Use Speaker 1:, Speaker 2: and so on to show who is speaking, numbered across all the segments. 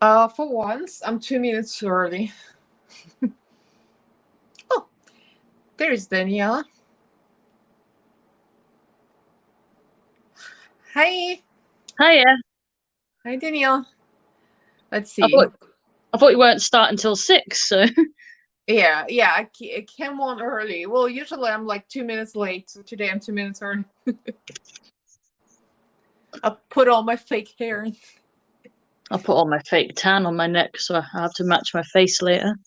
Speaker 1: For once, I'm 2 minutes early. Oh, there's Daniella. Hi.
Speaker 2: Hiya.
Speaker 1: Hi, Danielle. Let's
Speaker 2: I
Speaker 1: see.
Speaker 2: thought you weren't starting till 6, so
Speaker 1: Yeah, I came on early. Well, usually I'm like 2 minutes late, so today I'm 2 minutes early. I put all my fake hair in.
Speaker 2: I put all my fake tan on my neck, so I have to match my face later.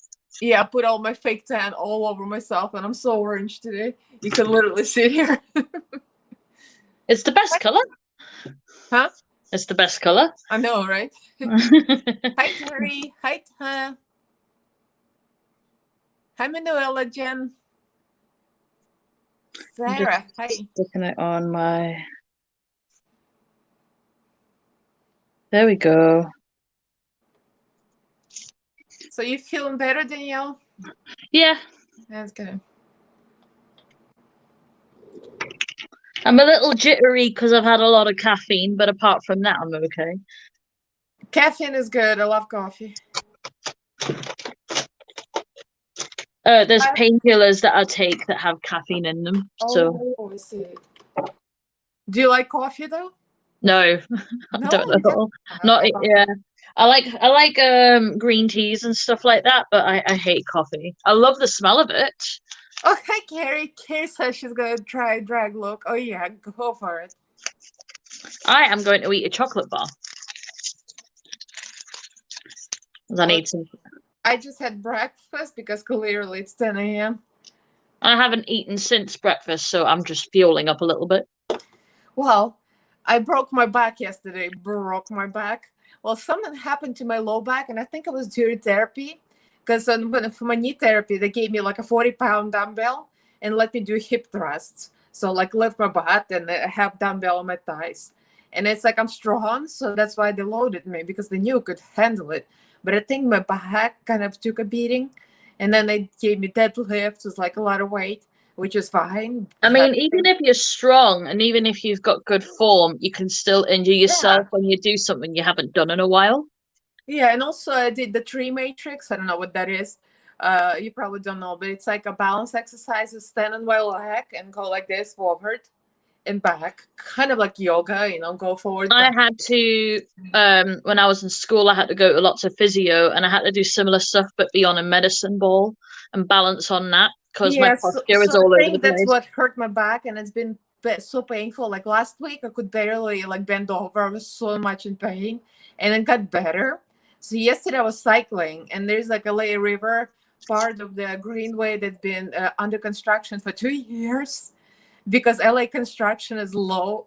Speaker 1: Yeah, I put all my fake tan all over myself, and I'm so orange today. You can literally see it here.
Speaker 2: It's the best colour.
Speaker 1: Huh?
Speaker 2: It's the best colour.
Speaker 1: I know, right? Hi, Terry. Hi, Tana. Hi, Manuela, Jen. Sarah, hi.
Speaker 2: Sticking it on my... There we go.
Speaker 1: So you feeling better, Danielle?
Speaker 2: Yeah.
Speaker 1: That's good.
Speaker 2: I'm a little jittery because I've had a lot of caffeine, but apart from that, I'm okay.
Speaker 1: Caffeine is good. I love coffee.
Speaker 2: There's painkillers that I take that have caffeine in them. So.
Speaker 1: Oh, I see. Do you like coffee though?
Speaker 2: No, I don't know at all. Not yeah. I like green teas and stuff like that, but I hate coffee. I love the smell of it.
Speaker 1: Oh, hi, Carrie. Carrie says she's gonna try drag look. Oh yeah, go for it.
Speaker 2: I am going to eat a chocolate bar. I need some.
Speaker 1: I just had breakfast because clearly it's 10 a.m.
Speaker 2: I haven't eaten since breakfast, so I'm just fueling up a little bit.
Speaker 1: Well, I broke my back yesterday. Broke my back. Well, something happened to my low back, and I think it was during therapy. Because for my knee therapy, they gave me like a 40-pound dumbbell and let me do hip thrusts. So like lift my butt and have dumbbell on my thighs. And it's like I'm strong, so that's why they loaded me, because they knew I could handle it. But I think my back kind of took a beating. And then they gave me deadlifts with like a lot of weight, which is fine.
Speaker 2: I mean, even if you're strong and even if you've got good form, you can still injure yourself when you do something you haven't done in a while.
Speaker 1: Yeah, and also I did the tree matrix. I don't know what that is. You probably don't know, but it's like a balance exercise. You stand on one leg and go like this, forward and back, kind of like yoga, go forward.
Speaker 2: I had to, when I was in school, I had to go to lots of physio, and I had to do similar stuff, but be on a medicine ball and balance on that because my posture is all over the place.
Speaker 1: That's what hurt my back, and it's been so painful. Like last week, I could barely like bend over. I was so much in pain, and it got better. So yesterday I was cycling, and there's like a Lay River part of the Greenway that's been under construction for 2 years because LA construction is slow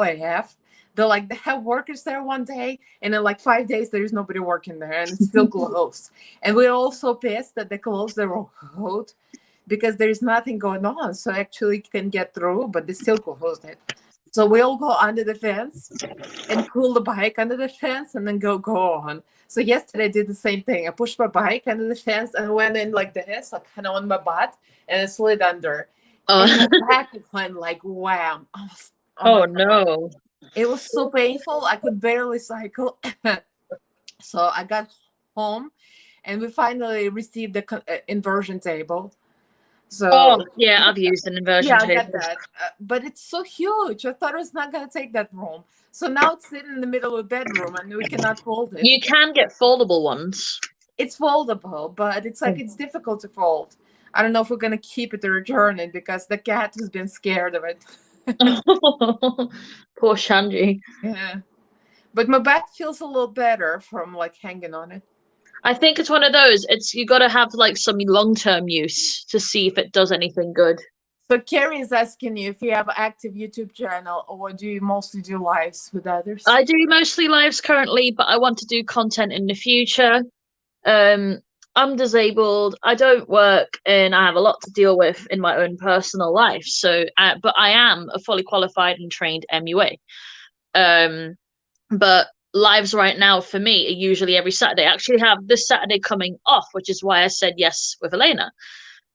Speaker 1: AF. They have workers there one day, and in like 5 days there is nobody working there, and it's still closed. And we're also pissed that they closed the road because there's nothing going on, so actually can get through, but they still closed it. So we all go under the fence and pull the bike under the fence and then go on. So yesterday I did the same thing. I pushed my bike under the fence and went in like this, like kind of on my butt, and it slid under. And my back went like wham.
Speaker 2: Oh no.
Speaker 1: It was so painful. I could barely cycle. So I got home and we finally received the inversion table. So
Speaker 2: yeah, I've used an inversion table.
Speaker 1: I got that. But it's so huge. I thought it was not going to take that room. So now it's sitting in the middle of the bedroom and we cannot fold it.
Speaker 2: You can get foldable ones.
Speaker 1: It's foldable, but it's like it's difficult to fold. I don't know if we're going to keep it or return it because the cat has been scared of it.
Speaker 2: Poor Shanji.
Speaker 1: Yeah. But my back feels a little better from like hanging on it.
Speaker 2: I think it's one of those. You got to have like some long-term use to see if it does anything good.
Speaker 1: So Carrie is asking you if you have an active YouTube channel or do you mostly do lives with others?
Speaker 2: I do mostly lives currently, but I want to do content in the future. I'm disabled. I don't work, and I have a lot to deal with in my own personal life. So, but I am a fully qualified and trained MUA. But lives right now for me are usually every Saturday. I actually have this Saturday coming off, which is why I said yes with Elena,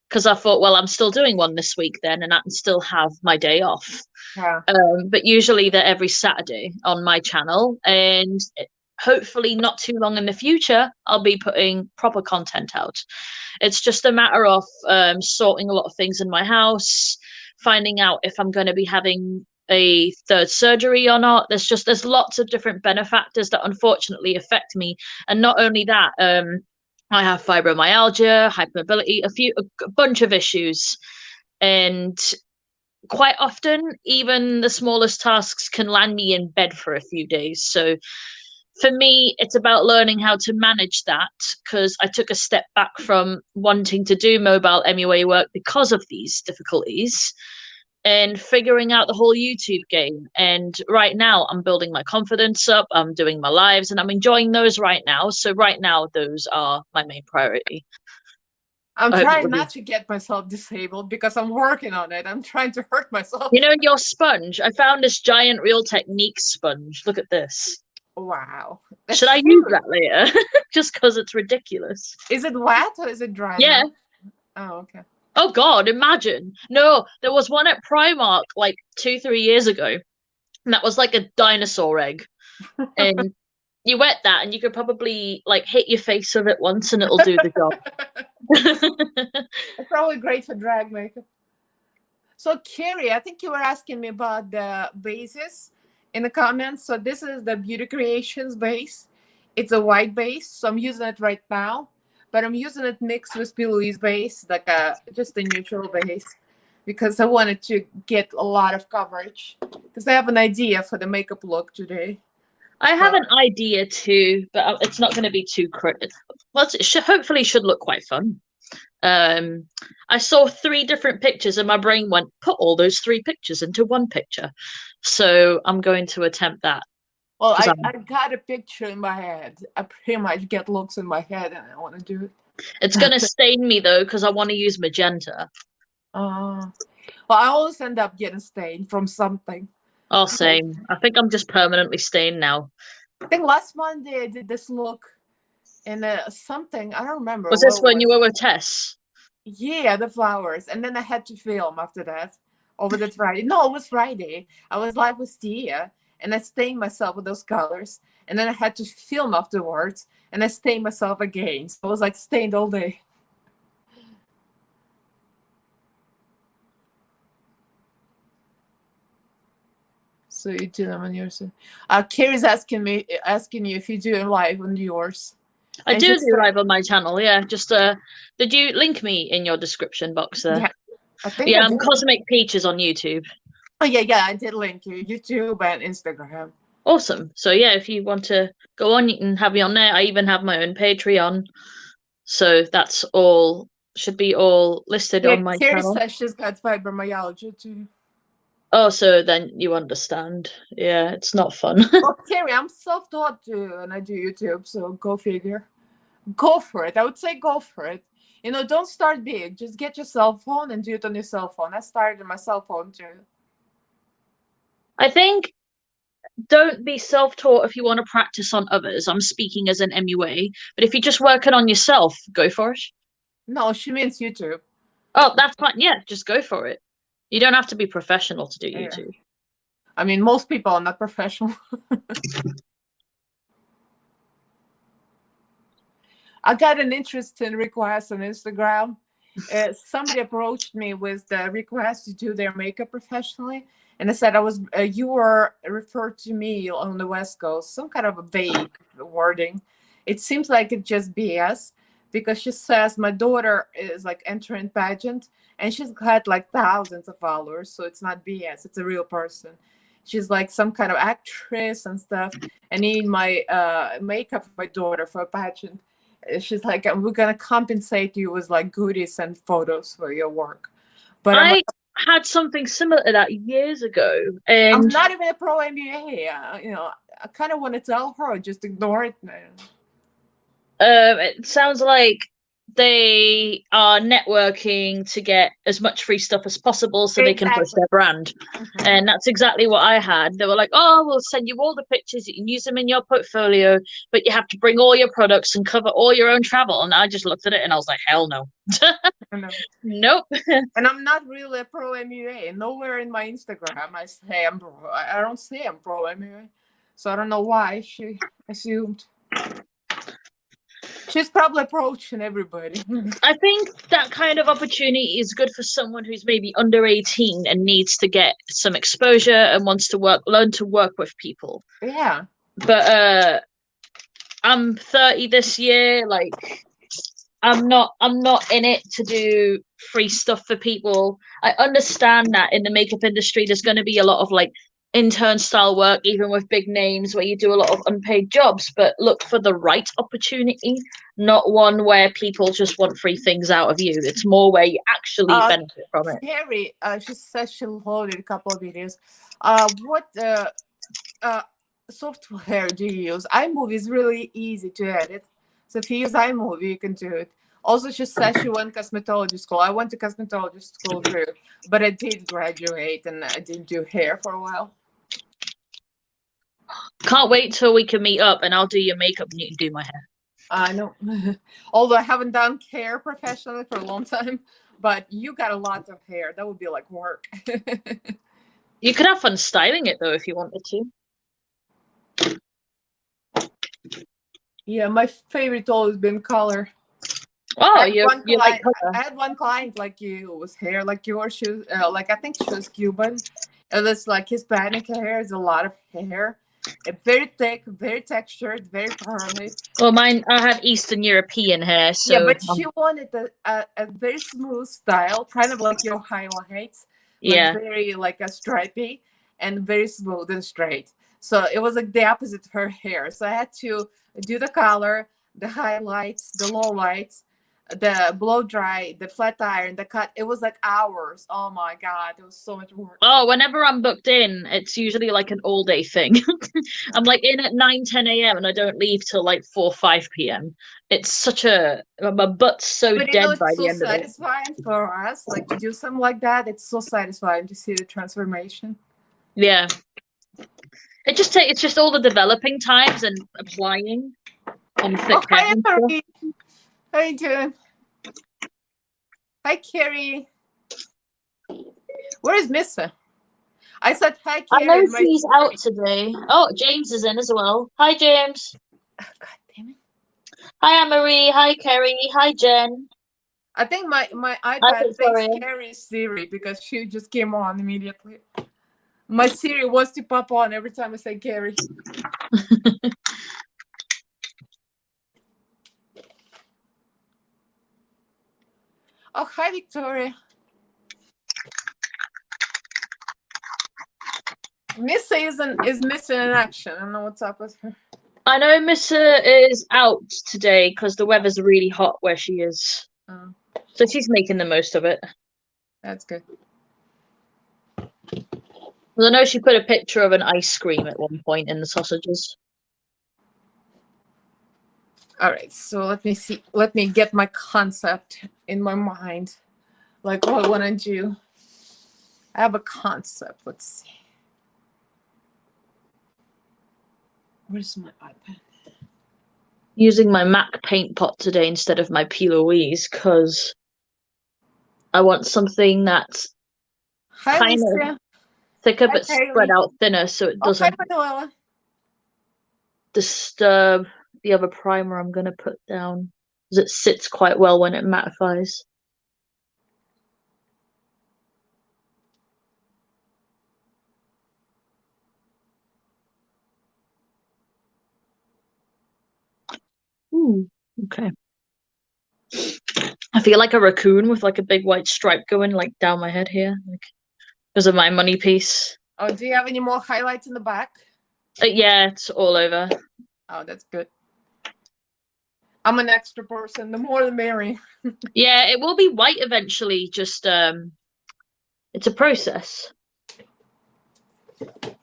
Speaker 2: because I thought, well, I'm still doing one this week then, and I can still have my day off.
Speaker 1: Yeah.
Speaker 2: But usually they're every Saturday on my channel, and hopefully not too long in the future, I'll be putting proper content out. It's just a matter of sorting a lot of things in my house, finding out if I'm going to be having a third surgery or not. There's lots of different benefactors that unfortunately affect me. And not only that, I have fibromyalgia, hypermobility, a bunch of issues. And quite often, even the smallest tasks can land me in bed for a few days. So for me, it's about learning how to manage that, because I took a step back from wanting to do mobile MUA work because of these difficulties and figuring out the whole YouTube game. And right now, I'm building my confidence up. I'm doing my lives and I'm enjoying those right now. So right now, those are my main priority.
Speaker 1: I'm trying not to get myself disabled because I'm working on it. I'm trying to hurt myself.
Speaker 2: You know, your sponge, I found this giant Real Technique sponge. Look at this.
Speaker 1: Wow.
Speaker 2: Should I use that later? Just because it's ridiculous.
Speaker 1: Is it wet or is it dry?
Speaker 2: Yeah.
Speaker 1: Now? Oh, okay.
Speaker 2: Oh, God, imagine. No, there was one at Primark like 2-3 years ago. And that was like a dinosaur egg. And you wet that and you could probably like hit your face with it once and it'll do the job.
Speaker 1: It's probably great for drag makeup. So, Carrie, I think you were asking me about the bases in the comments. So this is the Beauty Creations base. It's a white base, so I'm using it right now. But I'm using it mixed with P. Louise base, like just a neutral base, because I wanted to get a lot of coverage. Because I have an idea for the makeup look today.
Speaker 2: I have an idea too, but it's not going to be too critical. Well, it hopefully should look quite fun. I saw 3 different pictures and my brain went, put all those 3 pictures into one picture. So I'm going to attempt that.
Speaker 1: Well, I got a picture in my head. I pretty much get looks in my head and I want to do it.
Speaker 2: It's going to stain me though, because I want to use magenta.
Speaker 1: Well, I always end up getting stained from something.
Speaker 2: Oh, same. I think I'm just permanently stained now.
Speaker 1: I think last Monday I did this look in something. I don't remember.
Speaker 2: Was this when you were with Tess?
Speaker 1: Yeah, the flowers. And then I had to film after that over the Friday. No, it was Friday. I was live with Tia and I stained myself with those colors. And then I had to film afterwards and I stained myself again. So I was like stained all day. So you do them on yours. Carrie's asking you if you do it live on yours.
Speaker 2: I do live on my channel, yeah. Just did you link me in your description box there?
Speaker 1: Yeah, I think
Speaker 2: I'm Cosmic Peaches on YouTube.
Speaker 1: Oh yeah, I did link you YouTube and Instagram.
Speaker 2: Awesome. So yeah, if you want to go on, you can have me on there. I even have my own Patreon. So that's all should be all listed on my channel.
Speaker 1: Carrie says she's got fibromyalgia too.
Speaker 2: Oh, so then you understand. Yeah, it's not fun.
Speaker 1: Well, Carrie, I'm self-taught too, and I do YouTube, so go figure. Go for it. I would say go for it. You know, don't start big. Just get your cell phone and do it on your cell phone. I started on my cell phone too.
Speaker 2: I think don't be self-taught if you want to practice on others. I'm speaking as an MUA, but if you're just working on yourself, go for it.
Speaker 1: No, she means YouTube.
Speaker 2: Oh, that's fine. Yeah, just go for it. You don't have to be professional to do YouTube.
Speaker 1: I mean, most people are not professional. I got an interesting request on Instagram. Somebody approached me with the request to do their makeup professionally. And I said, you were referred to me on the West Coast, some kind of a vague wording. It seems like it's just BS. Because she says my daughter is like entering pageant and she's got like thousands of followers. So it's not BS. It's a real person. She's like some kind of actress and stuff. I need my makeup for my daughter for a pageant. She's like, we're going to compensate you with like goodies and photos for your work. But
Speaker 2: I had something similar to that years ago. And
Speaker 1: I'm not even a pro MBA. You know, I kind of want to tell her, just ignore it now.
Speaker 2: It sounds like they are networking to get as much free stuff as possible so they can push their brand. Mm-hmm. And that's exactly what I had. They were like, oh, we'll send you all the pictures. You can use them in your portfolio, but you have to bring all your products and cover all your own travel. And I just looked at it and I was like, hell no. Nope.
Speaker 1: And I'm not really a pro MUA. Nowhere in my Instagram I don't say I'm pro MUA. So I don't know why she assumed. She's probably approaching everybody.
Speaker 2: I think that kind of opportunity is good for someone who's maybe under 18 and needs to get some exposure and wants to learn to work with people.
Speaker 1: Yeah.
Speaker 2: But I'm 30 this year, like I'm not in it to do free stuff for people. I understand that in the makeup industry there's going to be a lot of like intern style work, even with big names, where you do a lot of unpaid jobs, but look for the right opportunity, not one where people just want free things out of you. It's more where you actually benefit from it.
Speaker 1: Carrie, she said she loaded a couple of videos. What software do you use? iMovie is really easy to edit. So if you use iMovie, you can do it. Also, she said she went cosmetology school. I went to cosmetology school too, but I did graduate and I didn't do hair for a while.
Speaker 2: Can't wait till we can meet up and I'll do your makeup and you can do my hair.
Speaker 1: I know. Although I haven't done hair professionally for a long time, but you got a lot of hair. That would be like work.
Speaker 2: You could have fun styling it though if you wanted to.
Speaker 1: Yeah, my favorite always been color.
Speaker 2: Oh, you like color.
Speaker 1: I had one client like you with hair like yours. She was, like I think she was Cuban. And it's like Hispanic hair is a lot of hair. It's very thick, very textured, very curly.
Speaker 2: Well, mine, I have Eastern European hair, so
Speaker 1: yeah, but she wanted a very smooth style, kind of like your highlights.
Speaker 2: Yeah,
Speaker 1: like very like a stripy and very smooth and straight. So it was like the opposite of her hair. So I had to do the color, the highlights, the lowlights, the blow dry, the flat iron, the cut. It was like hours. Oh my god, it was so much work.
Speaker 2: Oh, whenever I'm booked in, it's usually like an all day thing. I'm like in at 9-10 a.m. and I don't leave till like 4-5 p.m. It's such my butt's so
Speaker 1: But
Speaker 2: dead
Speaker 1: it's
Speaker 2: by
Speaker 1: so
Speaker 2: the end of it.
Speaker 1: satisfying for us, like to do something like that. It's so satisfying to see the transformation.
Speaker 2: Yeah. It's just all the developing times and applying and thick hair
Speaker 1: Hi,
Speaker 2: and stuff.
Speaker 1: Carrie. How you doing? Hi, Carrie. Where is Missa? I said hi, Carrie.
Speaker 2: I know she's out today. Oh, James is in as well. Hi, James.
Speaker 1: Oh, god damn it.
Speaker 2: Hi, Anne-Marie. Hi, Kerry. Hi, Jen.
Speaker 1: I think my iPad thinks Carrie's Siri because she just came on immediately. My Siri wants to pop on every time I say Carrie. Oh, hi, Victoria. Missa is missing in action. I don't know what's up with her.
Speaker 2: I know Missa is out today because the weather's really hot where she is.
Speaker 1: Oh.
Speaker 2: So she's making the most of it.
Speaker 1: That's good.
Speaker 2: Well, I know she put a picture of an ice cream at one point in the sausages.
Speaker 1: All right, so let me see. Let me get my concept in my mind. Like what I want to do. I have a concept. Let's see. Where's my iPad?
Speaker 2: Using my MAC paint pot today instead of my P. Louise because I want something that's kind of thicker but spread out thinner so it doesn't disturb the other primer I'm going to put down because it sits quite well when it mattifies. Ooh, okay. I feel like a raccoon with like a big white stripe going like down my head here, like because of my money piece.
Speaker 1: Oh, do you have any more highlights in the back?
Speaker 2: Yeah, it's all over.
Speaker 1: Oh, that's good. I'm an extra person. The more the merrier.
Speaker 2: Yeah, it will be white eventually. Just it's a process.
Speaker 1: I'm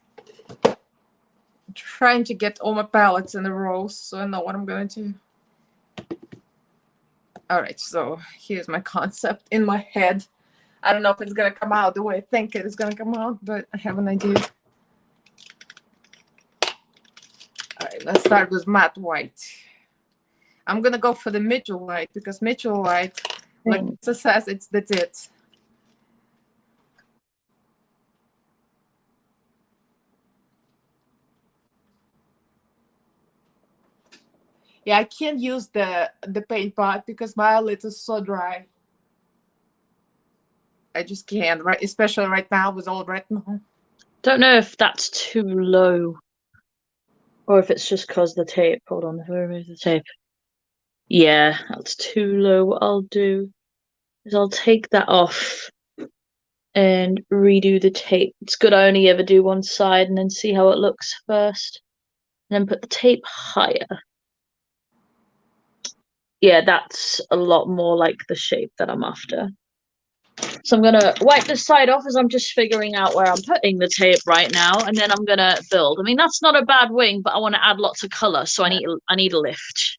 Speaker 1: trying to get all my palettes in a row so I know what I'm going to do. All right, so here's my concept in my head. I don't know if it's going to come out the way I think it is going to come out, but I have an idea. All right, let's start with matte white. I'm going to go for the Mitchell white because Mitchell white, like it says, that's it. Yeah, I can't use the paint pot because my eyelids is so dry. I just can't, right? Especially right now with all retinol.
Speaker 2: Don't know if that's too low or if it's just because the tape. Hold on, if I remove the tape. Yeah, that's too low. What I'll do is I'll take that off and redo the tape. It's good I only ever do one side and then see how it looks first. And then put the tape higher. Yeah, that's a lot more like the shape that I'm after. So I'm gonna wipe this side off as I'm just figuring out where I'm putting the tape right now, and then I'm gonna build. I mean, that's not a bad wing, but I want to add lots of color, so I need a lift.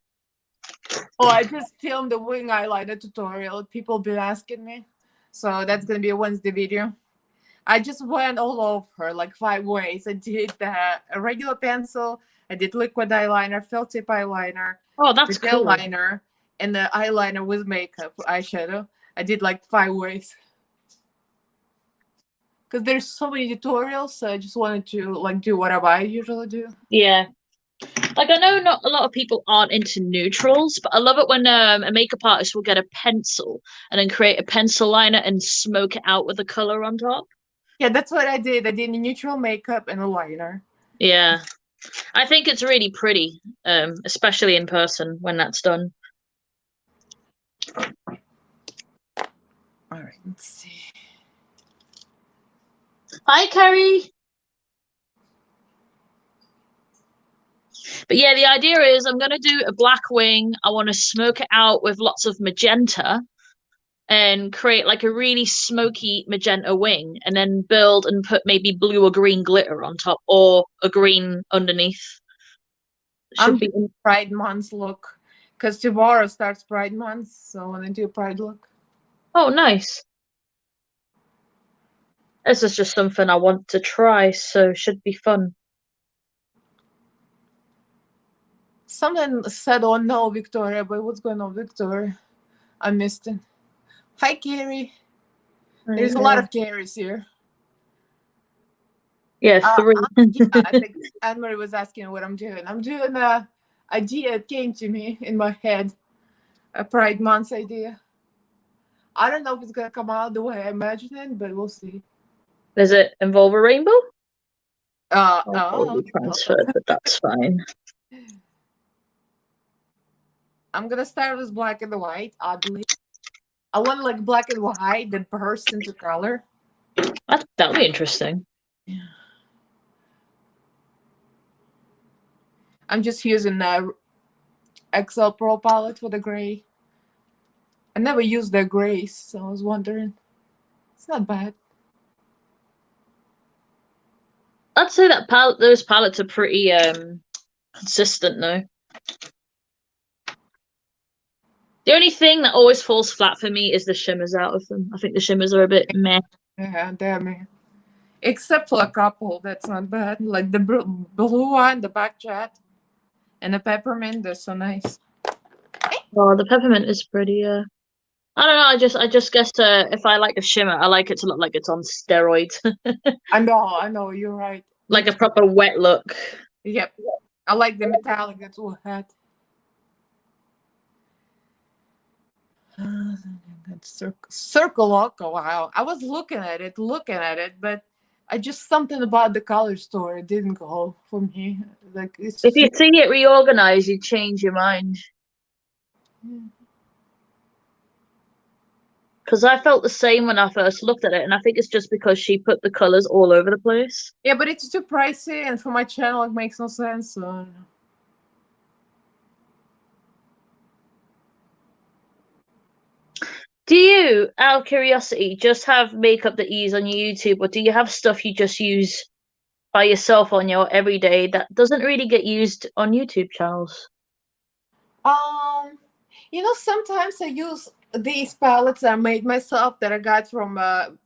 Speaker 1: Oh, I just filmed the wing eyeliner tutorial. People been asking me, so that's gonna be a Wednesday video. I just went all over like 5 ways. I did a regular pencil, I did liquid eyeliner, felt tip eyeliner,
Speaker 2: Oh,
Speaker 1: the
Speaker 2: that's
Speaker 1: gel
Speaker 2: cool.
Speaker 1: liner, and the eyeliner with makeup eyeshadow. I did like 5 ways because there's so many tutorials. So I just wanted to like do whatever I usually do.
Speaker 2: Yeah. Like, I know not a lot of people aren't into neutrals, but I love it when a makeup artist will get a pencil and then create a pencil liner and smoke it out with the color on top.
Speaker 1: Yeah, that's what I did. I did neutral makeup and a liner.
Speaker 2: Yeah. I think it's really pretty, especially in person when that's done.
Speaker 1: All right, let's see.
Speaker 2: Hi, Carrie. But yeah, the idea is I'm going to do a black wing. I want to smoke it out with lots of magenta and create like a really smoky magenta wing and then build and put maybe blue or green glitter on top or a green underneath.
Speaker 1: I'm Pride Month look because tomorrow starts Pride Month, so I want to do a Pride look.
Speaker 2: Oh, nice. This is just something I want to try, so should be fun.
Speaker 1: Someone said, "Oh no, Victoria," but what's going on, Victoria? I missed it. Hi, Carrie. There's a lot of Carries here.
Speaker 2: Yeah, 3.
Speaker 1: Yeah, I think Anne-Marie was asking what I'm doing. I'm doing a idea. It came to me in my head, a Pride Month idea. I don't know if it's gonna come out the way I imagine it, but we'll see.
Speaker 2: Does it involve a rainbow?
Speaker 1: I'll
Speaker 2: probably transferred, but that's fine.
Speaker 1: I'm gonna start with black and white, oddly. I want like black and white that bursts into color.
Speaker 2: That'll be interesting.
Speaker 1: Yeah. I'm just using the Excel Pro palette for the gray. I never used the grays, so I was wondering. It's not bad.
Speaker 2: I'd say that those palettes are pretty consistent though. The only thing that always falls flat for me is the shimmers out of them. I think the shimmers are a bit meh.
Speaker 1: Yeah, damn it. Except for a couple, that's not bad. Like the blue one, the back jet, and the peppermint, they're so nice.
Speaker 2: Oh, the peppermint is pretty. I don't know. I just guessed if I like a shimmer, I like it to look like it's on steroids.
Speaker 1: I know. You're right.
Speaker 2: Like a proper wet look.
Speaker 1: Yep. I like the metallic. That's what I had. Circle look. Oh, wow. I was looking at it, but I just something about the color store. It didn't go for me. Like it's
Speaker 2: if you see it reorganized, you change your mind. Because I felt the same when I first looked at it, and I think it's just because she put the colors all over the place.
Speaker 1: Yeah, but it's too pricey, and for my channel, it makes no sense. So.
Speaker 2: Do you, out of curiosity, just have makeup that you use on your YouTube, or do you have stuff you just use by yourself on your everyday that doesn't really get used on YouTube channels?
Speaker 1: Sometimes I use these palettes I made myself that I got from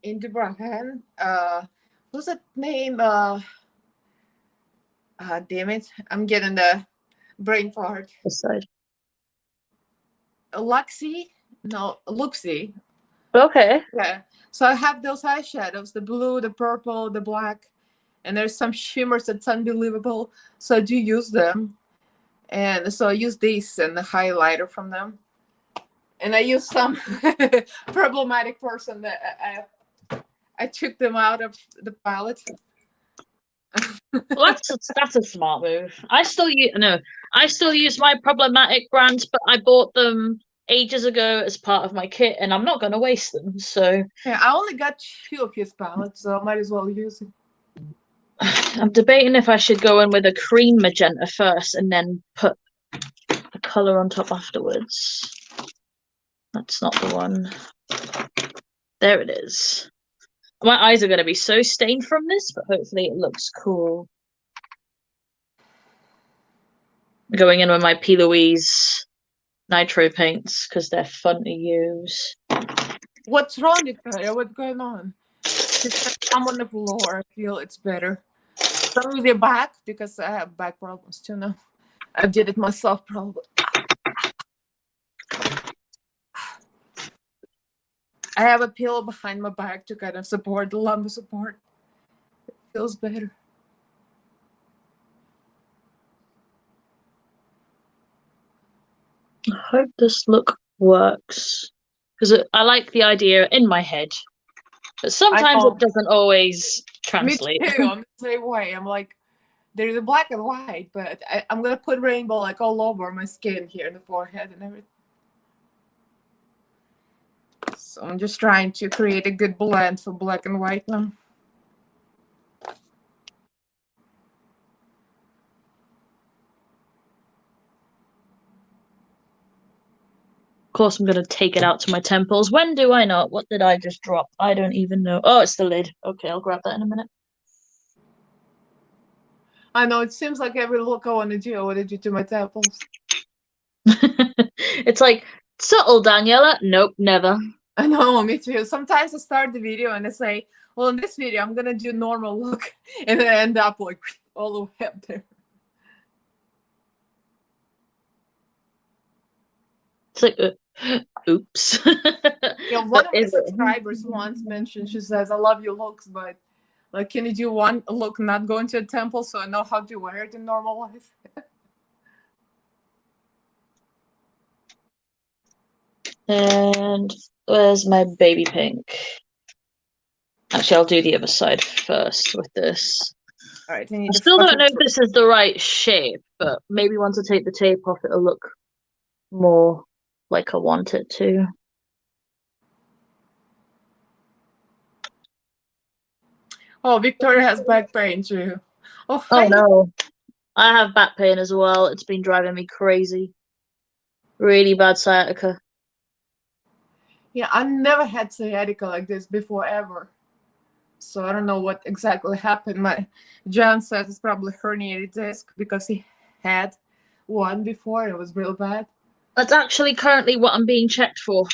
Speaker 1: Indie Brand. What's that name? Damn it, I'm getting the brain fart.
Speaker 2: This side.
Speaker 1: Luxie? No, Luxie.
Speaker 2: Okay.
Speaker 1: Yeah. So I have those eyeshadows, the blue, the purple, the black, and there's some shimmers that's unbelievable. So I do use them. And so I use this and the highlighter from them. And I use some problematic person that I took them out of the palette.
Speaker 2: Well, that's a smart move. I still use my problematic brands, but I bought them ages ago as part of my kit, and I'm not going to waste them. So
Speaker 1: yeah, I only got 2 of his palettes, so I might as well use it.
Speaker 2: I'm debating if I should go in with a cream magenta first and then put the color on top afterwards. That's not the one. There it is. My eyes are going to be so stained from this, but hopefully it looks cool. Going in with my P. Louise nitro paints because they're fun to use.
Speaker 1: What's wrong, Victoria? What's going on? I'm on the floor. I feel it's better. Start with your back because I have back problems too now. I did it myself probably. I have a pillow behind my back to kind of support the lumbar support. It feels better.
Speaker 2: I hope this look works because I like the idea in my head, but sometimes it doesn't always translate.
Speaker 1: Me too. I'm the same way. I'm like, there's a black and white, but I'm gonna put rainbow like all over my skin here in the forehead and everything. So I'm just trying to create a good blend for black and white now.
Speaker 2: Of course, I'm going to take it out to my temples. When do I not? What did I just drop? I don't even know. Oh, it's the lid. Okay, I'll grab that in a minute.
Speaker 1: I know, it seems like every look I want to do to my temples.
Speaker 2: It's like, subtle, Daniella. Nope, never.
Speaker 1: I know, me too. Sometimes I start the video and I say, well, in this video, I'm going to do normal look. And then I end up like all the way up there.
Speaker 2: It's like, oops.
Speaker 1: Yeah, one of my subscribers once mentioned, she says, I love your looks, but like, can you do one look not going to a temple so I know how to wear it in normal life?
Speaker 2: And where's my baby pink? Actually, I'll do the other side first with this.
Speaker 1: All right,
Speaker 2: I still don't know if this is the right shape, but maybe once I take the tape off, it'll look more like I want it to.
Speaker 1: Oh, Victoria has back pain too. Oh,
Speaker 2: oh no. I have back pain as well. It's been driving me crazy. Really bad sciatica.
Speaker 1: Yeah, I never had sciatica like this before, ever. So I don't know what exactly happened. My John says it's probably herniated disc because he had one before. It was real bad.
Speaker 2: That's actually currently what I'm being checked for.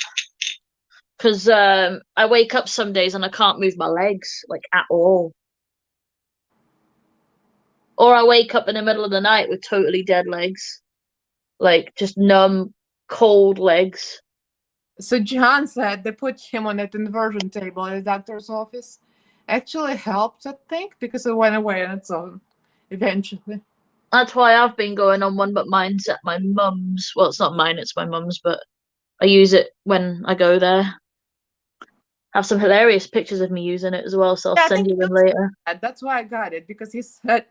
Speaker 2: Because I wake up some days and I can't move my legs, like, at all. Or I wake up in the middle of the night with totally dead legs. Like, just numb, cold legs.
Speaker 1: So John said they put him on that inversion table at the doctor's office. Actually helped, I think, because it went away on its own eventually.
Speaker 2: That's why I've been going on one, but mine's at my mum's. Well, it's not mine, it's my mum's, but I use it when I go there. I have some hilarious pictures of me using it as well, so I'll send you them later.
Speaker 1: That's why I got it, because he said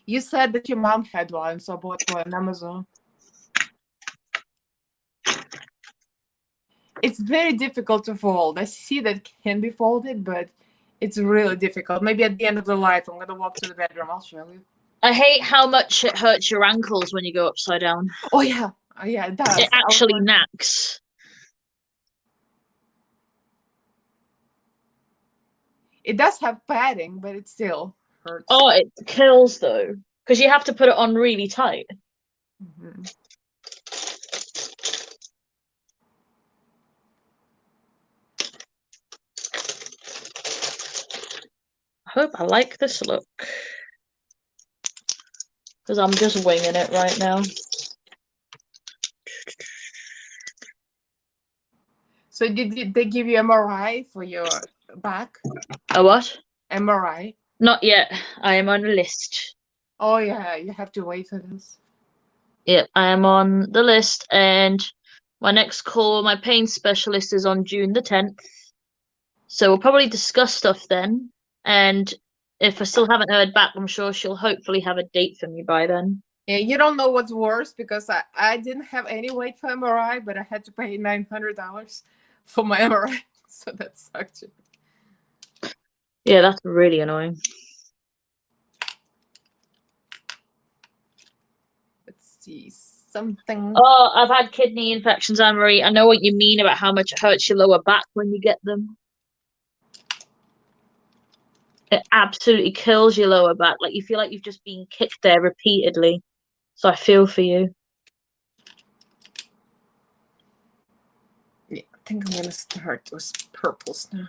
Speaker 1: you said that your mom had one, so I bought one on Amazon. It's very difficult to fold. I see that it can be folded, but it's really difficult. Maybe at the end of the life, I'm going to walk to the bedroom. I'll show you.
Speaker 2: I hate how much it hurts your ankles when you go upside down.
Speaker 1: Oh, yeah. Oh, yeah, it does.
Speaker 2: It actually knacks.
Speaker 1: It does have padding, but it still hurts.
Speaker 2: Oh, it kills, though. Because you have to put it on really tight.
Speaker 1: Mm-hmm.
Speaker 2: I hope I like this look. Because I'm just winging it right now.
Speaker 1: So did they give you MRI for your back?
Speaker 2: A what?
Speaker 1: MRI?
Speaker 2: Not yet. I am on a list.
Speaker 1: Oh yeah, you have to wait for this.
Speaker 2: Yep, I am on the list, and my next call with my pain specialist is on June the 10th. So we'll probably discuss stuff then. And if I still haven't heard back, I'm sure she'll hopefully have a date for me by then.
Speaker 1: Yeah, you don't know what's worse because I didn't have any wait for MRI, but I had to pay $900 for my MRI, so that sucked.
Speaker 2: Yeah, that's really annoying.
Speaker 1: Let's see something.
Speaker 2: Oh, I've had kidney infections, Anne-Marie. I know what you mean about how much it hurts your lower back when you get them. It absolutely kills your lower back. Like you feel like you've just been kicked there repeatedly. So I feel for you.
Speaker 1: Yeah, I think I'm gonna start with purples now.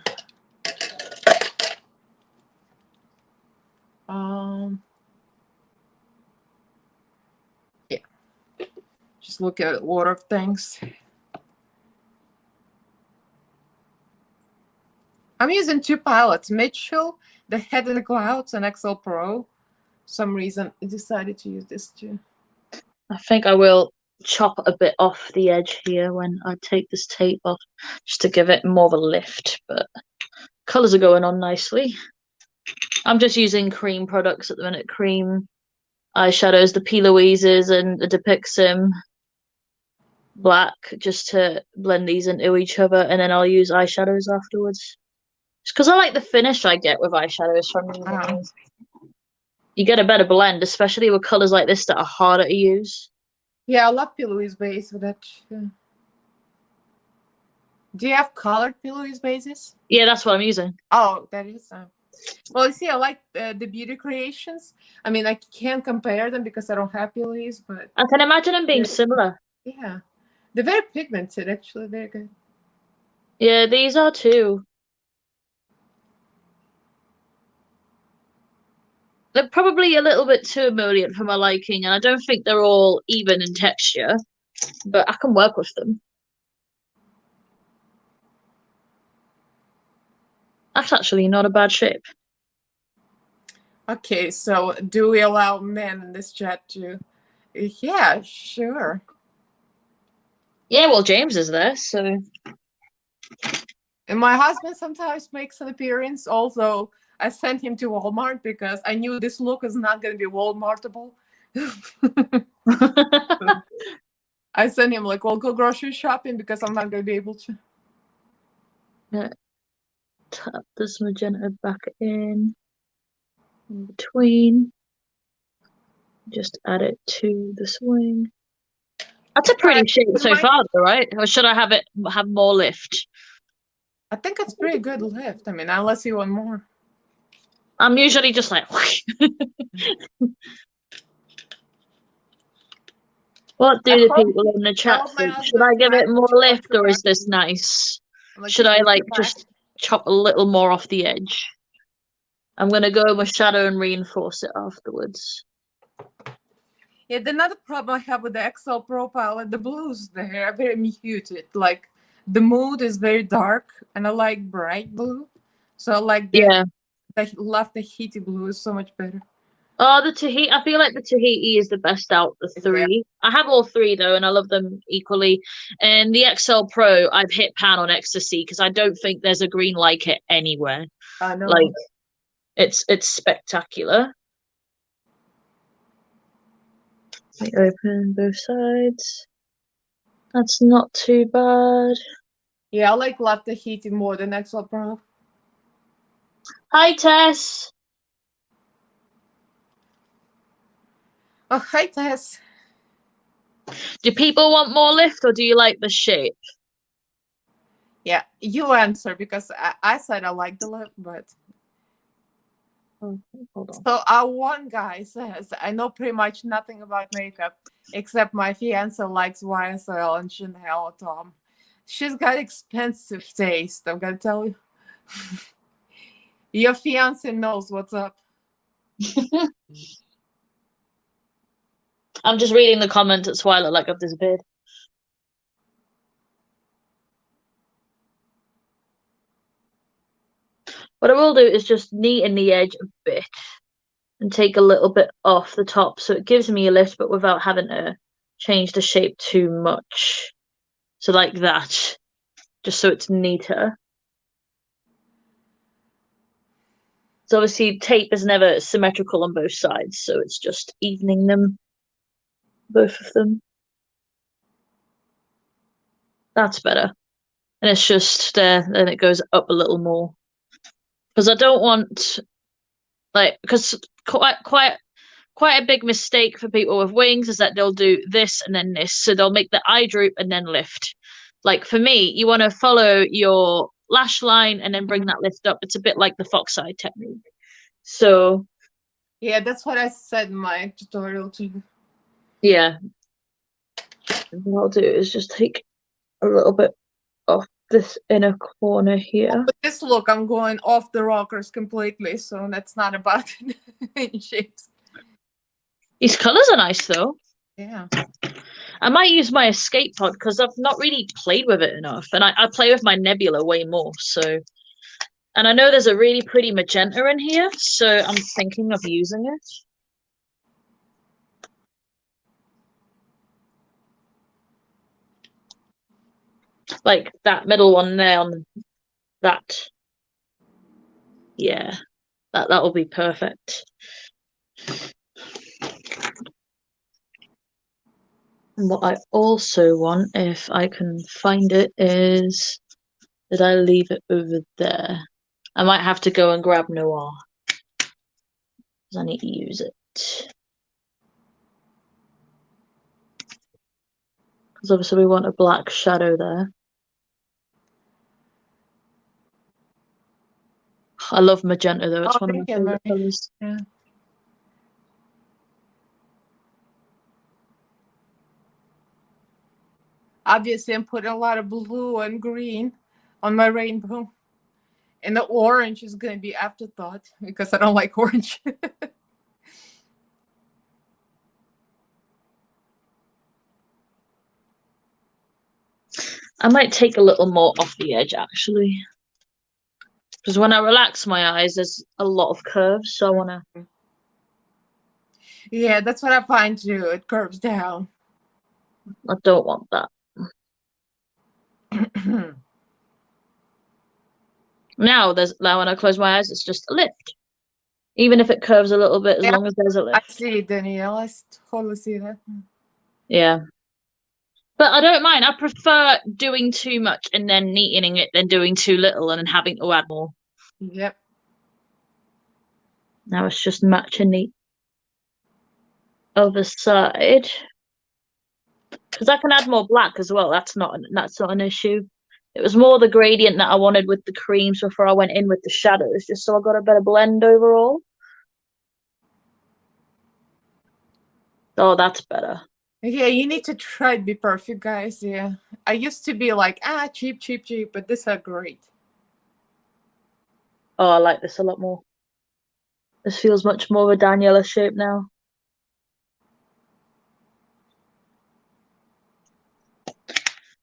Speaker 1: Yeah, just look at order of things. I'm using two palettes, Mitchell, the Head in the Clouds, and XL Pro. Some reason I decided to use this too.
Speaker 2: I think I will chop a bit off the edge here when I take this tape off, just to give it more of a lift. But colours are going on nicely. I'm just using cream products at the minute. Cream eyeshadows, the P. Louise's and the Depixim black, just to blend these into each other, and then I'll use eyeshadows afterwards. Just because I like the finish I get with eyeshadows from using these. You get a better blend, especially with colours like this that are harder to use.
Speaker 1: Yeah, I love P. Louise base with that. Do you have colored P. Louise bases?
Speaker 2: Yeah, that's what I'm using.
Speaker 1: Oh, that is. Well, you see, I like the Beauty Creations. I mean, I can't compare them because I don't have P. Louise, but
Speaker 2: I can imagine them being similar.
Speaker 1: Yeah, they're very pigmented. Actually, very good.
Speaker 2: Yeah, these are too. They're probably a little bit too emollient for my liking, and I don't think they're all even in texture, but I can work with them. That's actually not a bad shape.
Speaker 1: Okay, so do we allow men in this chat to? Yeah, sure.
Speaker 2: Yeah, well, James is there, so.
Speaker 1: And my husband sometimes makes an appearance, although I sent him to Walmart because I knew this look is not going to be Walmartable. I sent him like, well, go grocery shopping because I'm not going to be able to.
Speaker 2: Yeah. Tap this magenta back in between. Just add it to the swing. That's a pretty shape so far, though, right? Or should I have more lift?
Speaker 1: I think it's pretty good lift. I mean, unless you want more.
Speaker 2: I'm usually just like. What do the people in the chat think? Should I give it more lift, or is this nice? Should I like just chop a little more off the edge? I'm gonna go with shadow and reinforce it afterwards.
Speaker 1: Yeah, the another problem I have with the XL Pro palette, the blues there are very muted. Like the mood is very dark, and I like bright blue. So I like the I love the heaty blue is so much better.
Speaker 2: Oh, the Tahiti. I feel like the Tahiti is the best out of the three. Yeah. I have all three though, and I love them equally. And the XL Pro, I've hit pan on ecstasy because I don't think there's a green like it anywhere.
Speaker 1: I know.
Speaker 2: Like, it's spectacular. Let me open both sides. That's not too bad.
Speaker 1: Yeah, I love the heaty more than XL Pro.
Speaker 2: Hi, Tess.
Speaker 1: Oh, hi, Tess.
Speaker 2: Do people want more lift, or do you like the shape?
Speaker 1: Yeah, you answer because I said I like the lift, but.
Speaker 2: Oh, hold on.
Speaker 1: So our one guy says, I know pretty much nothing about makeup except my fiance likes YSL and Chanel Tom. She's got expensive taste, I'm gonna tell you. Your fiance knows what's up.
Speaker 2: I'm just reading the comment. That's why I look like I've disappeared. What I will do is just neaten the edge a bit. and take a little bit off the top so it gives me a lift, but without having to change the shape too much. So like that, just so it's neater. So obviously tape is never symmetrical on both sides, so it's just evening them, both of them. That's better. And it's just there, then it goes up a little more. Because I don't want, like, because quite a big mistake for people with wings is that they'll do this and then this. So they'll make the eye droop and then lift. Like for me, you want to follow your lash line and then bring that lift up. It's a bit like the fox eye technique. So
Speaker 1: yeah, that's what I said in my tutorial too.
Speaker 2: yeah. And what I'll do is just take a little bit off this inner corner here.
Speaker 1: But this look, I'm going off the rockers completely, so that's not about any shapes.
Speaker 2: These colors are nice though.
Speaker 1: Yeah.
Speaker 2: I might use my escape pod because I've not really played with it enough, and I play with my nebula way more. So, and I know there's a really pretty magenta in here, so I'm thinking of using it. Like that middle one there on that. Yeah, that will be perfect. And what I also want, if I can find it, is did I leave it over there? I might have to go and grab Noir because I need to use it. Because obviously we want a black shadow there. I love magenta though, it's one of my favorite colors.
Speaker 1: Yeah. Obviously, I'm putting a lot of blue and green on my rainbow. And the orange is going to be afterthought because I don't like orange.
Speaker 2: I might take a little more off the edge actually. Because when I relax my eyes, there's a lot of curves, so I want to...
Speaker 1: Yeah, that's what I find too. It curves down.
Speaker 2: I don't want that. Now when I close my eyes, it's just a lift. Even if it curves a little bit, as long as there's a lift.
Speaker 1: I see, Daniella. I totally see that.
Speaker 2: Yeah. But I don't mind. I prefer doing too much and then neatening it than doing too little and then having to add more.
Speaker 1: Yep.
Speaker 2: Now it's just matching the other side. Because I can add more black as well. That's not an issue. It was more the gradient that I wanted with the creams before I went in with the shadows, just so I got a better blend overall. Oh, that's better.
Speaker 1: Yeah, you need to try to be perfect, guys. Yeah. I used to be like, cheap, but this are great.
Speaker 2: Oh, I like this a lot more. This feels much more of a Daniella shape now.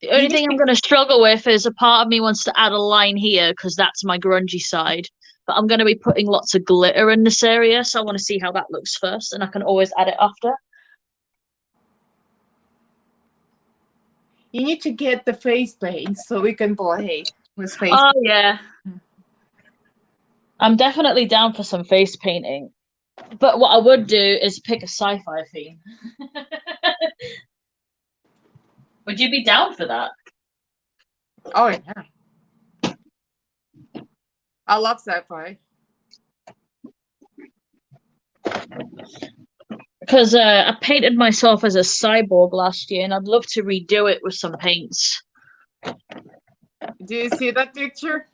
Speaker 2: The only thing I'm going to struggle with is a part of me wants to add a line here because that's my grungy side. But I'm going to be putting lots of glitter in this area, so I want to see how that looks first, and I can always add it after.
Speaker 1: You need to get the face paint so we can play with face.
Speaker 2: Oh, yeah. I'm definitely down for some face painting. But what I would do is pick a sci-fi theme. Would you be down for that?
Speaker 1: Oh, yeah. I love sci-fi.
Speaker 2: Because I painted myself as a cyborg last year, and I'd love to redo it with some paints.
Speaker 1: Do you see that picture?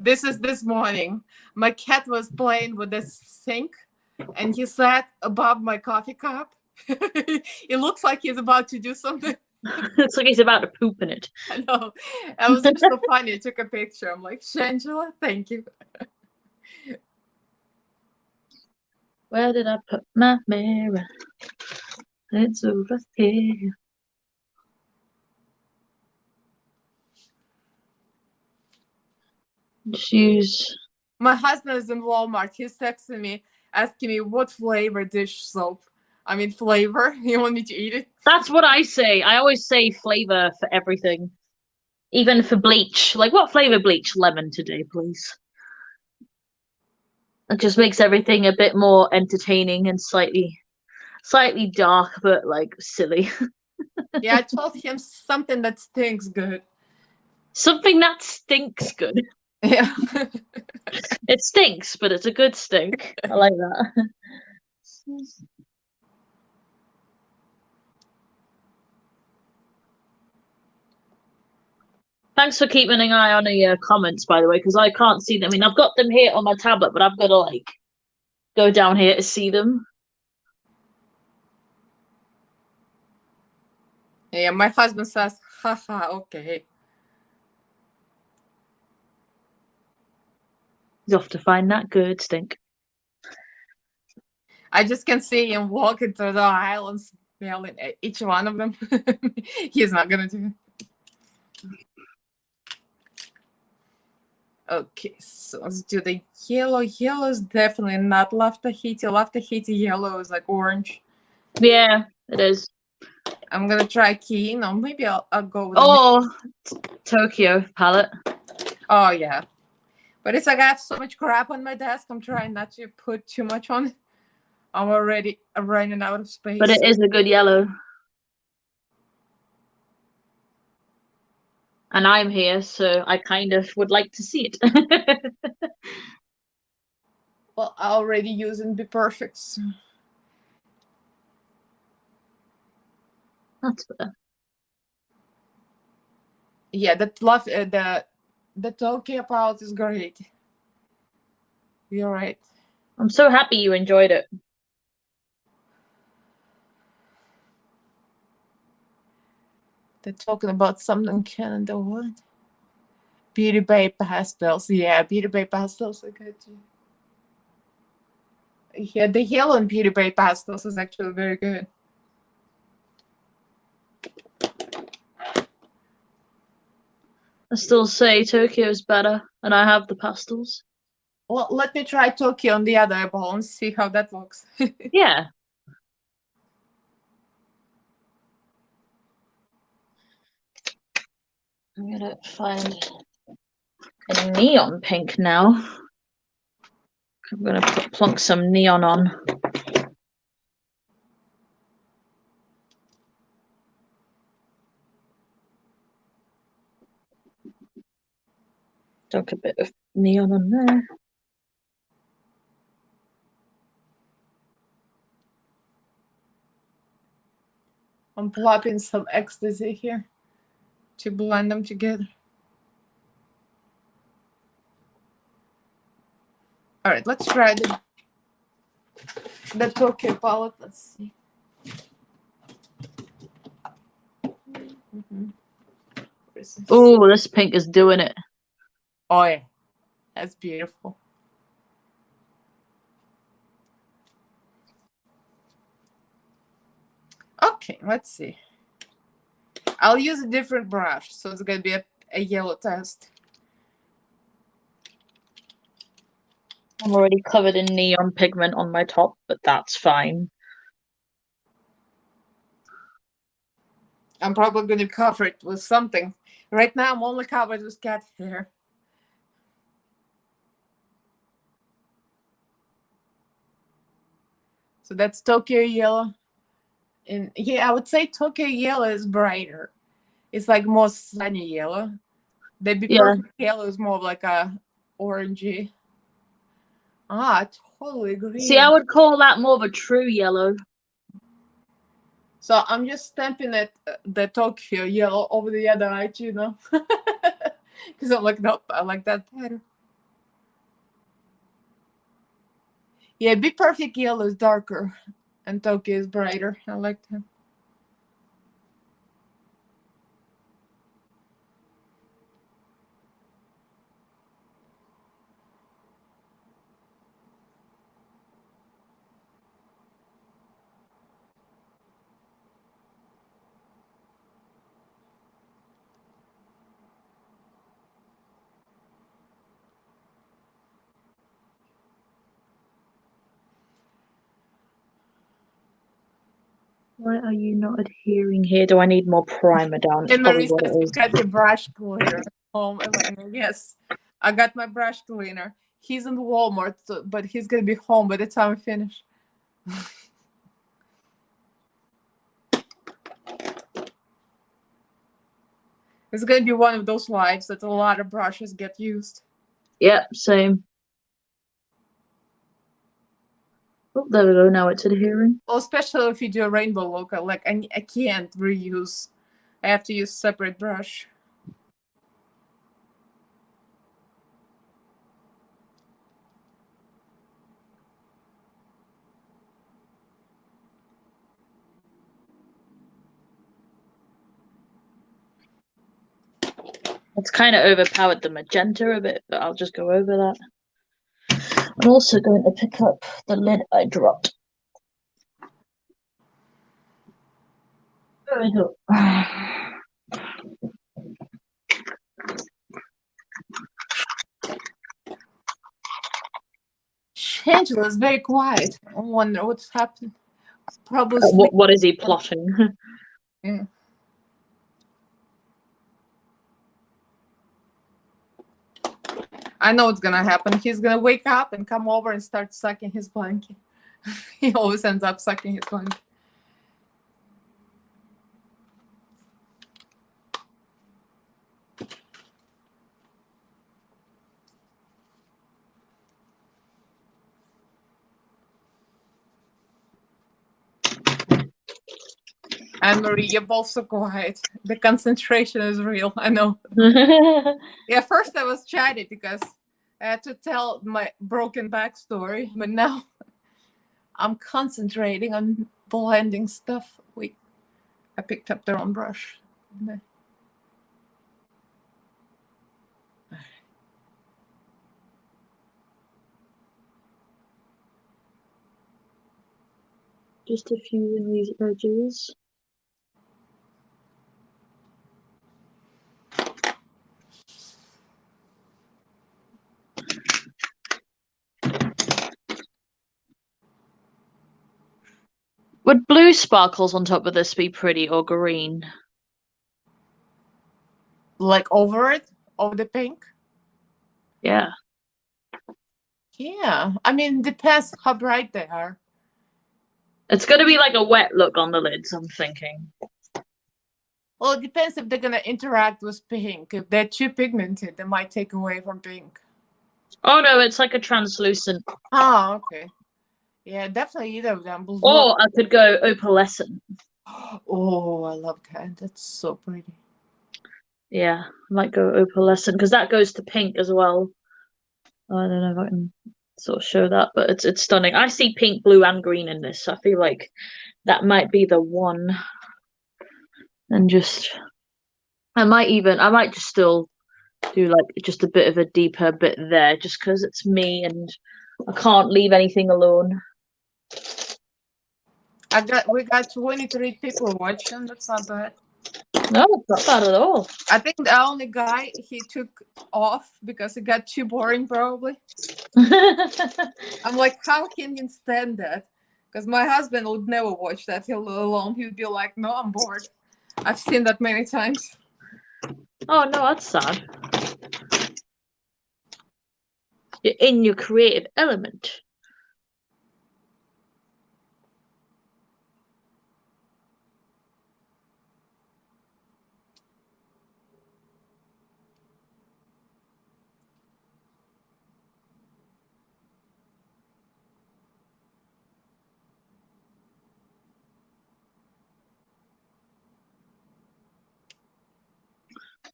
Speaker 1: This is this morning. My cat was playing with the sink, and he sat above my coffee cup. It looks like he's about to do something.
Speaker 2: It's like he's about to poop in it.
Speaker 1: I know. It was just so funny. I took a picture. I'm like, Shangela, thank you.
Speaker 2: Where did I put my mirror? It's over here. Just use.
Speaker 1: My husband is in Walmart. He's texting me. asking me what flavor dish soap. I mean, flavor. You want me to eat it?
Speaker 2: That's what I say. I always say flavor for everything, even for bleach. Like, what flavor bleach? Lemon today, please. It just makes everything a bit more entertaining and slightly dark, but like silly.
Speaker 1: Yeah, I told him something that stinks good.
Speaker 2: Something that stinks good.
Speaker 1: Yeah.
Speaker 2: It stinks, but it's a good stink. I like that. Thanks for keeping an eye on the comments, by the way, because I can't see them. I mean, I've got them here on my tablet, but I've got to like go down here to see them.
Speaker 1: Yeah, my husband says, haha, okay.
Speaker 2: He's off to find that good stink.
Speaker 1: I just can see him walking through the aisle and smelling each one of them. He's not gonna do it. Okay, so let's do the yellow. Yellow is definitely not Love Tahiti. Love Tahiti yellow is like orange.
Speaker 2: Yeah, it is.
Speaker 1: I'm gonna try Keen, or maybe I'll go with
Speaker 2: Tokyo palette.
Speaker 1: Oh yeah. But it's like I have so much crap on my desk. I'm trying not to put too much on it. I'm already running out of space.
Speaker 2: But it is a good yellow. And I'm here, so I kind of would like to see it.
Speaker 1: Well, I already using Be Perfect. So.
Speaker 2: That's better.
Speaker 1: Yeah, the Tokyo palette is great. You're right.
Speaker 2: I'm so happy you enjoyed it.
Speaker 1: They're talking about something Canada. What? Beauty Bay pastels. Yeah, Beauty Bay pastels are good too. Yeah, the yellow in Beauty Bay pastels is actually very good.
Speaker 2: I still say Tokyo's better, and I have the pastels.
Speaker 1: Well, let me try Tokyo on the other eyeball and see how that looks.
Speaker 2: Yeah. I'm gonna find a neon pink now. I'm gonna plonk some neon on. Dunk a bit of neon on there.
Speaker 1: I'm plopping some ecstasy here to blend them together. All right, let's try the Tokyo palette. Let's see.
Speaker 2: Oh, this pink is doing it.
Speaker 1: Oh yeah, that's beautiful. Okay, let's see. I'll use a different brush, so it's gonna be a yellow test.
Speaker 2: I'm already covered in neon pigment on my top, but that's fine.
Speaker 1: I'm probably gonna cover it with something. Right now, I'm only covered with cat hair. So that's Tokyo yellow. And yeah, I would say Tokyo yellow is brighter. It's like more sunny yellow. The Be Perfect yellow is more of like a orangey. Ah, I totally agree.
Speaker 2: See, I would call that more of a true yellow.
Speaker 1: So I'm just stamping it, the Tokyo yellow over the other eye, you know? Because I'm like, nope, I like that better. Yeah, Be Perfect yellow is darker, and Tokyo is brighter. I like that.
Speaker 2: Why are you not adhering here? Do I need more primer down? It's
Speaker 1: And
Speaker 2: probably
Speaker 1: Marie
Speaker 2: what
Speaker 1: says
Speaker 2: it
Speaker 1: you
Speaker 2: is.
Speaker 1: got your brush cleaner home. Yes, I got my brush cleaner. He's in Walmart, but he's gonna be home by the time I finish. It's gonna be one of those lives that a lot of brushes get used.
Speaker 2: Yep, same. Oh, there we go. Now it's adhering.
Speaker 1: Well, especially if you do a rainbow look, like I can't reuse. I have to use separate brush.
Speaker 2: It's kind of overpowered the magenta a bit, but I'll just go over that. I'm also going to pick up the lid I dropped. There we go.
Speaker 1: Shangela is very quiet. I wonder what's happened. Probably sleep.
Speaker 2: What is he plotting?
Speaker 1: Yeah. I know what's gonna happen. He's gonna wake up and come over and start sucking his blanket. He always ends up sucking his blanket. And Marie, you're both so quiet. The concentration is real. I know. Yeah, first I was chatty because I had to tell my broken back story, but now I'm concentrating on blending stuff. Wait, I picked up the wrong brush.
Speaker 2: Just a few in these edges. Would blue sparkles on top of this be pretty or green?
Speaker 1: Like over it, over the pink.
Speaker 2: Yeah.
Speaker 1: Yeah, I mean, depends how bright they are.
Speaker 2: It's going to be like a wet look on the lids, I'm thinking.
Speaker 1: Well, it depends if they're gonna interact with pink. If they're too pigmented, they might take away from pink.
Speaker 2: Oh no, it's like a translucent.
Speaker 1: Oh, okay. Yeah, definitely either of them. Blue.
Speaker 2: Or I could go opalescent.
Speaker 1: Oh, I love that. That's so pretty.
Speaker 2: Yeah, I might go opalescent because that goes to pink as well. I don't know if I can sort of show that, but it's stunning. I see pink, blue, and green in this, so I feel like that might be the one. And just, I might just still do like just a bit of a deeper bit there, just because it's me and I can't leave anything alone.
Speaker 1: We got 23 people watching. That's not bad.
Speaker 2: No, it's not bad at all.
Speaker 1: I think the only guy he took off because it got too boring, probably. I'm like, how can you stand that? Because my husband would never watch that alone. He would be like, no, I'm bored. I've seen that many times.
Speaker 2: Oh no, that's sad. You're in your creative element.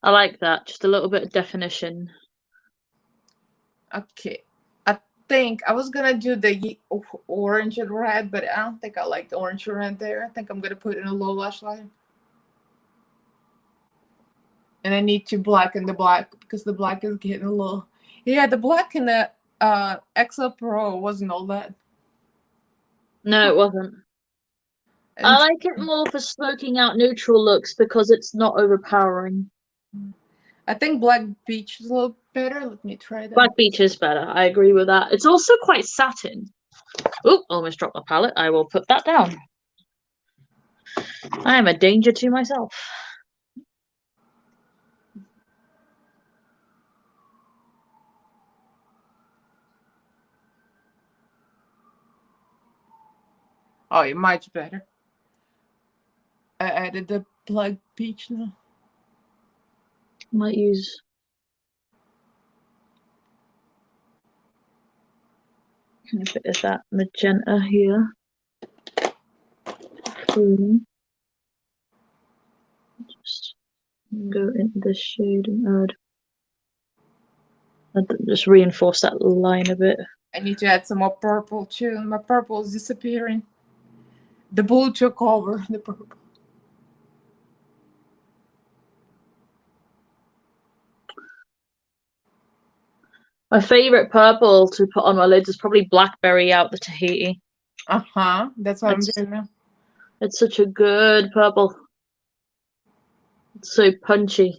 Speaker 2: I like that. Just a little bit of definition.
Speaker 1: Okay. I think I was going to do the orange and red, but I don't think I like the orange and red there. I think I'm going to put in a low lash line. And I need to blacken the black because the black is getting a little... Yeah, the black in the XL Pro wasn't all that.
Speaker 2: No, it wasn't.
Speaker 1: And
Speaker 2: I like it more for smoking out neutral looks because it's not overpowering.
Speaker 1: I think Black Beach is a little better. Let me try that.
Speaker 2: Black Beach is better. I agree with that. It's also quite satin. Oh, almost dropped my palette. I will put that down. I am a danger to myself.
Speaker 1: Oh, you're much better. I added the black peach now.
Speaker 2: Might use. A bit of that magenta here. Just go into the shade and add. Just reinforce that line a bit.
Speaker 1: I need to add some more purple too. My purple is disappearing. The blue took over the purple.
Speaker 2: My favorite purple to put on my lids is probably Blackberry out the Tahiti.
Speaker 1: That's what I'm doing now.
Speaker 2: It's such a good purple. It's so punchy.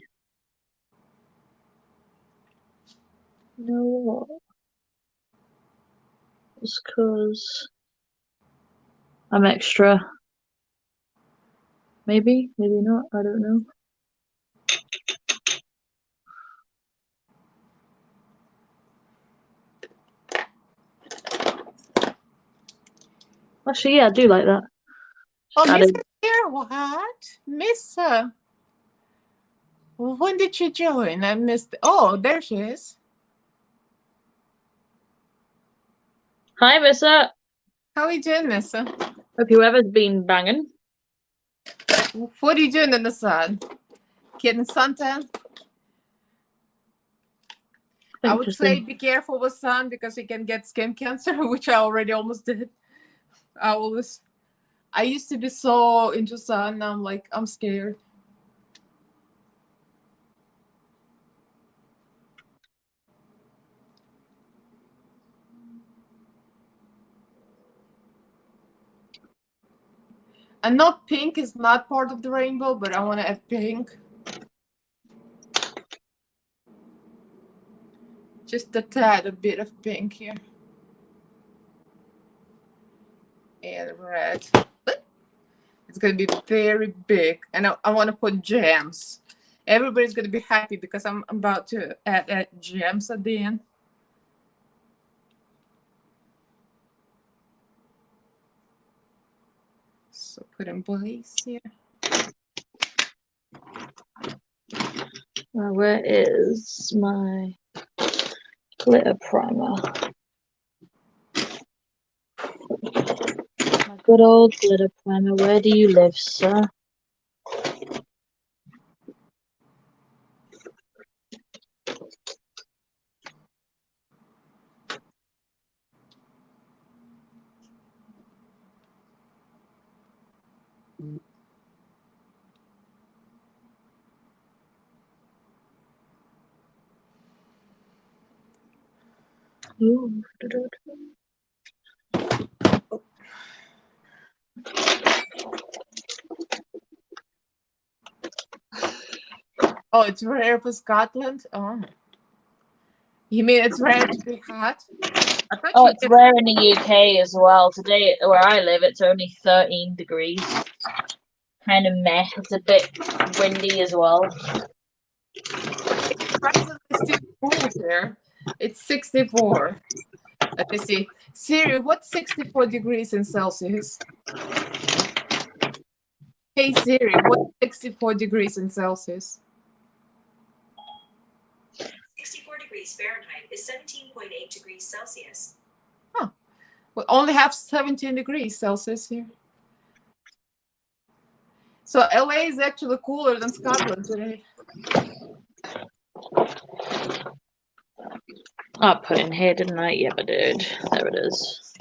Speaker 2: You know what? Just because I'm extra. Maybe, maybe not. I don't know. Actually, yeah, I do like that.
Speaker 1: Oh, Miss here, what? Miss when did she join? I missed. Oh, there she is.
Speaker 2: Hi, Missa.
Speaker 1: How are you doing, Missa?
Speaker 2: Hope whoever's been banging.
Speaker 1: What are you doing in the sun? Getting suntan? I would say be careful with sun because you can get skin cancer, which I already almost did. I used to be so into sun. Now I'm like, I'm scared. I know pink is not part of the rainbow, but I want to add pink. Just a tad, a bit of pink here. And red. It's going to be very big. And I want to put gems. Everybody's going to be happy because I'm about to add gems at the end. So put in blaze here.
Speaker 2: Where is my glitter primer? My good old glitter primer. Where do you live, sir? Ooh.
Speaker 1: Oh, it's rare for Scotland? Oh. You mean it's rare to be hot?
Speaker 2: Oh, it's rare in the UK as well. Today, where I live, it's only 13 degrees. Kind of meh. It's a bit windy as well.
Speaker 1: It's still cool here. It's 64. Let me see. Siri, what's 64 degrees in Celsius? Hey Siri, what's 64 degrees in Celsius?
Speaker 3: 64 degrees Fahrenheit is 17.8 degrees Celsius.
Speaker 1: Oh, we only have 17 degrees Celsius here. So LA is actually cooler than Scotland today.
Speaker 2: I put in here, didn't I? Yeah, I did. There it is.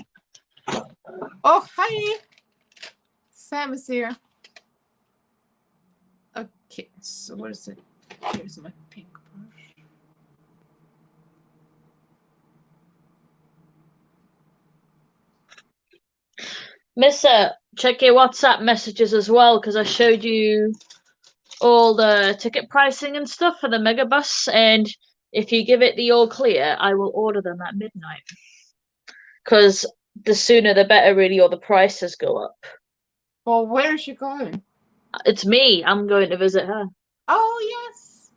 Speaker 1: Oh, hi. Sam is here. Okay, so what is it? Here's my pink brush.
Speaker 2: Missa, check your WhatsApp messages as well, because I showed you all the ticket pricing and stuff for the megabus, and if you give it the all clear, I will order them at midnight. Because the sooner the better, really, or the prices go up.
Speaker 1: Well, where is she going?
Speaker 2: It's me. I'm going to visit her.
Speaker 1: Oh, yes.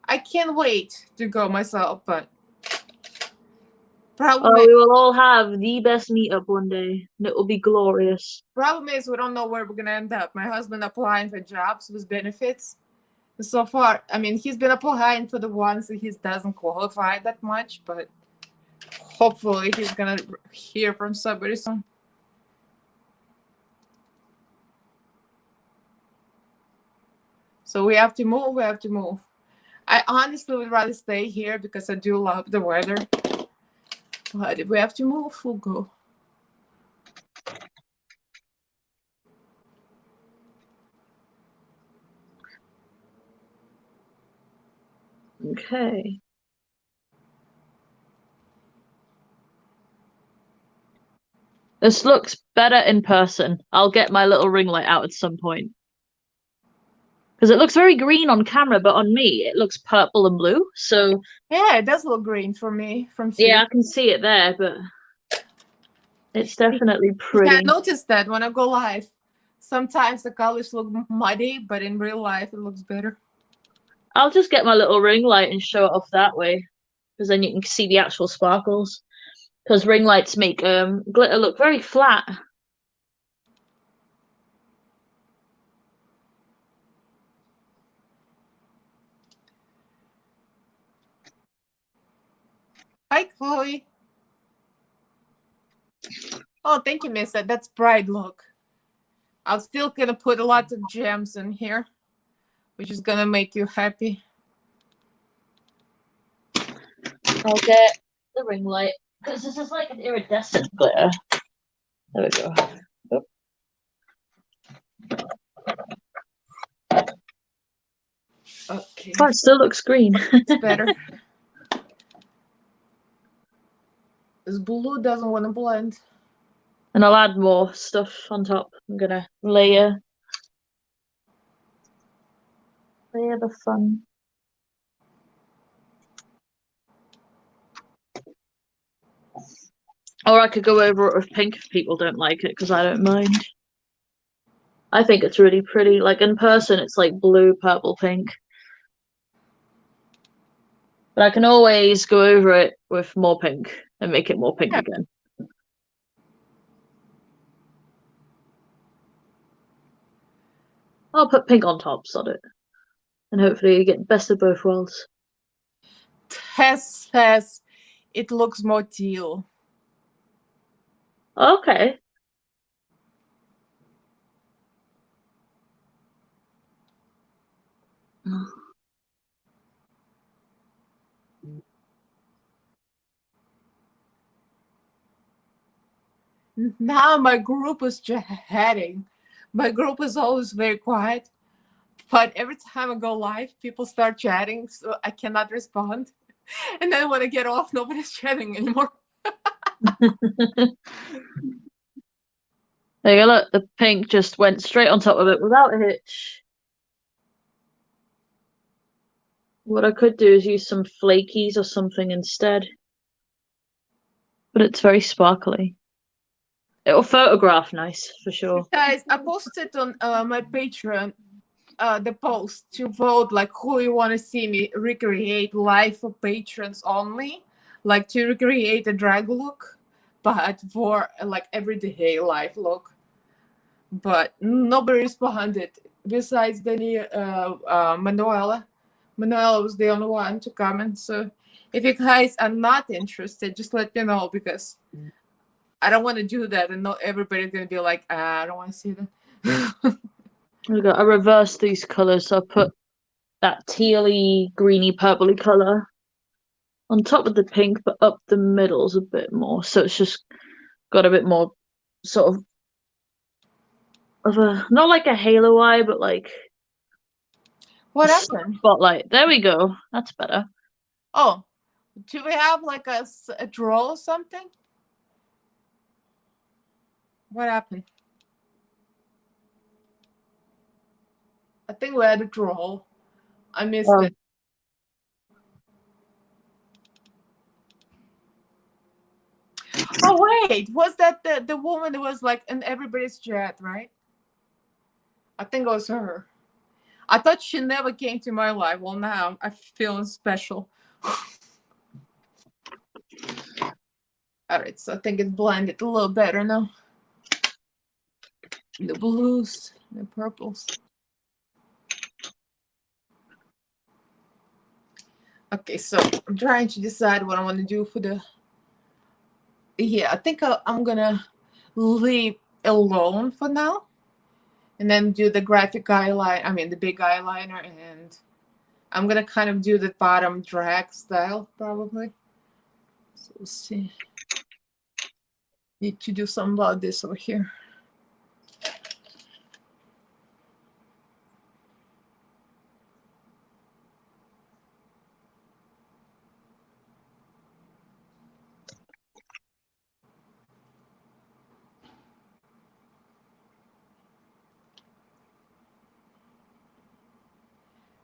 Speaker 1: I can't wait to go myself, but problem
Speaker 2: Oh,
Speaker 1: is,
Speaker 2: we will all have the best meetup one day, and it will be glorious.
Speaker 1: we don't know where we're gonna end up. My husband applying for jobs with benefits. So far, I mean, he's been applying for the ones that he doesn't qualify that much, but hopefully he's gonna hear from somebody soon. So we have to move. We have to move. I honestly would rather stay here because I do love the weather. But if we have to move, we'll go.
Speaker 2: Okay. This looks better in person. I'll get my little ring light out at some point. Because it looks very green on camera, but on me, it looks purple and blue. So
Speaker 1: Yeah, it does look green for me from here.
Speaker 2: yeah, I can see it there, but it's definitely
Speaker 1: Yeah,
Speaker 2: pretty.
Speaker 1: I noticed that when I go live. Sometimes the colors look muddy, but in real life, it looks better.
Speaker 2: I'll just get my little ring light and show it off that way. Because then you can see the actual sparkles. Because ring lights make glitter look very flat.
Speaker 1: Hi, Chloe. Oh, thank you, Miss. That's bright look. I'm still gonna put a lot of gems in here, which is gonna make you happy.
Speaker 2: I'll get the ring light. Because this is like an iridescent glitter. There we go.
Speaker 1: Okay.
Speaker 2: Oh, it still looks green.
Speaker 1: It's better. This blue doesn't want to blend.
Speaker 2: And I'll add more stuff on top. I'm gonna layer the fun. Or I could go over it with pink if people don't like it, because I don't mind. I think it's really pretty. Like in person, it's like blue, purple, pink. But I can always go over it with more pink and make it more pink again. I'll put pink on top, sod it. And hopefully you get best of both worlds.
Speaker 1: Tess says it looks more teal.
Speaker 2: Okay.
Speaker 1: Now my group is chatting. My group is always very quiet. But every time I go live, people start chatting, so I cannot respond. And then when I get off, nobody's chatting anymore.
Speaker 2: There you go, look, the pink just went straight on top of it without a hitch. What I could do is use some flakies or something instead. But it's very sparkly. It'll photograph nice, for sure.
Speaker 1: Guys, I posted on my Patreon the post to vote like who you want to see me recreate live for patrons only, like to recreate a drag look, but for like everyday life look. But nobody responded besides Manuela. Manuela was the only one to comment. So if you guys are not interested, just let me know, because I don't want to do that and not everybody's gonna be like, I don't want to see that.
Speaker 2: I reversed these colors, so I put that tealy, greeny, purpley color on top of the pink, but up the middles a bit more. So it's just got a bit more sort of a, not like a halo eye, but like
Speaker 1: What happened?
Speaker 2: spotlight. There we go. That's better.
Speaker 1: Oh, do we have like a draw or something? What happened? I think we had a draw. I missed it. Oh wait, was that the woman that was like in everybody's chat, right? I think it was her. I thought she never came to my life. Well, now I'm feeling special. All right, so I think it's blended a little better now. The blues, the purples. Okay, so I'm trying to decide what I want to do for the. Yeah, I think I'm gonna leave alone for now, and then do the graphic eyeliner. I mean, the big eyeliner, and I'm gonna kind of do the bottom drag style probably. So we'll see. Need to do something about this over here.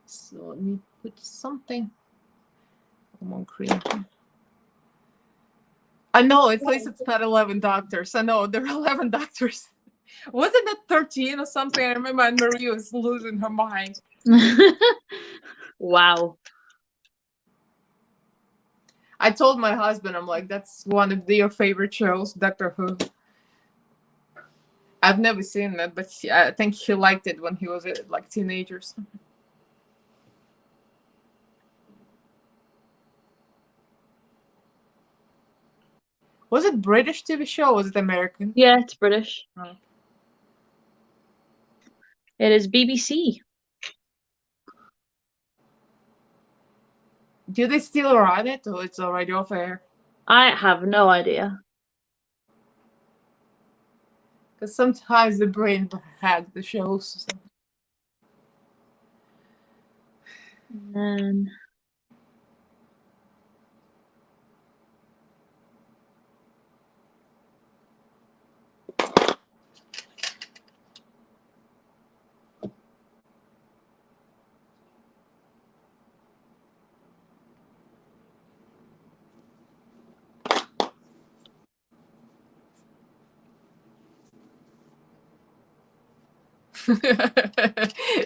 Speaker 1: So let me put something on cream. I know, at least it's not 11 doctors. I know there are 11 doctors. Wasn't it 13 or something? I remember Anne-Marie was losing her mind.
Speaker 2: Wow.
Speaker 1: I told my husband, I'm like, that's one of your favorite shows, Doctor Who. I've never seen that, but I think he liked it when he was like teenagers. Was it British TV show or was it American?
Speaker 2: Yeah, it's British.
Speaker 1: Oh.
Speaker 2: It is BBC.
Speaker 1: Do they still run it or it's already off air?
Speaker 2: I have no idea.
Speaker 1: Because sometimes the brain hack the shows.
Speaker 2: And then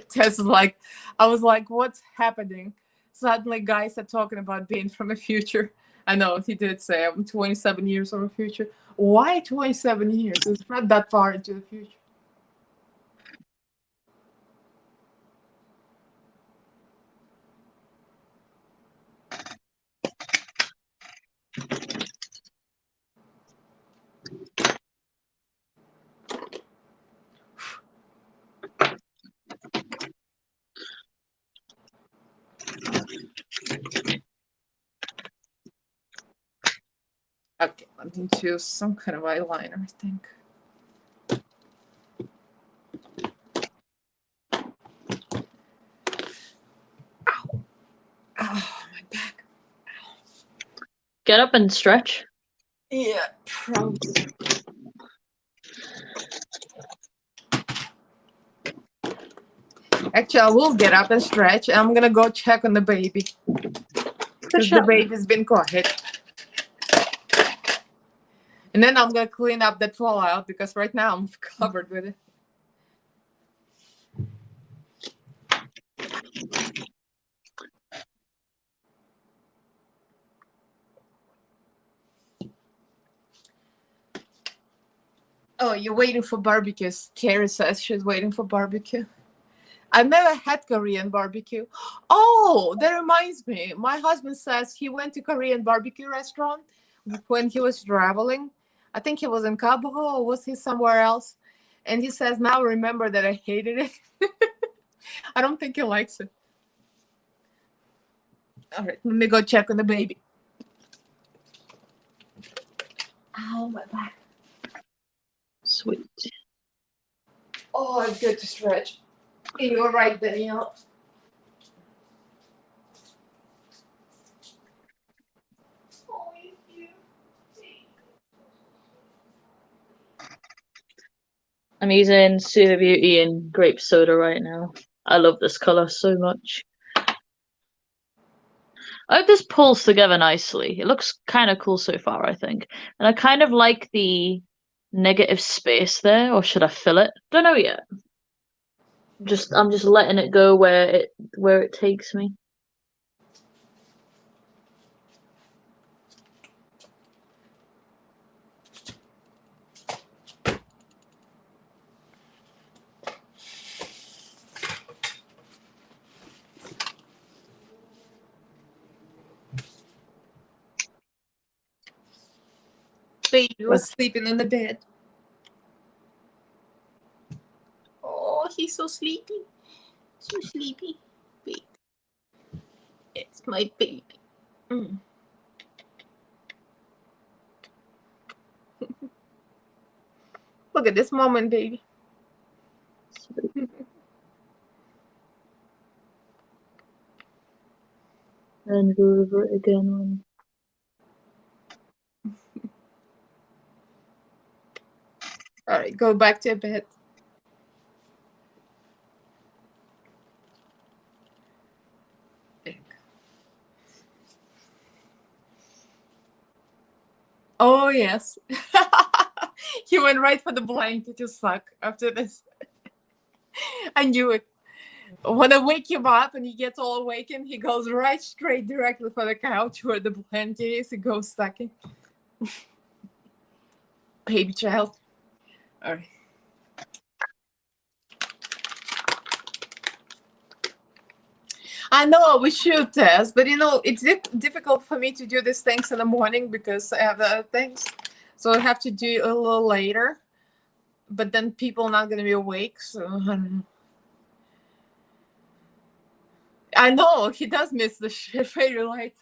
Speaker 1: Tess is like, I was like, what's happening? Suddenly guys are talking about being from the future. I know he did say I'm 27 years from the future. Why 27 years? It's not that far into the future. Okay, let me choose some kind of eyeliner, I think. Ow. Oh, my back.
Speaker 2: get up and stretch.
Speaker 1: Yeah, probably. Actually, I will get up and stretch. And I'm gonna go check on the baby. Because the baby's been quiet. And then I'm gonna clean up that fallout because right now I'm covered with it. Oh, you're waiting for barbecue. Carrie says she's waiting for barbecue. I've never had Korean barbecue. Oh, that reminds me. My husband says he went to Korean barbecue restaurant when he was traveling. I think he was in Cabo or was he somewhere else? And he says, now remember that I hated it. I don't think he likes it. All right, let me go check on the baby. Ow, my back.
Speaker 2: Sweet.
Speaker 1: Oh, it's good to stretch. You're right, Danielle.
Speaker 2: I'm using Super Beauty and Grape Soda right now. I love this color so much. I hope this pulls together nicely. It looks kind of cool so far, I think. And I kind of like the negative space there, or should I fill it? Don't know yet. I'm just letting it go where it takes me.
Speaker 1: Baby was sleeping in the bed. Oh, he's so sleepy. So sleepy. Baby. It's my baby. Mm. Look at this moment, baby.
Speaker 2: And go over it again when.
Speaker 1: All right, go back to bed. Oh, yes. He went right for the blanket to suck after this. I knew it. When I wake him up and he gets all awakened, he goes right straight directly for the couch where the blanket is. He goes sucking. Baby child. All right. I know we should test, but it's difficult for me to do these things in the morning because I have other things. So I have to do it a little later. But then people are not going to be awake, so I don't know. I know, he does miss the fairy light.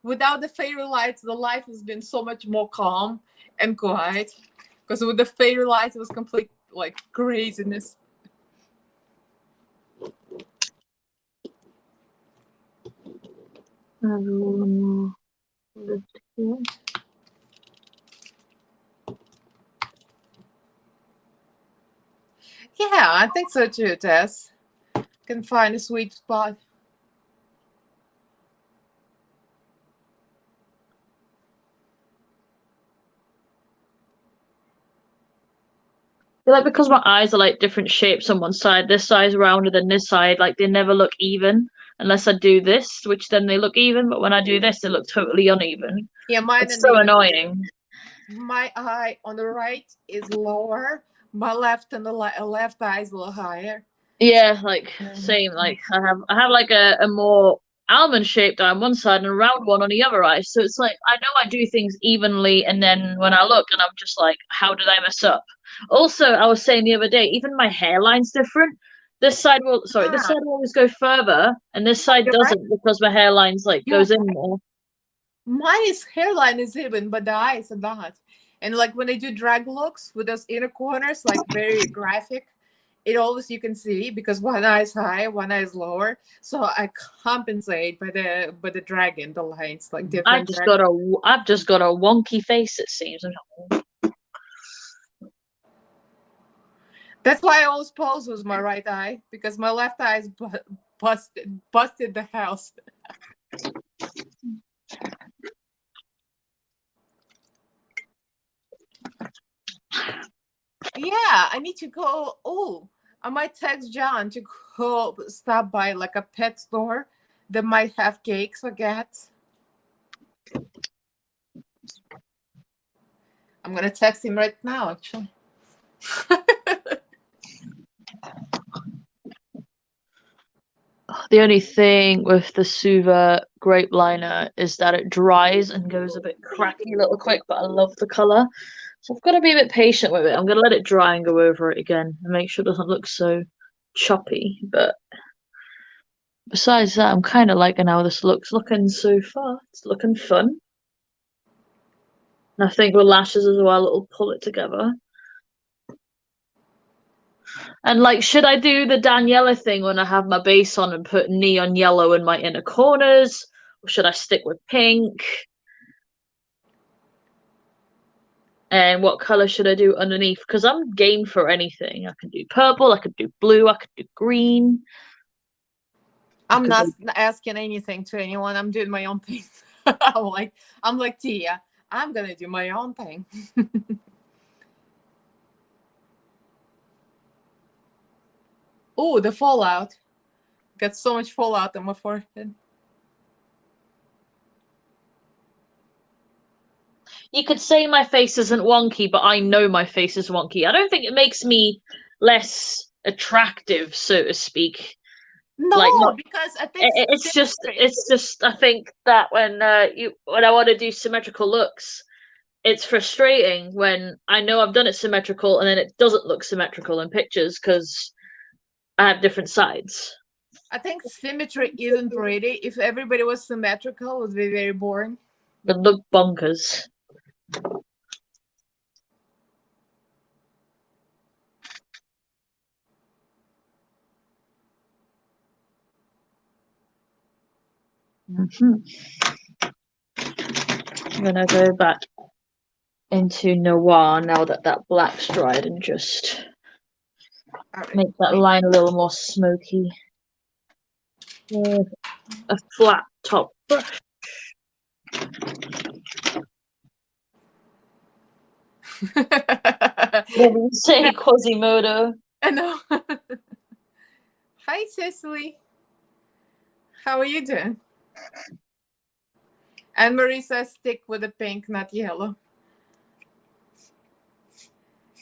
Speaker 1: Without the fairy lights, the life has been so much more calm and quiet. Because with the fairy lights, it was complete, like, craziness. Yeah, I think so too, Tess. Can find a sweet spot.
Speaker 2: I feel like because my eyes are like different shapes on one side, this side's rounder than this side, like they never look even unless I do this, which then they look even, but when I do this, they look totally uneven.
Speaker 1: Yeah, mine
Speaker 2: it's so annoying.
Speaker 1: My eye on the right is lower. My left and the left eye is a little higher.
Speaker 2: Yeah, like same. Like I have like a more almond shaped eye on one side and a round one on the other eye. So it's like I know I do things evenly, and then when I look and I'm just like, how did I mess up? Also, I was saying the other day, even my hairline's different. This side this side will always go further, and this side doesn't because my hairline's like goes in more.
Speaker 1: Mine hairline is even, but the eyes are not. And like when I do drag looks with those inner corners, like very graphic, it always you can see because one eye is high, one eye is lower. So I compensate by the dragging the lines like different.
Speaker 2: I've just got a wonky face, it seems.
Speaker 1: That's why I always pose with my right eye because my left eye is busted the house. Yeah, I need to go. Oh, I might text John to go stop by like a pet store that might have cakes for cats. I'm gonna text him right now, actually.
Speaker 2: The only thing with the Suva grape liner is that it dries and goes a bit cracky a little quick, but I love the colour. So I've got to be a bit patient with it. I'm going to let it dry and go over it again and make sure it doesn't look so choppy. But besides that, I'm kind of liking how this looks looking so far. It's looking fun. And I think with lashes as well, it'll pull it together. And like, should I do the Daniella thing when I have my base on and put neon yellow in my inner corners? Or should I stick with pink? And what color should I do underneath? Because I'm game for anything. I can do purple, I could do blue, I could do green.
Speaker 1: I'm not asking anything to anyone. I'm doing my own thing. I'm like Tia. I'm gonna do my own thing. Oh, the fallout. Got so much fallout on my forehead.
Speaker 2: You could say my face isn't wonky, but I know my face is wonky. I don't think it makes me less attractive, so to speak.
Speaker 1: No,
Speaker 2: Like, not,
Speaker 1: because I think
Speaker 2: it's just I think that when I want to do symmetrical looks, it's frustrating when I know I've done it symmetrical and then it doesn't look symmetrical in pictures because I have different sides.
Speaker 1: I think symmetry isn't pretty. If everybody was symmetrical, it would be very boring.
Speaker 2: It look bonkers. I'm gonna go back into Noir now that that black's dried and just make that line a little more smoky with a flat top brush. What do you say, Quasimodo?
Speaker 1: I know. Hi, Cecily. How are you doing? And Marie says stick with the pink, not yellow.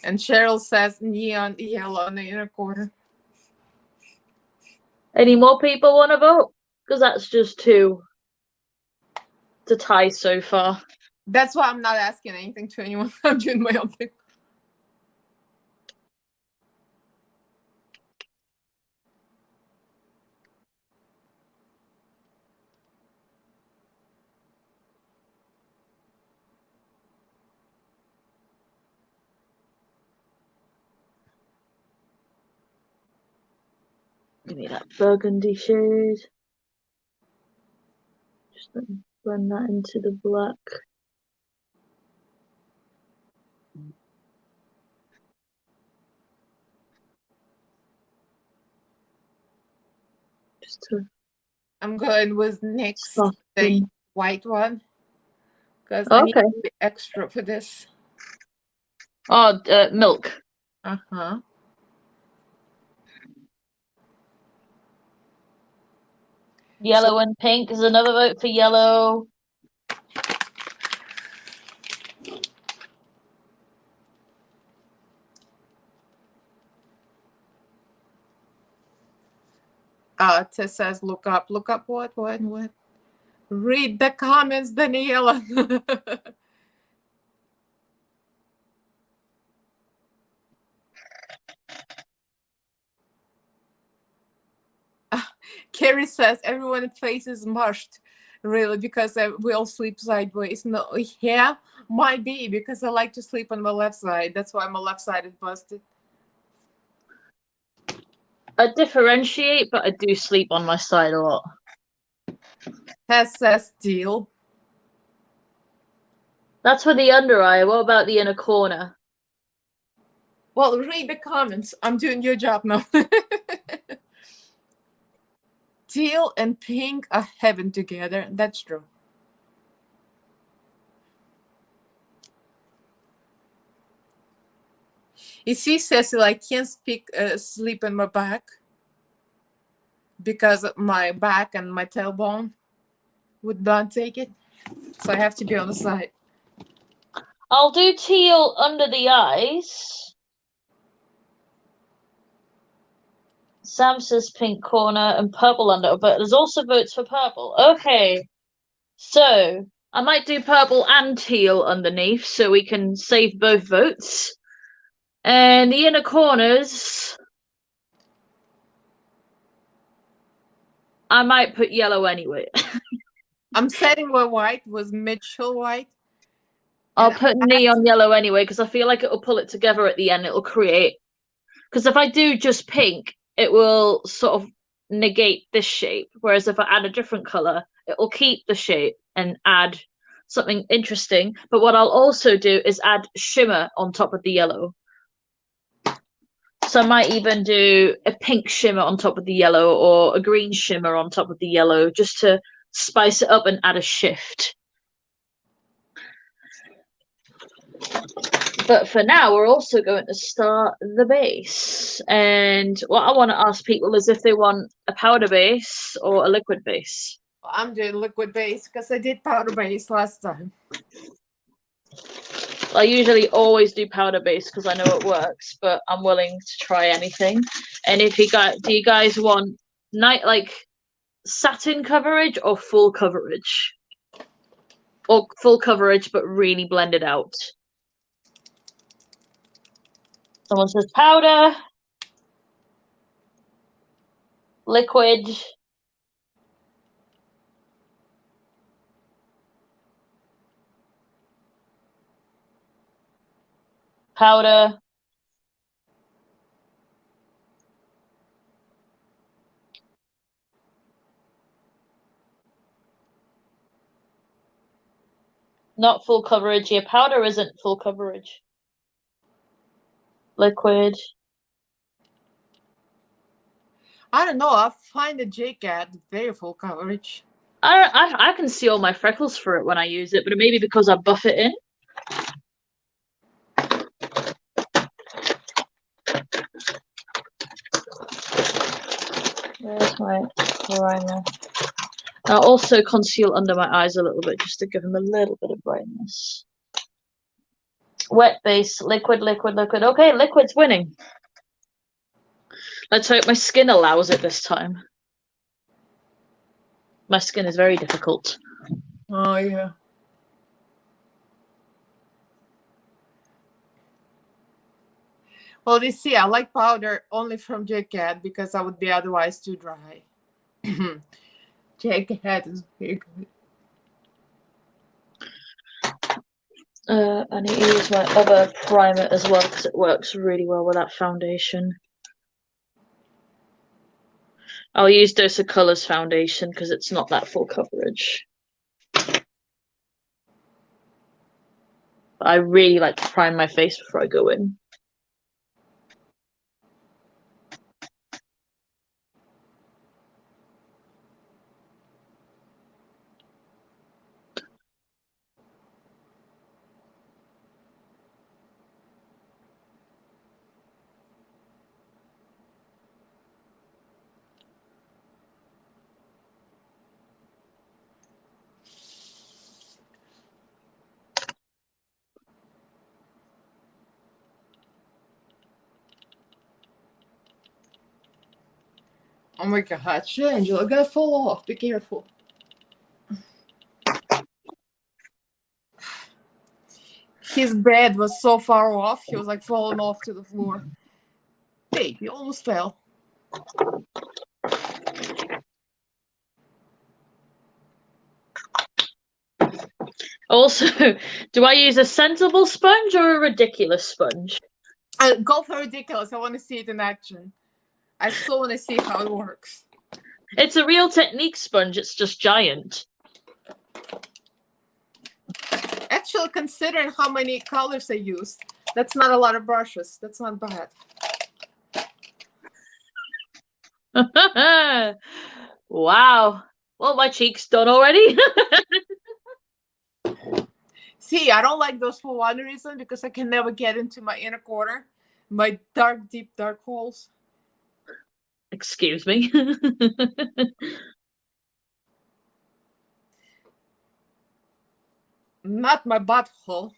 Speaker 1: And Cheryl says neon yellow in the inner corner.
Speaker 2: Any more people want to vote? Because that's just two to tie so far.
Speaker 1: That's why I'm not asking anything to anyone. I'm doing my own thing.
Speaker 2: Give me that burgundy shade. Just let me blend that into the black. Just to
Speaker 1: I'm going with Nyx,
Speaker 2: soften.
Speaker 1: the white one, because
Speaker 2: Okay.
Speaker 1: I need to be extra for this.
Speaker 2: Oh, milk.
Speaker 1: Uh-huh.
Speaker 2: Yellow and pink is another vote for yellow.
Speaker 1: Tess says, look up what? Read the comments, Daniella. Carrie says, everyone's face is mushed, really, because we all sleep sideways. No, yeah, might be, because I like to sleep on my left side. That's why I'm a left-sided busted.
Speaker 2: I differentiate, but I do sleep on my side a lot.
Speaker 1: Tess says, deal.
Speaker 2: That's for the under eye. What about the inner corner?
Speaker 1: Well, read the comments. I'm doing your job now. Teal and pink are heaven together. That's true. You see, Cecil, I can't sleep on my back because my back and my tailbone would not take it. So I have to be on the side.
Speaker 2: I'll do teal under the eyes. Sam says pink corner and purple under, but there's also votes for purple. Okay, so I might do purple and teal underneath so we can save both votes. And the inner corners, I might put yellow anyway.
Speaker 1: I'm setting my white with Mitchell white.
Speaker 2: I'll put neon yellow anyway because I feel like it'll pull it together at the end. It'll create, because if I do just pink, it will sort of negate this shape. Whereas if I add a different color, it will keep the shape and add something interesting. But what I'll also do is add shimmer on top of the yellow. else, I might even do a pink shimmer on top of the yellow or a green shimmer on top of the yellow just to spice it up and add a shift. But for now, we're also going to start the base. And what I want to ask people is if they want a powder base or a liquid base.
Speaker 1: I'm doing liquid base because I did powder base last time.
Speaker 2: I usually always do powder base because I know it works, but I'm willing to try anything. And if you guys, do you guys want like satin coverage or full coverage? Or full coverage but really blended out? Someone says powder, liquid. Powder. Not full coverage. Yeah, powder isn't full coverage. Liquid.
Speaker 1: I don't know. I find the JCat very full coverage.
Speaker 2: I can see all my freckles for it when I use it, but maybe because I buff it in. There's my primer. I'll also conceal under my eyes a little bit just to give them a little bit of brightness. Wet base, liquid, liquid, liquid. Okay, liquid's winning. Let's hope my skin allows it this time. My skin is very difficult.
Speaker 1: Oh, yeah. Well, you see, I like powder only from JCat because I would be otherwise too dry. JCat is very good.
Speaker 2: I need to use my other primer as well because it works really well with that foundation. I'll use Dose of Colours foundation because it's not that full coverage. I really like to prime my face before I go in.
Speaker 1: Oh my gosh, Angela, gonna fall off. Be careful. His bed was so far off, he was like falling off to the floor. Hey, he almost fell.
Speaker 2: Also, do I use a sensible sponge or a ridiculous sponge?
Speaker 1: Go for ridiculous. I want to see it in action. I still want to see how it works.
Speaker 2: It's a Real Technique sponge. It's just giant.
Speaker 1: Actually, considering how many colors I used, that's not a lot of brushes. That's not bad.
Speaker 2: Wow. Well, my cheek's done already.
Speaker 1: See, I don't like those for one reason, because I can never get into my inner corner, my dark, deep, dark holes.
Speaker 2: Excuse me.
Speaker 1: Not my butthole.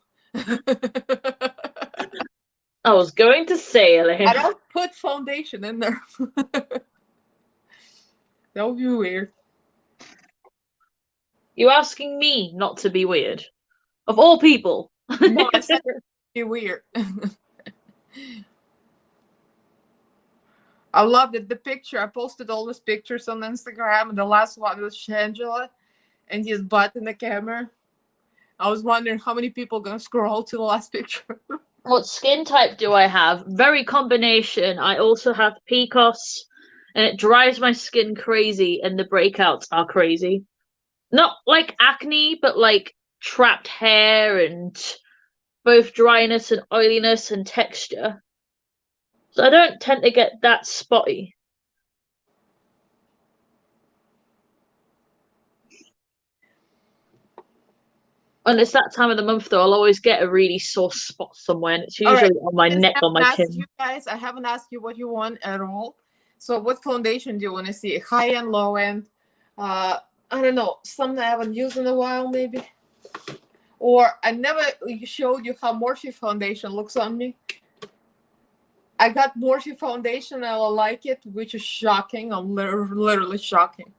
Speaker 2: I was going to say, Elaine.
Speaker 1: I don't put foundation in there. That would be weird.
Speaker 2: You asking me not to be weird? Of all people.
Speaker 1: No, I said it would be weird. I loved it. The picture, I posted all these pictures on Instagram, and the last one was Shangela and his butt in the camera. I was wondering how many people are going to scroll to the last picture.
Speaker 2: What skin type do I have? Very combination. I also have PCOS, and it drives my skin crazy, and the breakouts are crazy. Not like acne, but like trapped hair and both dryness and oiliness and texture. So I don't tend to get that spotty. And it's that time of the month, though. I'll always get a really sore spot somewhere, and it's usually on my neck or my chin.
Speaker 1: You guys, I haven't asked you what you want at all. So, what foundation do you want to see? High end, low end? I don't know. Something I haven't used in a while, maybe. Or I never showed you how Morphe foundation looks on me. I got Morphe foundation and I like it, which is shocking. I'm literally shocking.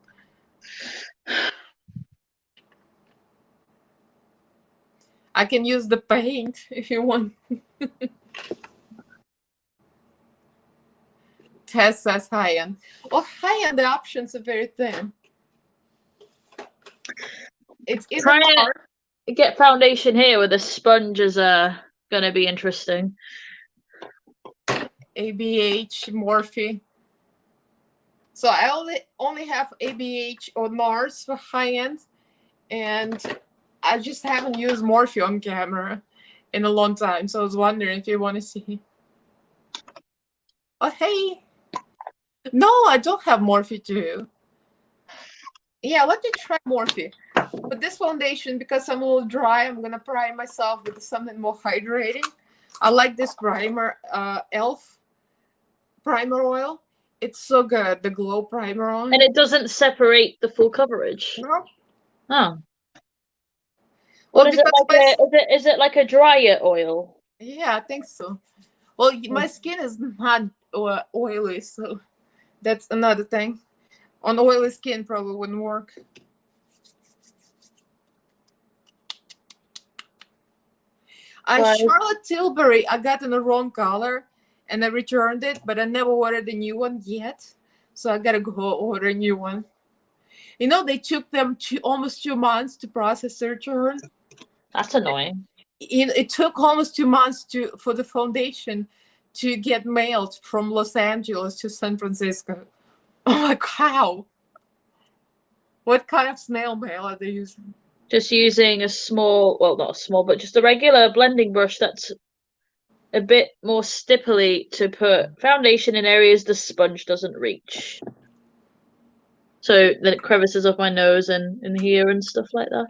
Speaker 1: I can use the paint if you want. Tess says high end. Well, high end, the options are very thin. It's either
Speaker 2: trying to get foundation here with a sponge is gonna be interesting.
Speaker 1: ABH, Morphe. So I only have ABH or NARS for high end, and I just haven't used Morphe on camera in a long time. So I was wondering if you want to see. Oh, hey. No, I don't have Morphe too. Yeah, let me try Morphe. But this foundation, because I'm a little dry, I'm going to prime myself with something more hydrating. I like this primer, e.l.f. primer oil. It's so good, the glow primer oil.
Speaker 2: And it doesn't separate the full coverage.
Speaker 1: No.
Speaker 2: Oh. What is it like? Is it like a dryer oil?
Speaker 1: Yeah, I think so. Well, my skin is not oily, so that's another thing. On oily skin, probably wouldn't work. Charlotte Tilbury, I got in the wrong color, and I returned it, but I never ordered a new one yet, so I gotta go order a new one. You know, they took them almost 2 months to process the return.
Speaker 2: That's annoying.
Speaker 1: It took almost 2 months for the foundation to get mailed from Los Angeles to San Francisco. Oh my cow! What kind of snail mail are they using?
Speaker 2: Just using a small, well, not a small, but just a regular blending brush that's a bit more stipply to put foundation in areas the sponge doesn't reach. So then it crevices off my nose and in here and stuff like that.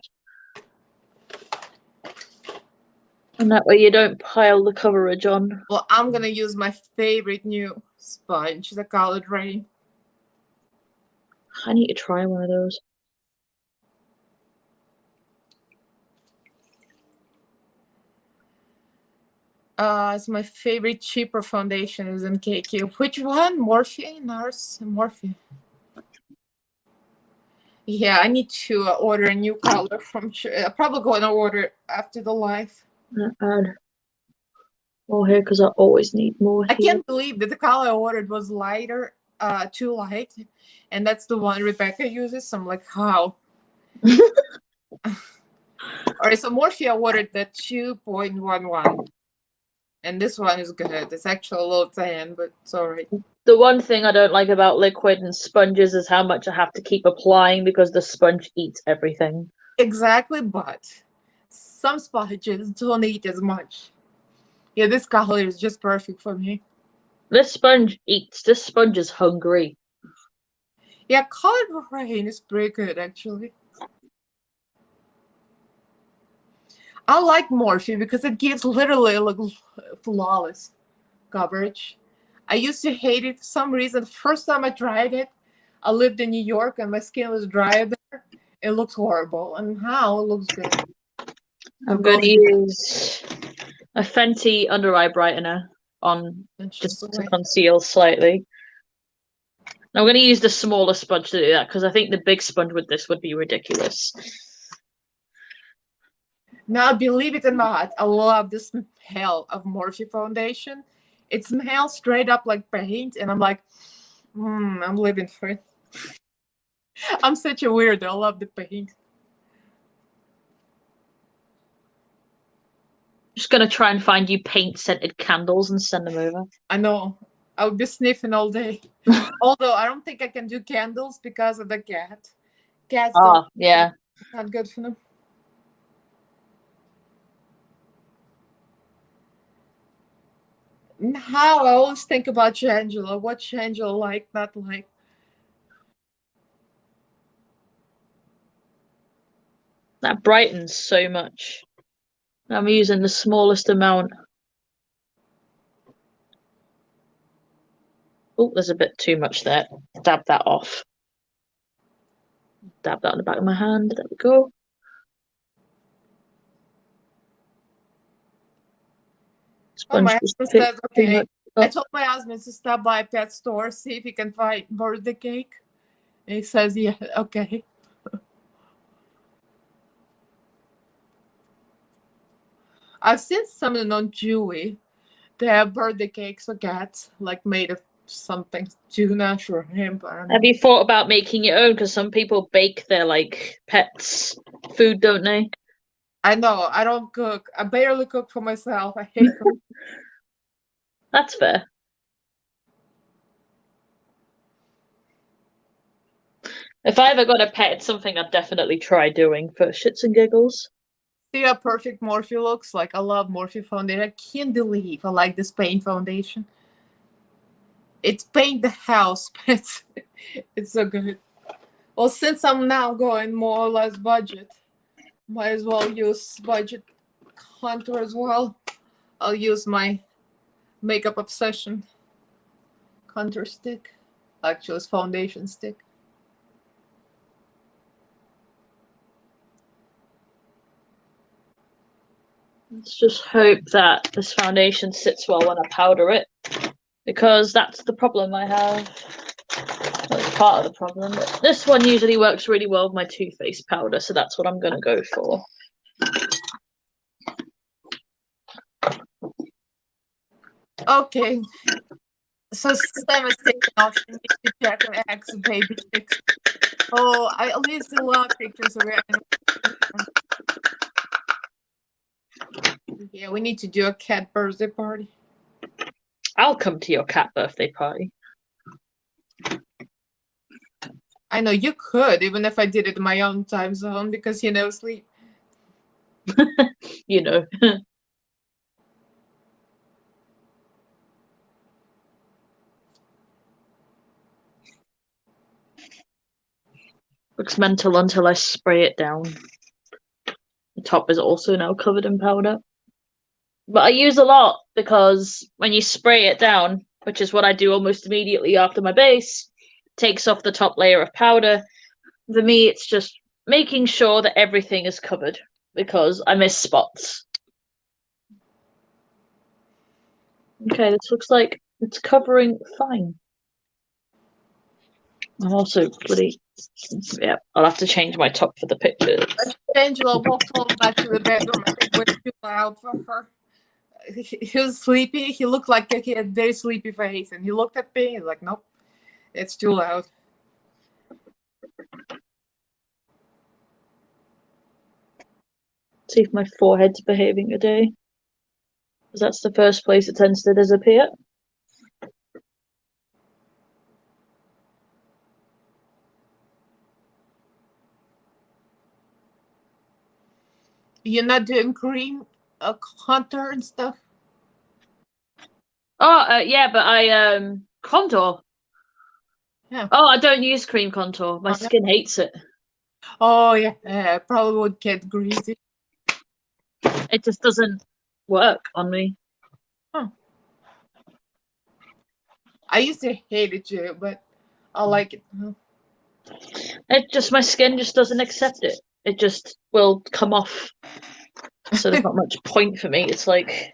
Speaker 2: And that way you don't pile the coverage on.
Speaker 1: Well, I'm going to use my favorite new sponge, the Colored Rain.
Speaker 2: I need to try one of those.
Speaker 1: It's my favorite cheaper foundation is in KQ. Which one? Morphe? NARS? Morphe. Yeah, I need to order a new color from. I'm probably going to order after the live.
Speaker 2: Not bad. More here because I always need more here.
Speaker 1: I can't believe that the color I ordered was lighter, too light, and that's the one Rebecca uses. So I'm like, how? All right, so Morphe I ordered the 2.11. And this one is good. It's actually a little tan, but it's all right.
Speaker 2: The one thing I don't like about liquid and sponges is how much I have to keep applying because the sponge eats everything.
Speaker 1: Exactly, but some sponges don't eat as much. Yeah, this color is just perfect for me.
Speaker 2: This sponge eats. This sponge is hungry.
Speaker 1: Yeah, Colored Rain is pretty good, actually. I like Morphe because it gives literally like flawless coverage. I used to hate it for some reason. The first time I tried it, I lived in New York and my skin was dry there. It looks horrible, and now it looks good.
Speaker 2: I'm going to use a Fenty under eye brightener on just to conceal slightly. I'm going to use the smaller sponge to do that because I think the big sponge with this would be ridiculous.
Speaker 1: Now, believe it or not, I love the smell of Morphe foundation. It smells straight up like paint, and I'm like, I'm living for it. I'm such a weirdo. I love the paint.
Speaker 2: Just going to try and find you paint-scented candles and send them over.
Speaker 1: I know. I would be sniffing all day. Although I don't think I can do candles because of the cat. Cats don't.
Speaker 2: Yeah.
Speaker 1: Not good for them. How I always think about Shangela. What Shangela like, not like.
Speaker 2: That brightens so much. I'm using the smallest amount. Oh, there's a bit too much there. Dab that off. Dab that on the back of my hand. There we go.
Speaker 1: Oh,
Speaker 2: Sponge
Speaker 1: my
Speaker 2: just
Speaker 1: husband
Speaker 2: picked
Speaker 1: says,
Speaker 2: too
Speaker 1: okay.
Speaker 2: much
Speaker 1: I
Speaker 2: up.
Speaker 1: told my husband to stop by a pet store, see if he can find birthday cake. And he says, yeah, okay. I've seen some on Chewy. They have birthday cakes for cats, like made of something tuna, shrimp. I don't
Speaker 2: Have
Speaker 1: know.
Speaker 2: you thought about making your own? Because some people bake their like pets food, don't they?
Speaker 1: I know. I don't cook. I barely cook for myself. I hate cooking.
Speaker 2: That's fair. If I ever got a pet, it's something I'd definitely try doing for shits and giggles.
Speaker 1: See how perfect Morphe looks? Like, I love Morphe foundation. I can't believe I like this paint foundation. It's paint the house, but it's so good. Well, since I'm now going more or less budget, might as well use budget contour as well. I'll use my Makeup Obsession contour stick. Actually, it's foundation stick.
Speaker 2: Let's just hope that this foundation sits well when I powder it, because that's the problem I have. Well, it's part of the problem. But this one usually works really well with my Too Faced powder, so that's what I'm going to go for.
Speaker 1: Okay. So Sam is taking off. She needs to check her ex baby chicks. Oh, I at least a lot of pictures of her. Yeah, we need to do a cat birthday party.
Speaker 2: I'll come to your cat birthday party.
Speaker 1: I know you could, even if I did it in my own time zone, because you know sleep.
Speaker 2: You know. Looks mental until I spray it down. The top is also now covered in powder. But I use a lot because when you spray it down, which is what I do almost immediately after my base, takes off the top layer of powder. For me, it's just making sure that everything is covered because I miss spots. Okay, this looks like it's covering fine. I'm also pretty. Yeah, I'll have to change my top for the pictures.
Speaker 1: Angela walked home back to the bedroom. I think it was too loud for her. He was sleepy. He looked like he had a very sleepy face, and he looked at me. He's like, "Nope, it's too loud."
Speaker 2: See if my forehead's behaving today, because that's the first place it tends to disappear.
Speaker 1: You're not doing cream contour and stuff.
Speaker 2: Oh, yeah, but I contour.
Speaker 1: Yeah.
Speaker 2: Oh, I don't use cream contour. My skin hates it.
Speaker 1: Oh yeah, probably would get greasy.
Speaker 2: It just doesn't work on me.
Speaker 1: Huh. I used to hate it too, but I like it.
Speaker 2: It just my skin just doesn't accept it. It just will come off. So there's not much point for me. It's like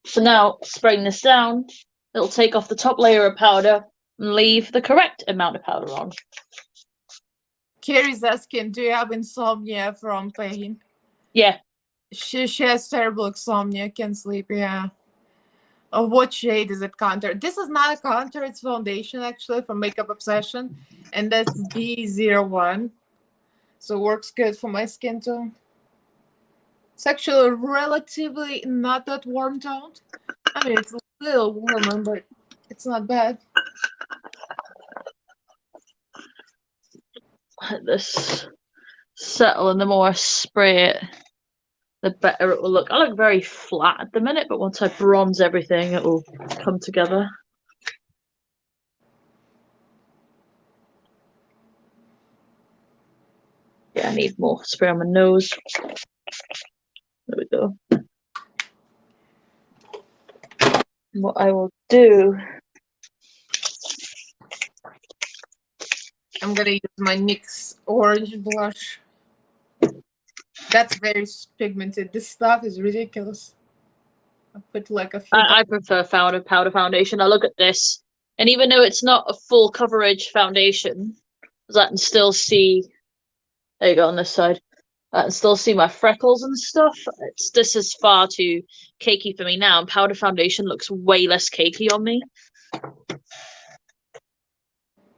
Speaker 2: so now spraying this down, it'll take off the top layer of powder and leave the correct amount of powder on.
Speaker 1: Carrie's asking, do you have insomnia from pain?
Speaker 2: Yeah.
Speaker 1: She has terrible insomnia, can't sleep, yeah. Oh, what shade is it contour? This is not a contour, it's foundation actually from Makeup Obsession. And that's D01. So it works good for my skin tone. It's actually relatively not that warm toned. I mean, it's a little warmer, but it's not bad.
Speaker 2: Let this settle, and the more I spray it, the better it will look. I look very flat at the minute, but once I bronze everything, it will come together. Yeah, I need more spray on my nose. There we go. What I will do...
Speaker 1: I'm gonna use my NYX orange blush. That's very pigmented. This stuff is ridiculous. I put like a few.
Speaker 2: I prefer powder foundation. I look at this, and even though it's not a full coverage foundation, I can still see... There you go, on this side. I can still see my freckles and stuff. This is far too cakey for me now, and powder foundation looks way less cakey on me.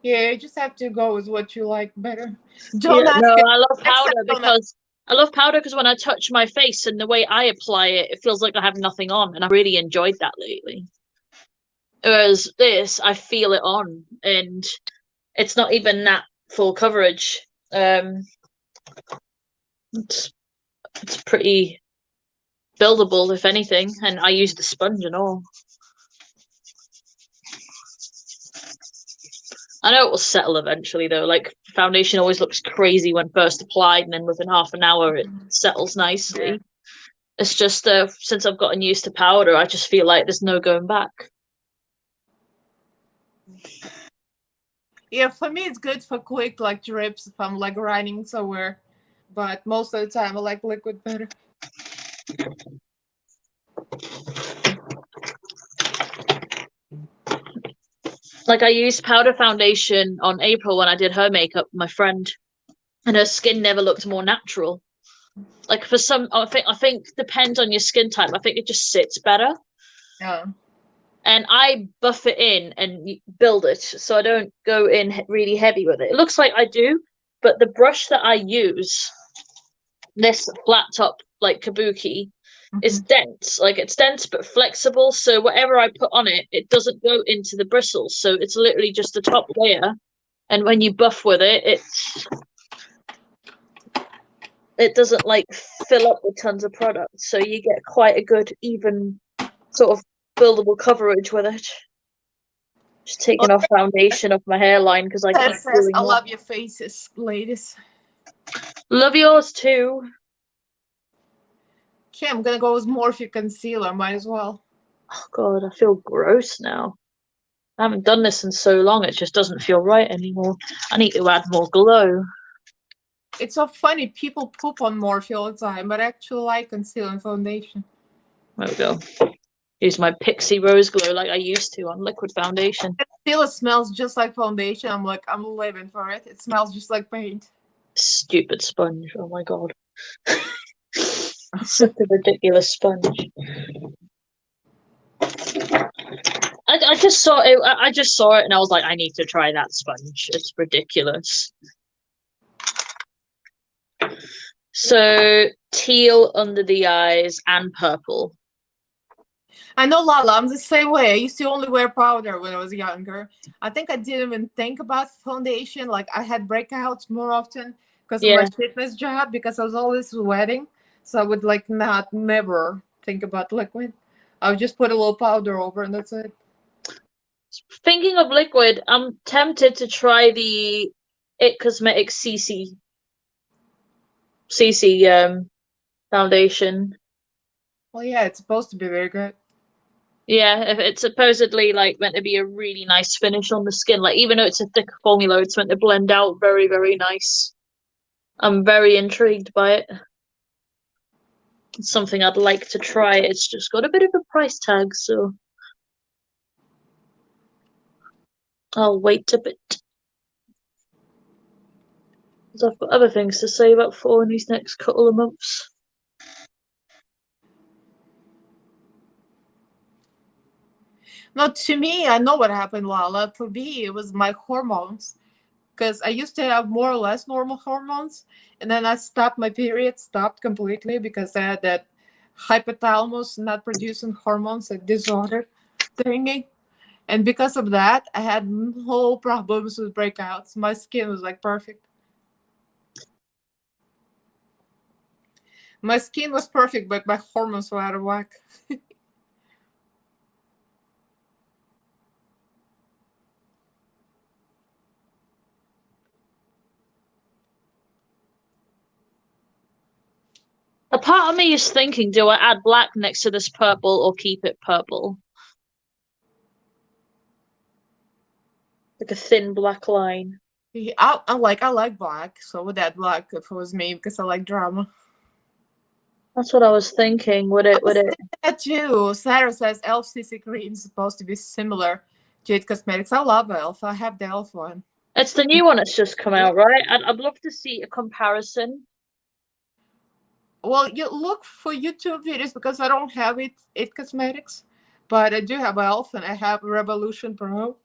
Speaker 1: Yeah, you just have to go with what you like better.
Speaker 2: No, I love powder because when I touch my face and the way I apply it, it feels like I have nothing on, and I really enjoyed that lately. Whereas this, I feel it on, and it's not even that full coverage. It's pretty buildable, if anything, and I use the sponge and all. I know it will settle eventually, though. Like, foundation always looks crazy when first applied, and then within half an hour it settles nicely. Yeah. It's just since I've gotten used to powder, I just feel like there's no going back.
Speaker 1: Yeah, for me it's good for quick like drips if I'm like running somewhere, but most of the time I like liquid better.
Speaker 2: Like I used powder foundation on April when I did her makeup, my friend, and her skin never looked more natural. Like for some, I think depends on your skin type. I think it just sits better.
Speaker 1: Yeah.
Speaker 2: And I buff it in and build it, so I don't go in really heavy with it. It looks like I do, but the brush that I use, this flat top like kabuki, is dense. Like it's dense but flexible, so whatever I put on it, it doesn't go into the bristles. So it's literally just the top layer, and when you buff with it, it doesn't like fill up with tons of product. So you get quite a good even sort of buildable coverage with it. Just taking off foundation off my hairline because I keep doing
Speaker 1: I love your faces, ladies.
Speaker 2: Love yours too.
Speaker 1: Okay, I'm gonna go with Morphe Concealer. Might as well.
Speaker 2: Oh god, I feel gross now. I haven't done this in so long, it just doesn't feel right anymore. I need to add more glow.
Speaker 1: It's so funny, people poop on Morphe all the time, but I actually like concealer and foundation.
Speaker 2: There we go. Use my Pixie Rose Glow like I used to on liquid foundation.
Speaker 1: Concealer smells just like foundation. I'm living for it. It smells just like paint.
Speaker 2: Stupid sponge. Oh my god. Such a ridiculous sponge. I just saw it. I just saw it and I was like, I need to try that sponge. It's ridiculous. So teal under the eyes and purple.
Speaker 1: I know, Lala, I'm the same way. I used to only wear powder when I was younger. I think I didn't even think about foundation. Like I had breakouts more often because of my fitness job, because I was always sweating. So I would like never think about liquid. I would just put a little powder over and that's it.
Speaker 2: Thinking of liquid, I'm tempted to try the It Cosmetics CC foundation.
Speaker 1: Well, yeah, it's supposed to be very good.
Speaker 2: Yeah, if it's supposedly like meant to be a really nice finish on the skin. Like even though it's a thick formula, it's meant to blend out very, very nice. I'm very intrigued by it. It's something I'd like to try. It's just got a bit of a price tag, so I'll wait a bit. Because I've got other things to save up for in these next couple of months.
Speaker 1: No, to me, I know what happened, Lala. For me, it was my hormones. Because I used to have more or less normal hormones. And then I stopped, my period stopped completely because I had that hypothalamus not producing hormones, like disorder thingy. And because of that, I had whole problems with breakouts. My skin was like perfect. My skin was perfect, but my hormones were out of whack.
Speaker 2: A part of me is thinking, do I add black next to this purple or keep it purple? Like a thin black line.
Speaker 1: Yeah, I like black, so I would add black if it was me because I like drama.
Speaker 2: That's what I was thinking. Would it?
Speaker 1: That too. Sarah says Elf CC cream is supposed to be similar to Jade Cosmetics. I love Elf. I have the Elf one.
Speaker 2: It's the new one that's just come out, right? I'd love to see a comparison.
Speaker 1: Well, you look for YouTube videos because I don't have it Cosmetics, but I do have Elf and I have Revolution Pro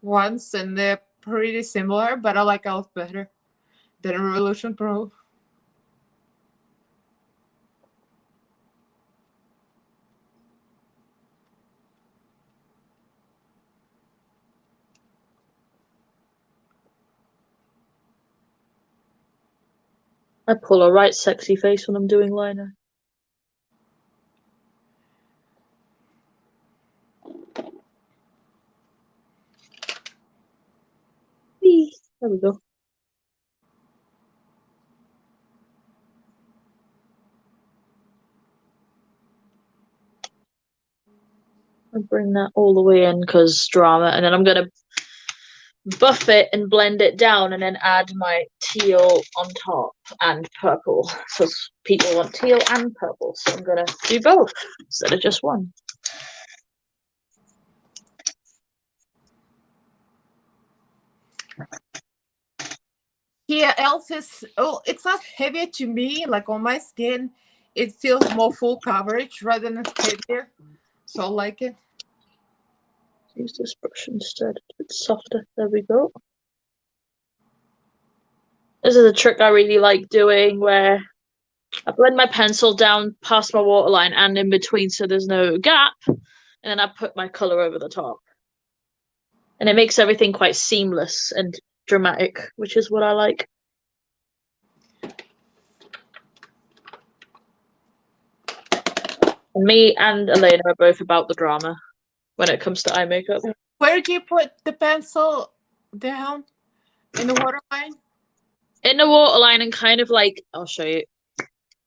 Speaker 1: once, and they're pretty similar, but I like Elf better than Revolution Pro.
Speaker 2: I pull a right sexy face when I'm doing liner. There we go. I'll bring that all the way in because drama, and then I'm gonna buff it and blend it down and then add my teal on top and purple. So people want teal and purple, so I'm gonna do both instead of just one.
Speaker 1: Yeah, Elf is, oh, it's not heavy to me. Like on my skin, it feels more full coverage rather than heavier. So I like it.
Speaker 2: Use this brush instead. It's softer. There we go. This is a trick I really like doing where I blend my pencil down past my waterline and in between so there's no gap, and then I put my colour over the top. And it makes everything quite seamless and dramatic, which is what I like. And me and Elena are both about the drama when it comes to eye makeup.
Speaker 1: Where do you put the pencil down? In the waterline?
Speaker 2: In the waterline and kind of like, I'll show you.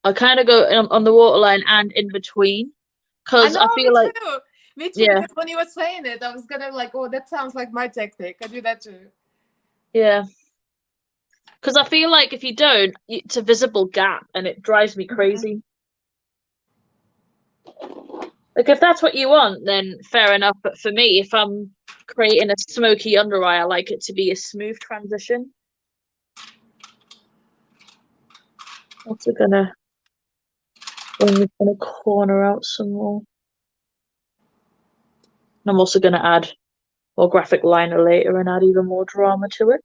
Speaker 2: I kind of go on the waterline and in between because I feel like
Speaker 1: me too.
Speaker 2: Yeah.
Speaker 1: Because when you were saying it, I was gonna like, oh, that sounds like my tactic. I do that too.
Speaker 2: Yeah. Because I feel like if you don't, it's a visible gap and it drives me crazy. Like, if that's what you want, then fair enough. But for me, if I'm creating a smoky under eye, I like it to be a smooth transition. Also gonna corner out some more. And I'm also gonna add more graphic liner later and add even more drama to it.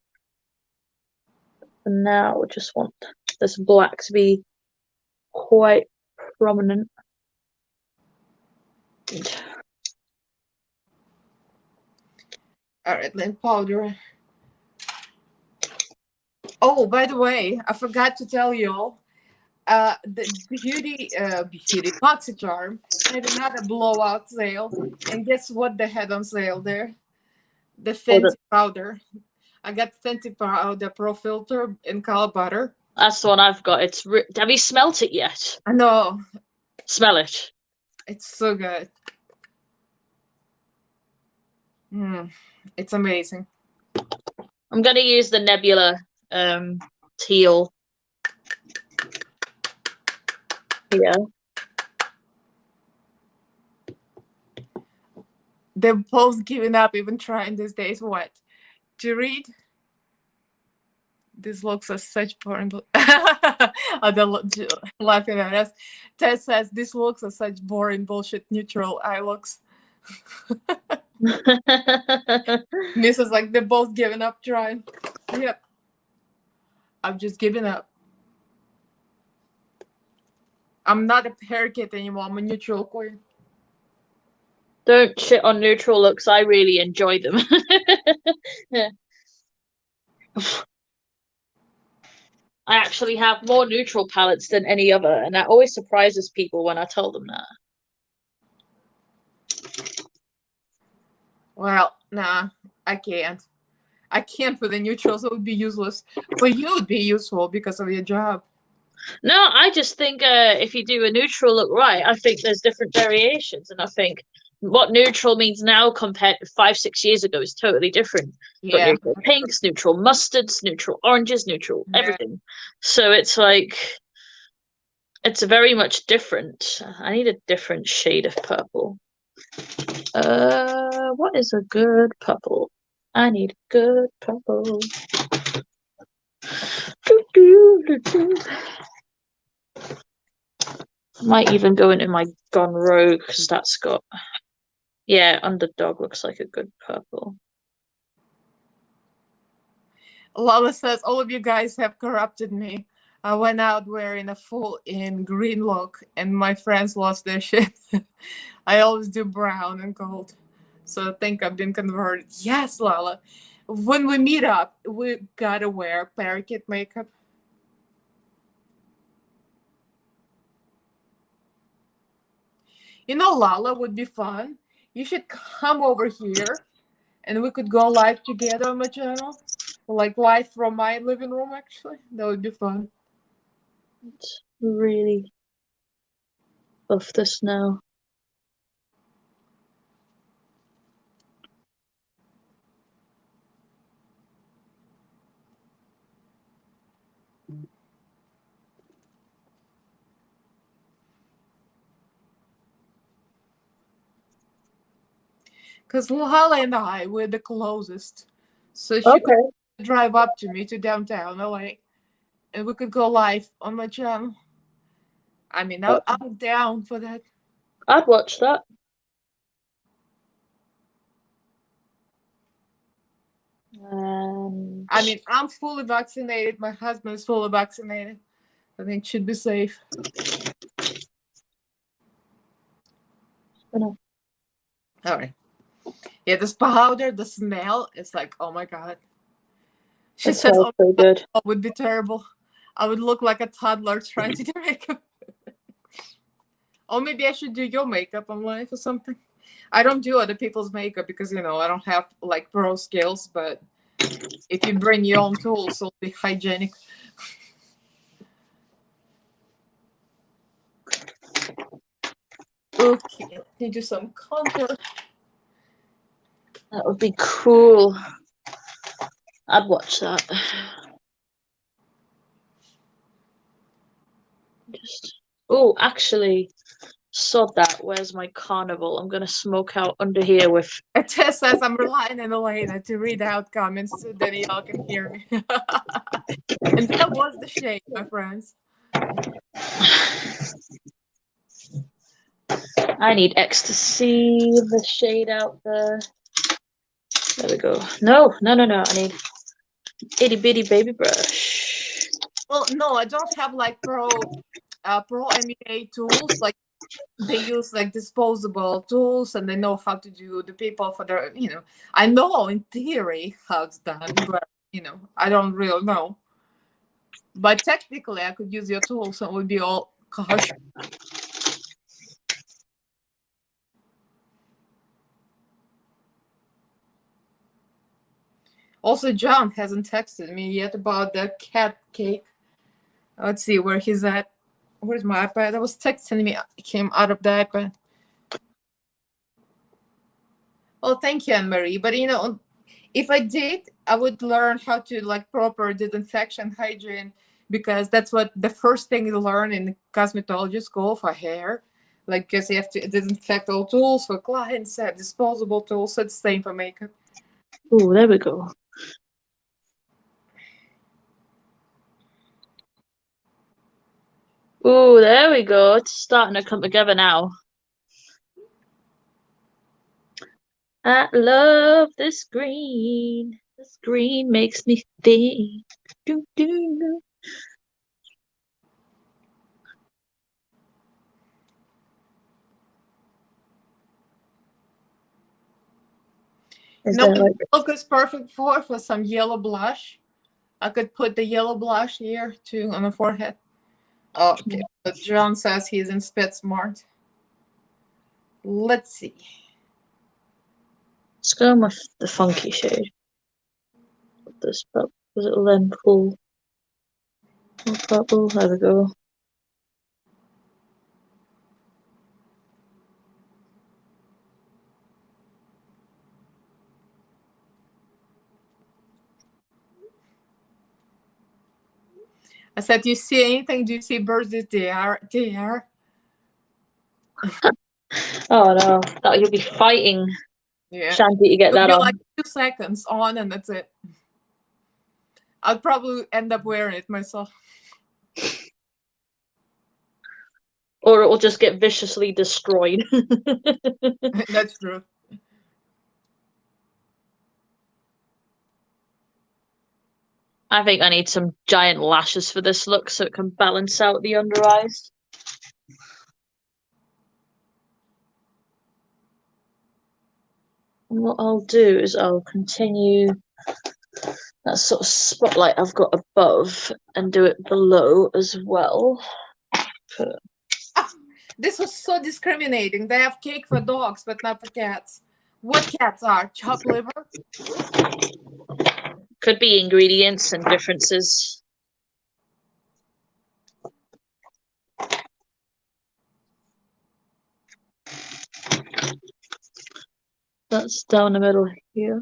Speaker 2: And now I just want this black to be quite prominent.
Speaker 1: All right, then powder. Oh, by the way, I forgot to tell you all. The beauty BoxyCharm had another blowout sale, and guess what they had on sale there? The Fenty powder. I got Fenty powder Pro Filter in Color Butter.
Speaker 2: That's the one I've got. It's have you smelt it yet?
Speaker 1: I know.
Speaker 2: Smell it.
Speaker 1: It's so good. It's amazing.
Speaker 2: I'm gonna use the Nebula teal here.
Speaker 1: They're both giving up, even trying these days. What? Do you read? This looks as such boring. Oh, they're laughing at us. Ted says this looks as such boring bullshit neutral eye looks. Miss is like, they're both giving up trying. Yep. I'm just giving up. I'm not a parakeet anymore. I'm a neutral queen.
Speaker 2: Don't shit on neutral looks. I really enjoy them. I actually have more neutral palettes than any other, and that always surprises people when I tell them that.
Speaker 1: Well, nah, I can't. I can't with the neutrals. It would be useless. For you, it would be useful because of your job.
Speaker 2: No, I just think if you do a neutral look right, I think there's different variations, and I think what neutral means now compared to 5, 6 years ago is totally different. But
Speaker 1: Yeah.
Speaker 2: neutral pinks, neutral mustards, neutral oranges, neutral
Speaker 1: Yeah.
Speaker 2: everything. So it's like it's very much different. I need a different shade of purple. What is a good purple? I need a good purple. Might even go into my Gone Rogue because that's got, yeah, Underdog looks like a good purple.
Speaker 1: Lala says, all of you guys have corrupted me. I went out wearing a full in green look and my friends lost their shit. I always do brown and gold. So I think I've been converted. Yes, Lala. When we meet up, we gotta wear parakeet makeup. You know, Lala would be fun. You should come over here and we could go live together on my channel. Like live from my living room, actually. That would be fun.
Speaker 2: It's really buff this now.
Speaker 1: Because Lala and I were the closest. So she could
Speaker 2: Okay.
Speaker 1: drive up to me to downtown LA and we could go live on my channel. I mean, I'm down for that.
Speaker 2: I'd watch that.
Speaker 1: I mean, I'm fully vaccinated. My husband is fully vaccinated. I think it should be safe.
Speaker 2: All
Speaker 1: right. Yeah, this powder, the smell, it's like, oh my God. She says, oh,
Speaker 2: so good.
Speaker 1: it would be terrible. I would look like a toddler trying to do makeup. Or maybe I should do your makeup on live or something. I don't do other people's makeup because, you know, I don't have like pro skills, but if you bring your own tools, it'll be hygienic. Okay, let me do some contour.
Speaker 2: That would be cool. I'd watch that. Oh, actually, sod that. Where's my carnival? I'm gonna smoke out under here with.
Speaker 1: It just says I'm relying on Elena to read out comments so Danielle can hear me. And that was the shade, my friends.
Speaker 2: I need ecstasy, the shade out there. There we go. No. I need itty bitty baby brush.
Speaker 1: Well, no, I don't have like pro MEA tools. Like they use like disposable tools and they know how to do the people for their, you know. I know in theory how it's done, but you know, I don't really know. But technically I could use your tools and it would be all gosh. Also, John hasn't texted me yet about the cat cake. Let's see where he's at. Where's my iPad? I was texting me. It came out of the iPad. Oh, thank you, Anne-Marie. But you know, if I did, I would learn how to like proper disinfection hygiene because that's what the first thing you learn in cosmetology school for hair. Like, because you have to disinfect all tools for clients, have disposable tools. So it's the same for makeup.
Speaker 2: Oh, there we go. Oh, there we go. It's starting to come together now. I love this green. This green makes me think. Do, do, do.
Speaker 1: No, look is perfect for some yellow blush. I could put the yellow blush here too on the forehead. Oh, okay. But John says he's in Smart. Let's see.
Speaker 2: Let's go with the funky shade. This purple, was it then full purple? There we go.
Speaker 1: I said, do you see anything? Do you see birds? They are.
Speaker 2: Oh no, that you'll be fighting Shanti to get
Speaker 1: It'll
Speaker 2: that
Speaker 1: be
Speaker 2: on.
Speaker 1: like 2 seconds on, and that's it. I'll probably end up wearing it myself.
Speaker 2: Or it will just get viciously destroyed.
Speaker 1: That's true.
Speaker 2: I think I need some giant lashes for this look so it can balance out the under eyes. And what I'll do is I'll continue that sort of spotlight I've got above and do it below as well.
Speaker 1: This was so discriminating. They have cake for dogs, but not for cats. What cats are? Chopped liver?
Speaker 2: Could be ingredients and differences. That's down the middle here.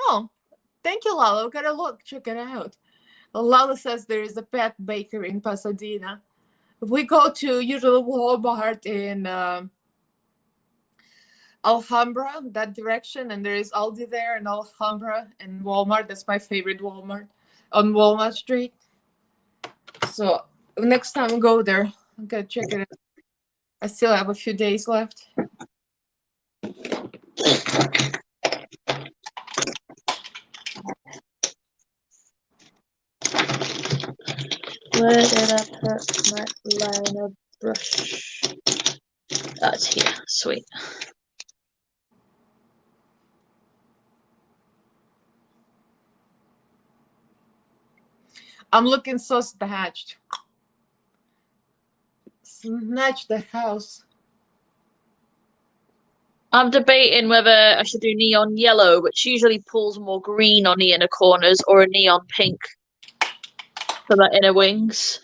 Speaker 1: Oh, thank you, Lala. Gotta look. Check it out. Lala says there is a pet bakery in Pasadena. We go to usually Walmart in Alhambra, that direction, and there is Aldi there and Alhambra and Walmart. That's my favorite Walmart on Walnut Street. So next time we go there, I'm gonna check it out. I still have a few days left.
Speaker 2: Where did I put my liner brush? That's here. Sweet.
Speaker 1: I'm looking so snatched. Snatch the house.
Speaker 2: I'm debating whether I should do neon yellow, which usually pulls more green on the inner corners, or a neon pink for my inner wings.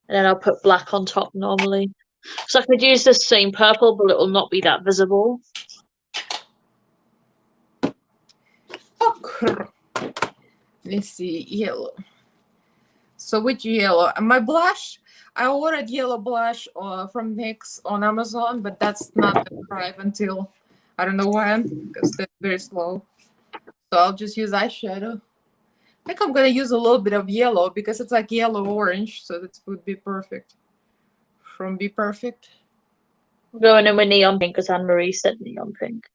Speaker 2: And then I'll put black on top normally. So I could use the same purple, but it will not be that visible.
Speaker 1: Oh, let's see, yellow. So which yellow? My blush, I ordered yellow blush from NYX on Amazon, but that's not going to arrive until I don't know when, because they're very slow. So I'll just use eyeshadow. I think I'm going to use a little bit of yellow because it's like yellow orange, so that would be perfect. From Be Perfect.
Speaker 2: I'm going in with neon pink because Anne-Marie said neon pink.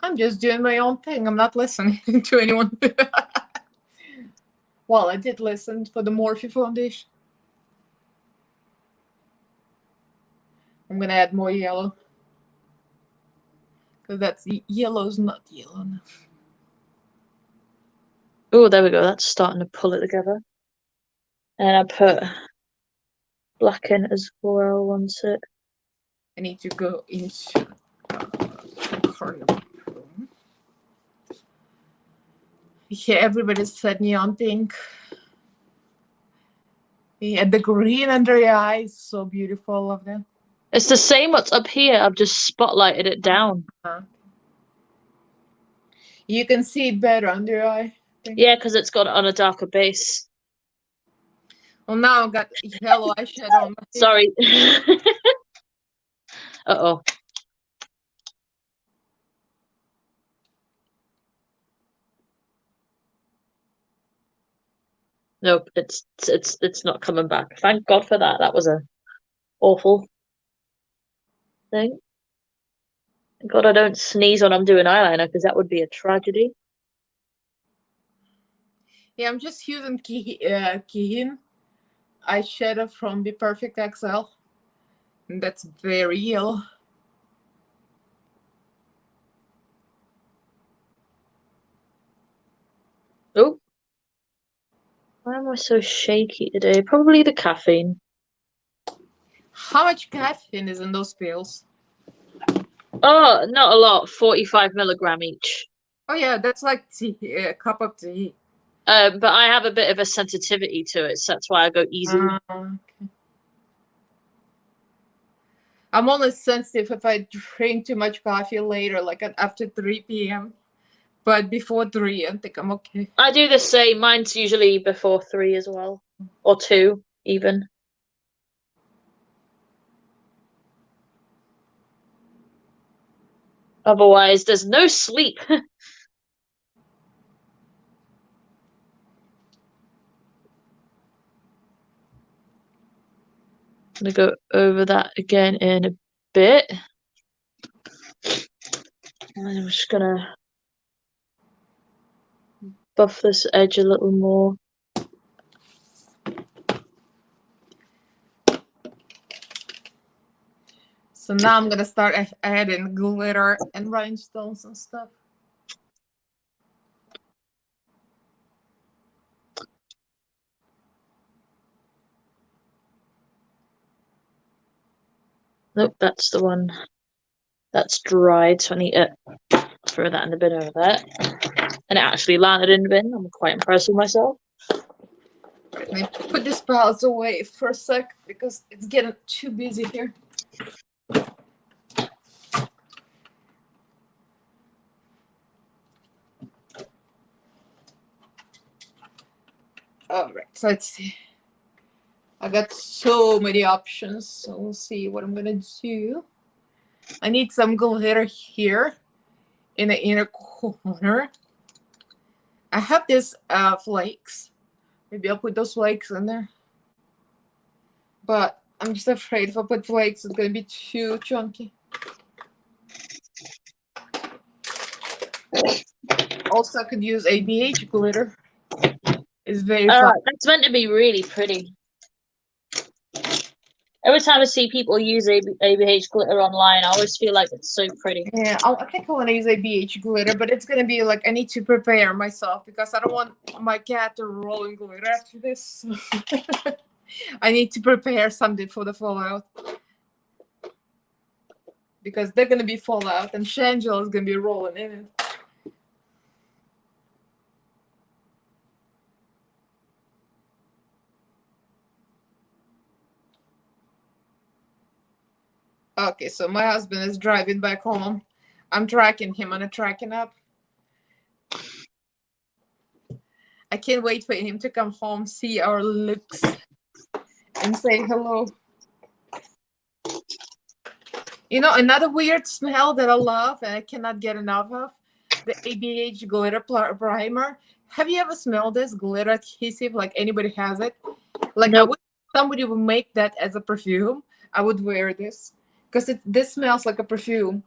Speaker 1: I'm just doing my own thing. I'm not listening to anyone. Well, I did listen for the Morphe foundation. I'm going to add more yellow. Because that's yellow's not yellow enough.
Speaker 2: Oh, there we go. That's starting to pull it together. And I put black in as well once it.
Speaker 1: I need to go into yeah, everybody said neon pink. Yeah, the green under your eyes, so beautiful of them.
Speaker 2: It's the same what's up here. I've just spotlighted it down.
Speaker 1: You can see it better under your eye.
Speaker 2: Yeah, because it's got it on a darker base.
Speaker 1: Well, now I've got yellow eyeshadow on my face.
Speaker 2: Sorry. Uh-oh. Nope, it's not coming back. Thank God for that. That was a awful thing. God, I don't sneeze when I'm doing eyeliner because that would be a tragedy.
Speaker 1: Yeah, I'm just using Keen eyeshadow from Be Perfect XL. And that's very real.
Speaker 2: Oh, why am I so shaky today? Probably the caffeine.
Speaker 1: How much caffeine is in those pills?
Speaker 2: Oh, not a lot. 45 milligram each.
Speaker 1: Oh yeah, that's like tea, a cup of tea.
Speaker 2: But I have a bit of a sensitivity to it, so that's why I go easy.
Speaker 1: Okay. I'm only sensitive if I drink too much coffee later, like after 3 p.m. But before 3, I think I'm okay.
Speaker 2: I do the same. Mine's usually before 3 as well, or 2 even. Otherwise, there's no sleep. I'm gonna go over that again in a bit. And I'm just gonna buff this edge a little more.
Speaker 1: So now I'm gonna start adding glitter and rhinestones and stuff.
Speaker 2: Nope, that's the one that's dried, so I need to throw that in the bin over there. And it actually landed in the bin. I'm quite impressed with myself.
Speaker 1: Let me put this palette away for a sec because it's getting too busy here. All right, so let's see. I got so many options, so we'll see what I'm gonna do. I need some glitter here in the inner corner. I have this flakes. Maybe I'll put those flakes in there. But I'm just afraid if I put flakes, it's gonna be too chunky. Also, I could use ABH glitter. It's very fun.
Speaker 2: That's meant to be really pretty. Every time I see people use ABH glitter online, I always feel like it's so pretty.
Speaker 1: Yeah, I think I want to use ABH glitter, but it's gonna be like I need to prepare myself because I don't want my cat to roll in glitter after this. I need to prepare something for the fallout because they're gonna be fallout and Shangela is gonna be rolling in it. Okay, so my husband is driving back home. I'm tracking him on a tracking app. I can't wait for him to come home, see our looks, and say hello. You know, another weird smell that I love and I cannot get enough of, the ABH glitter primer. Have you ever smelled this glitter adhesive? Like anybody has it? Like
Speaker 2: Nope.
Speaker 1: I wish somebody would make that as a perfume. I would wear this because this smells like a perfume.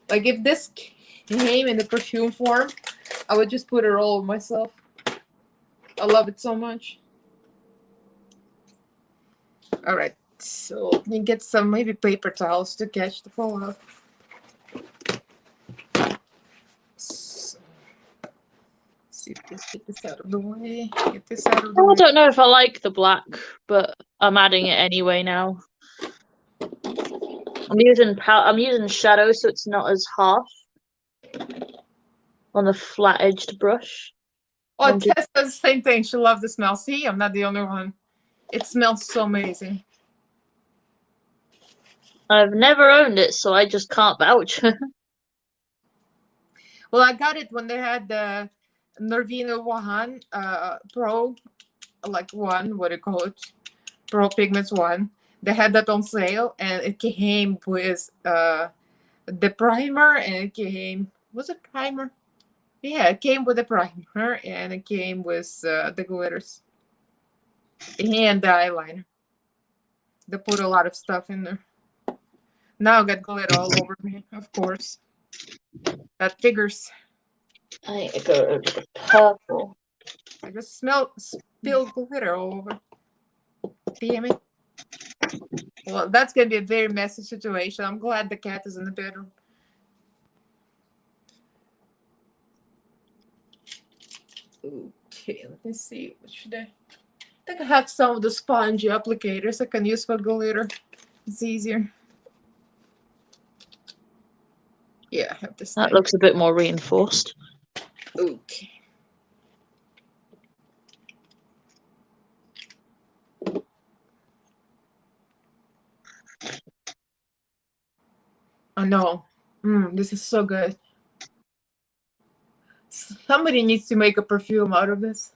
Speaker 1: Like if this came in the perfume form, I would just put it all on myself. I love it so much. All right, so let me get some maybe paper towels to catch the fallout. So, see if we get this out of the way. Get this out of the way.
Speaker 2: I don't know if I like the black, but I'm adding it anyway now. I'm using shadow, so it's not as harsh on the flat-edged brush.
Speaker 1: Oh, Tess does the same thing. She loves the smell. See, I'm not the only one. It smells so amazing.
Speaker 2: I've never owned it, so I just can't vouch.
Speaker 1: Well, I got it when they had the Nervino One Pro, like one, what do you call it? Pro Pigments One. They had that on sale, and it came with the primer, and it came, was it primer? Yeah, it came with the primer, and it came with the glitters and the eyeliner. They put a lot of stuff in there. Now I got glitter all over me, of course. That figures.
Speaker 2: I need to go over the purple.
Speaker 1: I just spilled glitter all over. Damn it. Well, that's going to be a very messy situation. I'm glad the cat is in the bedroom. Okay, let me see. What should I think I have some of the spongy applicators I can use for glitter. It's easier. Yeah, I have this
Speaker 2: That
Speaker 1: thing.
Speaker 2: looks a bit more reinforced.
Speaker 1: Okay. I know. This is so good. Somebody needs to make a perfume out of this.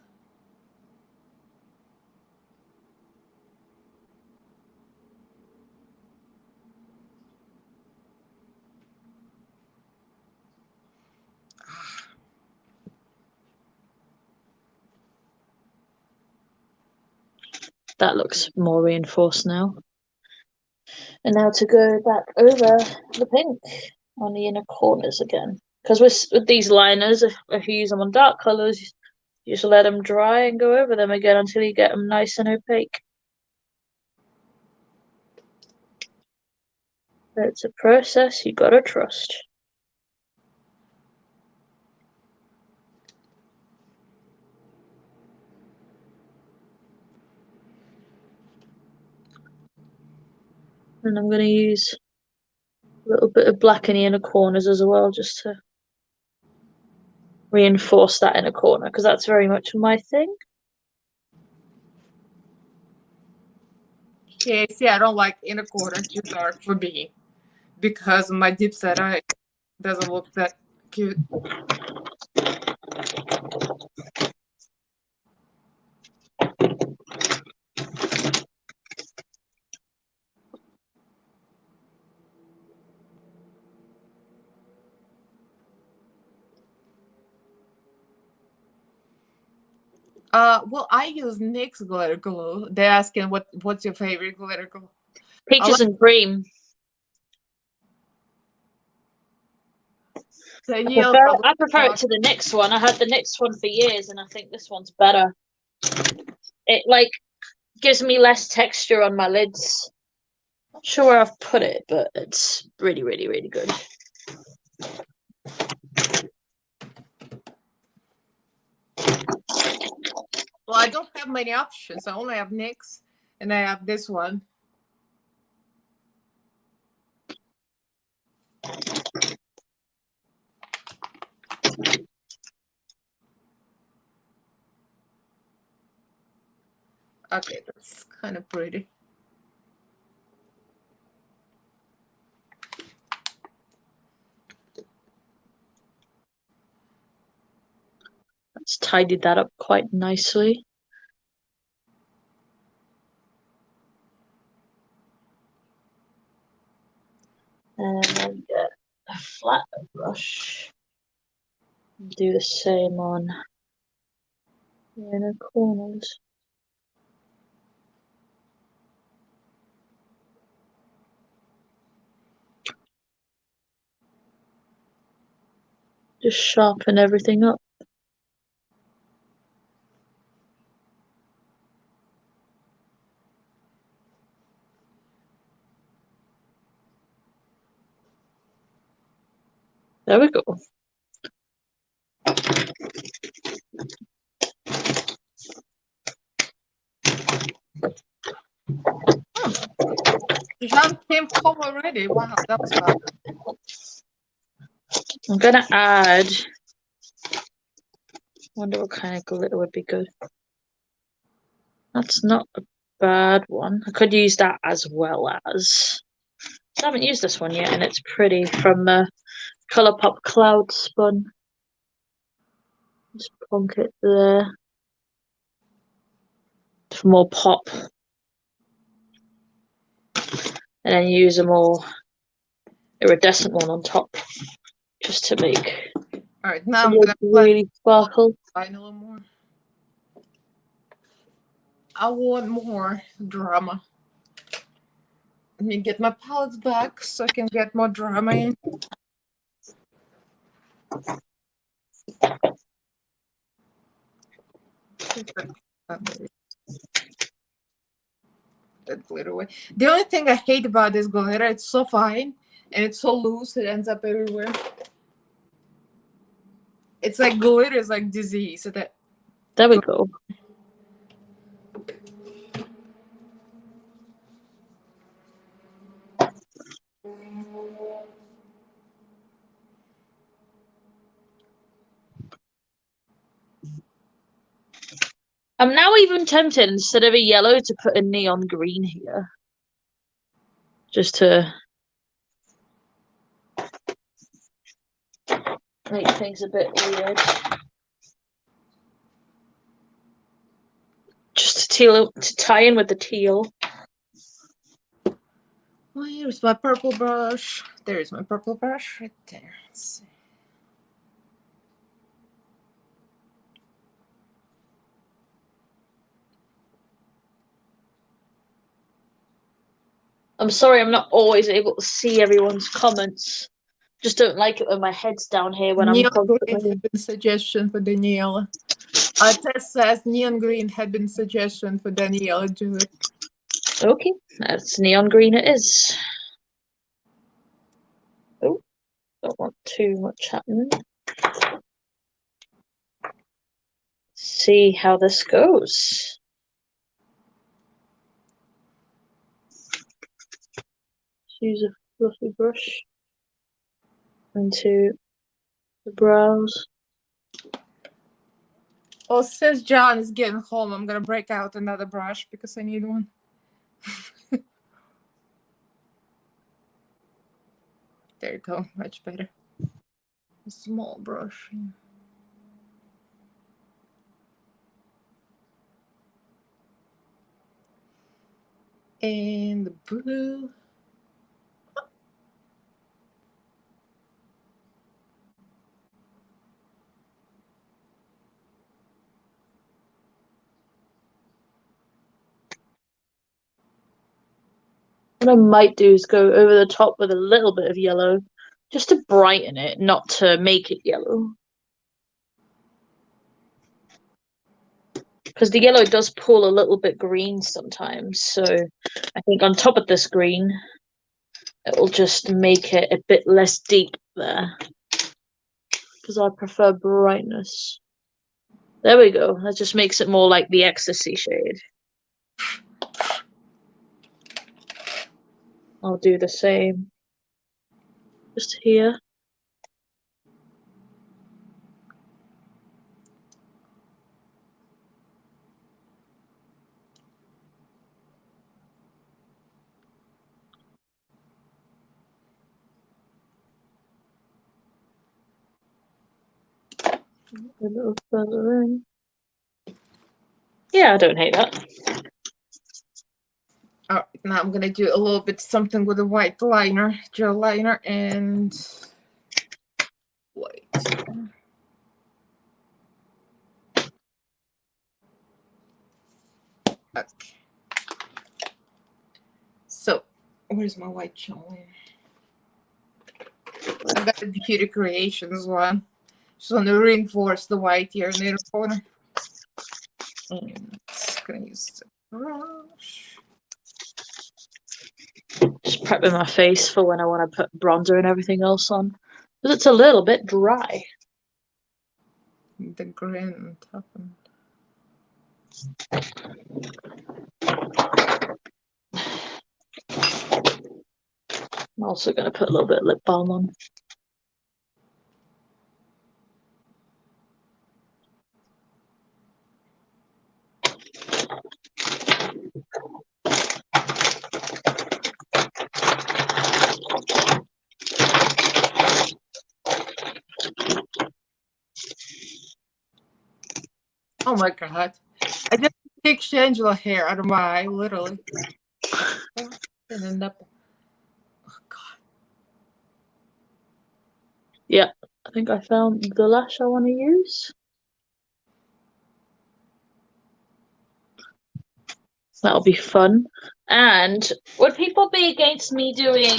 Speaker 2: That looks more reinforced now. And now to go back over the pink on the inner corners again. Because with these liners, if you use them on dark colours, you just let them dry and go over them again until you get them nice and opaque. It's a process you gotta trust. And I'm going to use a little bit of black in the inner corners as well, just to reinforce that inner corner, because that's very much my thing.
Speaker 1: Yeah, see, I don't like inner corner too dark for me because my deep set eye doesn't look that cute. Well, I use Nyx Glitter Glue. They're asking what's your favorite glitter glue?
Speaker 2: Peaches and cream.
Speaker 1: Daniella
Speaker 2: I prefer it to the NYX one. I had the NYX one for years, and I think this one's better. It like gives me less texture on my lids. Not sure where I've put it, but it's really, really, really good.
Speaker 1: Well, I don't have many options. I only have NYX, and I have this one. Okay, that's kind of pretty.
Speaker 2: Let's tidy that up quite nicely. And get a flat brush. Do the same on the inner corners. Just sharpen everything up. There we go.
Speaker 1: Jean came home already. Wow, that was fast.
Speaker 2: I'm gonna add. Wonder what kind of glitter would be good. That's not a bad one. I could use that as well as. I haven't used this one yet, and it's pretty from Colourpop Cloud Spun. Just plonk it there for more pop, and then use a more iridescent one on top, just to make.
Speaker 1: All right, now I'm gonna
Speaker 2: really sparkle.
Speaker 1: a little more. I want more drama. Let me get my palettes back so I can get more drama in. That glitter away. The only thing I hate about this glitter, it's so fine and it's so loose, it ends up everywhere. It's like glitter is like disease. So that
Speaker 2: There we go. I'm now even tempted, instead of a yellow, to put a neon green here. Just to make things a bit weird. Just to tie in with the teal.
Speaker 1: Where's my purple brush? There's my purple brush right there. Let's see.
Speaker 2: I'm sorry, I'm not always able to see everyone's comments. Just don't like it when my head's down here when
Speaker 1: Neon
Speaker 2: I'm
Speaker 1: green
Speaker 2: constantly...
Speaker 1: had been suggestion for Daniella. Tess says neon green had been suggestion for Daniella. Do it.
Speaker 2: Okay, that's neon green it is. Oh, don't want too much happening. See how this goes. Use a fluffy brush into the brows.
Speaker 1: Oh, since John is getting home, I'm gonna break out another brush because I need one. There you go, much better. A small brush. And the blue.
Speaker 2: What I might do is go over the top with a little bit of yellow, just to brighten it, not to make it yellow. Because the yellow does pull a little bit green sometimes, so I think on top of this green, it will just make it a bit less deep there. Because I prefer brightness. There we go. That just makes it more like the ecstasy shade. I'll do the same. Just here. A little further in. Yeah, I don't hate that.
Speaker 1: All right, now I'm gonna do a little bit something with a white liner, gel liner, and white. Okay. So, where's my white gel liner? I got the Beauty Creations one. Just want to reinforce the white here in the inner corner. And just gonna use the brush.
Speaker 2: Just prepping my face for when I want to put bronzer and everything else on. Because it's a little bit dry.
Speaker 1: The green on top of
Speaker 2: I'm also going to put a little bit of lip balm on.
Speaker 1: Oh my god. I just take Shangela hair out of my eye, literally. And end up. Oh god.
Speaker 2: Yeah, I think I found the lash I want to use. That'll be fun. And would people be against me doing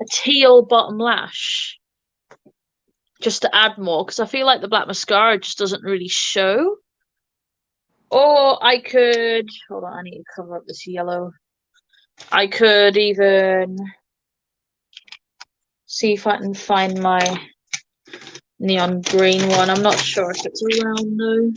Speaker 2: a teal bottom lash? just to add more, because I feel like the black mascara just doesn't really show. Or I could, hold on, I need to cover up this yellow. I could even see if I can find my neon green one. I'm not sure if it's around though.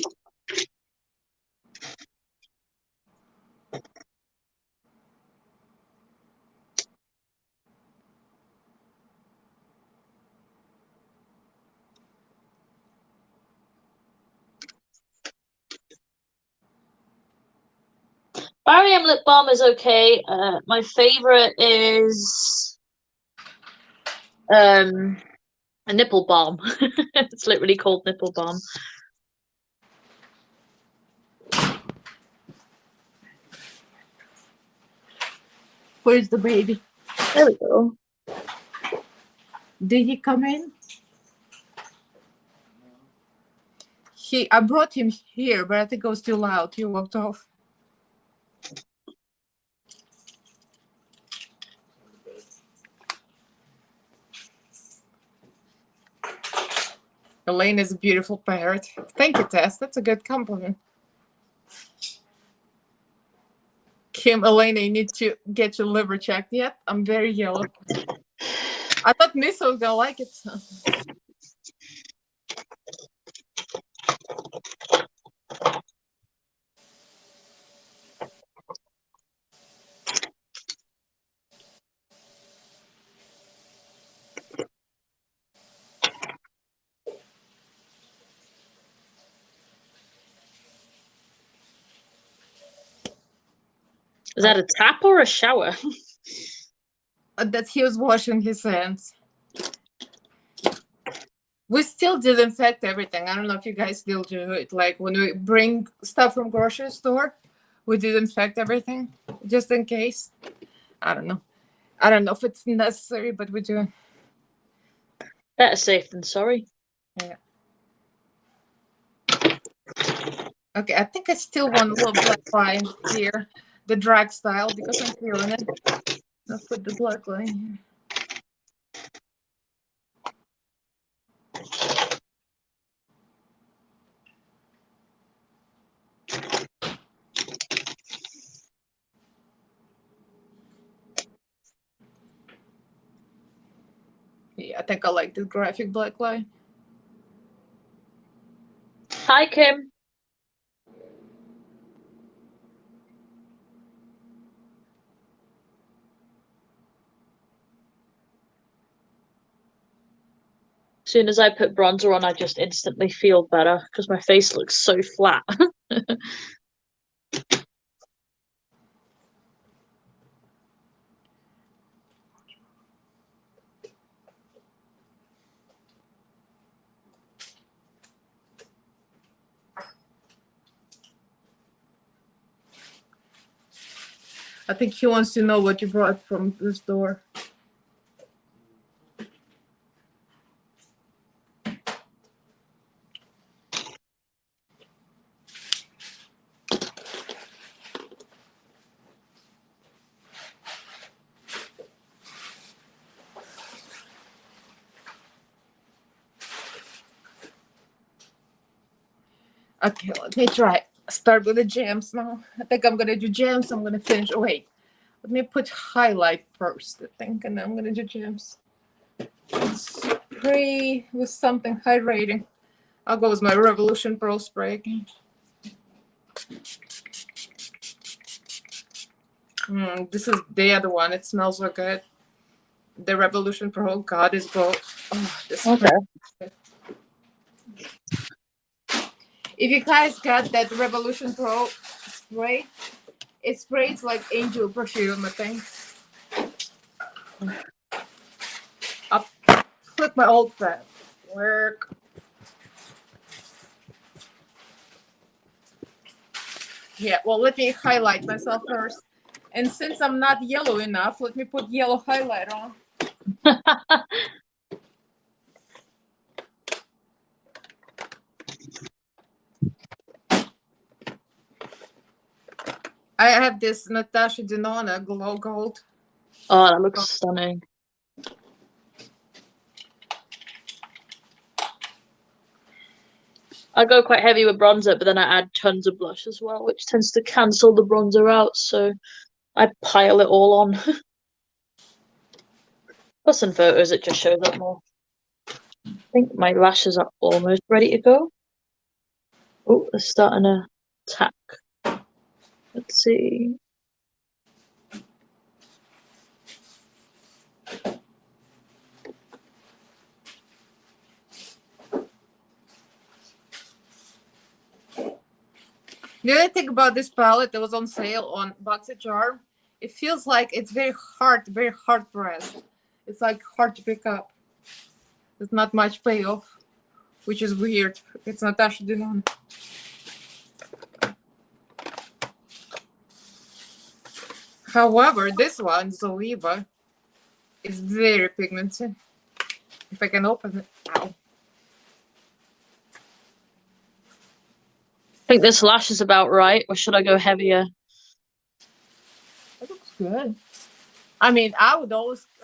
Speaker 2: Barium lip balm is okay. My favorite is a nipple balm. It's literally called nipple balm.
Speaker 1: Where's the baby?
Speaker 2: There we go.
Speaker 1: Did he come in? I brought him here, but I think it was too loud. He walked off. Elaine is a beautiful parrot. Thank you, Tess. That's a good compliment. Kim, Elaine, you need to get your liver checked yet. I'm very yellow. I thought Miss was gonna like it. So.
Speaker 2: Is that a tap or a shower?
Speaker 1: That he was washing his hands. We still disinfect everything. I don't know if you guys still do it. Like when we bring stuff from grocery store, we disinfect everything just in case. I don't know. I don't know if it's necessary, but we do.
Speaker 2: Better safe than sorry.
Speaker 1: Yeah. Okay, I think I still want a little black line here, the drag style, because I'm feeling it. I'll put the black line here. Yeah, I think I like the graphic black line.
Speaker 2: Hi, Kim. As soon as I put bronzer on, I just instantly feel better because my face looks so flat.
Speaker 1: I think he wants to know what you brought from the store. Okay, let me try. Start with the gems now. I think I'm gonna do gems. I'm gonna finish. Oh, wait, let me put highlight first, I think, and then I'm gonna do gems. Spray with something hydrating. I'll go with my Revolution Pro spray again. This is the other one. It smells so good. The Revolution Pro. God is gold. Oh, this
Speaker 2: Okay.
Speaker 1: If you guys got that Revolution Pro spray, it sprays like angel perfume, I think. I'll put my old friend. Work. Yeah, well, let me highlight myself first. And since I'm not yellow enough, let me put yellow highlight on. I have this Natasha Denona Glow Gold.
Speaker 2: Oh, that looks stunning. I go quite heavy with bronzer, but then I add tons of blush as well, which tends to cancel the bronzer out. So I pile it all on. Plus in photos, it just shows up more. I think my lashes are almost ready to go. Oh, they're starting to tack. Let's see.
Speaker 1: The only thing about this palette that was on sale on BoxyCharm, it feels like it's very hard pressed. It's like hard to pick up. There's not much payoff, which is weird. It's Natasha Denona. However, this one, Zoeva, is very pigmented. If I can open it. Ow.
Speaker 2: I think this lash is about right, or should I go heavier?
Speaker 1: That looks good. I mean, I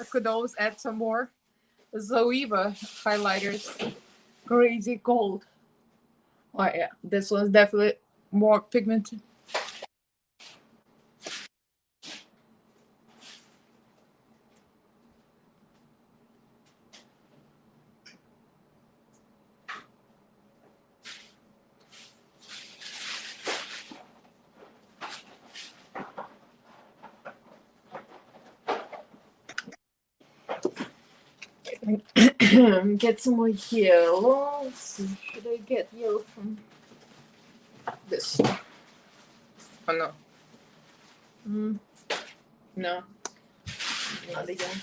Speaker 1: could always add some more Zoeva highlighters. Crazy gold. Oh yeah, this one's definitely more pigmented. Get some more yellow. Let's see, should I get yellow from this? Oh no. No. Not again.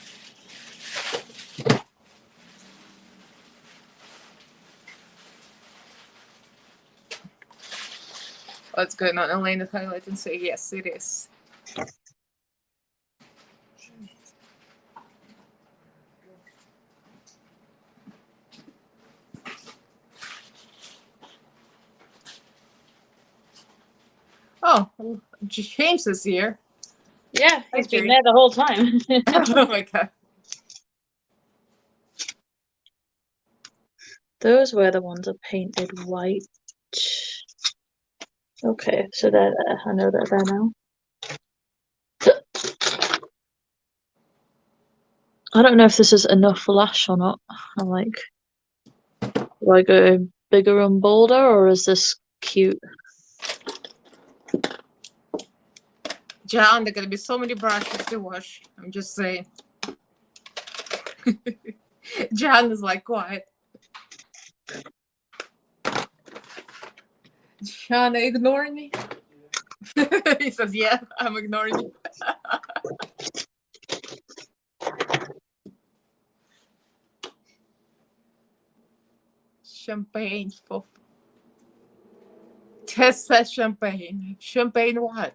Speaker 1: What's going on? Elena highlight and say yes, it is. Oh, James is here.
Speaker 2: Yeah, he's
Speaker 1: Okay.
Speaker 2: been there the whole time.
Speaker 1: Oh my god.
Speaker 2: Those were the ones I painted white. Okay, so they're there. I know they're there now. I don't know if this is enough lash or not. I'm like, do I go bigger and bolder, or is this cute?
Speaker 1: John, there are gonna be so many brushes to wash. I'm just saying. John is like quiet. John, are you ignoring me? He says, yeah, I'm ignoring you. Champagne. Test that champagne. Champagne what?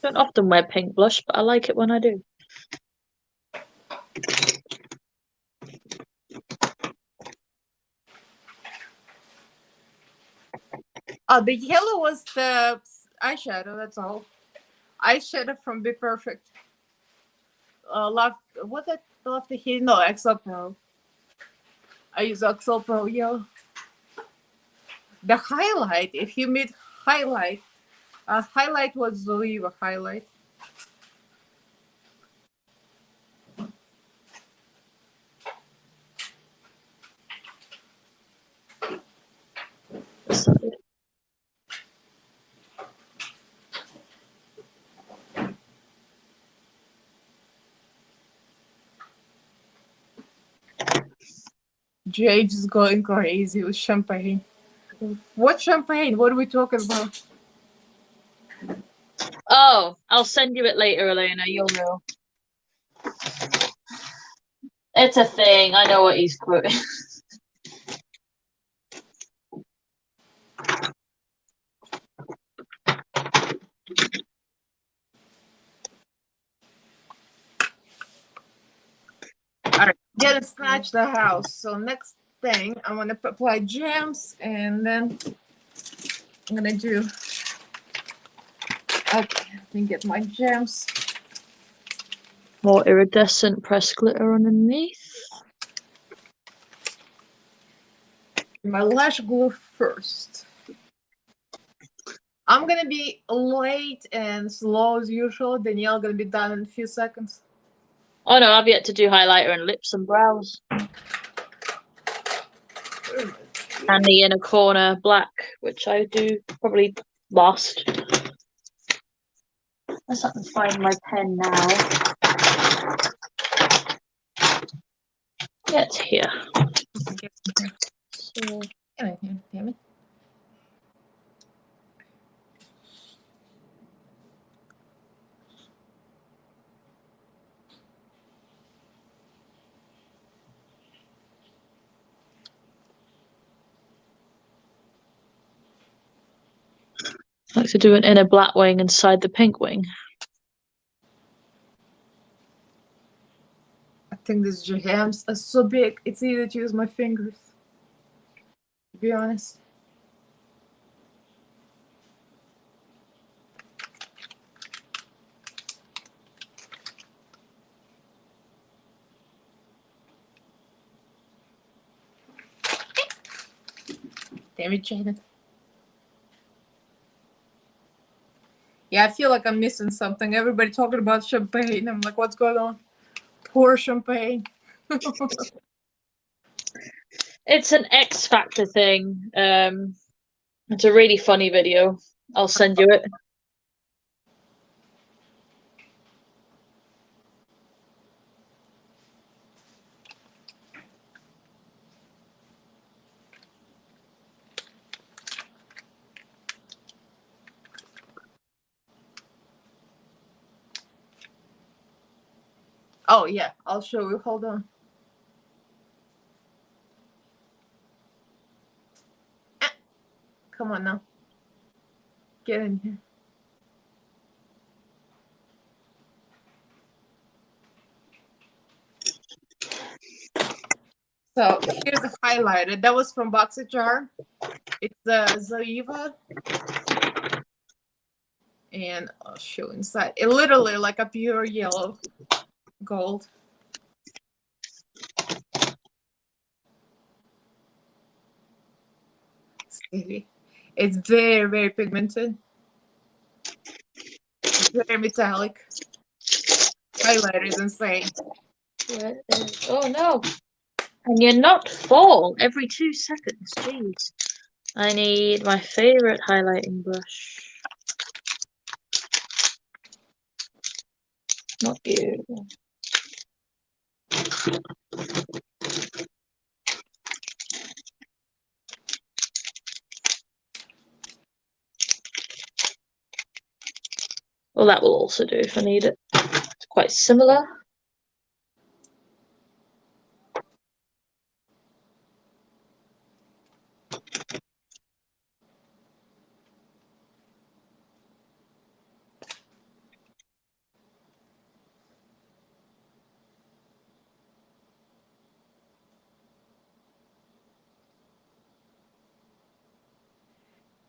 Speaker 2: Don't often wear pink blush, but I like it when I do.
Speaker 1: Oh, the yellow was the eyeshadow, that's all. Eyeshadow from Be Perfect. Love the hit? No, XL Pro. I use XL Pro yellow. The highlight, if you made highlight, highlight was Zoeva highlight. James is going crazy with champagne. What champagne? What are we talking about?
Speaker 2: Oh, I'll send you it later, Elena. You'll know. It's a thing. I know what he's quoting.
Speaker 1: Alright, gonna snatch the house. So next thing, I'm gonna apply gems and then I'm gonna do. Okay, let me get my gems.
Speaker 2: More iridescent pressed glitter underneath.
Speaker 1: My lash glue first. I'm gonna be late and slow as usual. Danielle gonna be done in a few seconds.
Speaker 2: Oh no, I've yet to do highlighter and lips and brows. And the inner corner black, which I do probably last. Unless I can find my pen now. Yeah, it's here. So,
Speaker 1: Damn it.
Speaker 2: I like to do an inner black wing inside the pink wing.
Speaker 1: I think these gems are so big, it's easy to use my fingers. To be honest. Damn it, Janet. Yeah, I feel like I'm missing something. Everybody talking about champagne. I'm like, what's going on? Poor champagne.
Speaker 2: It's an X Factor thing. It's a really funny video. I'll send you it.
Speaker 1: Oh, yeah, I'll show you. Hold on. Come on now. Get in here. So here's a highlighter. That was from BoxyCharm. It's the Zoeva. And I'll show inside. It literally like a pure yellow gold. See? It's very, very pigmented. Very metallic. Highlighter is insane.
Speaker 2: Oh no. And you're not fall every 2 seconds. Jeez. I need my favorite highlighting brush. Not you. Well, that will also do if I need it. It's quite similar.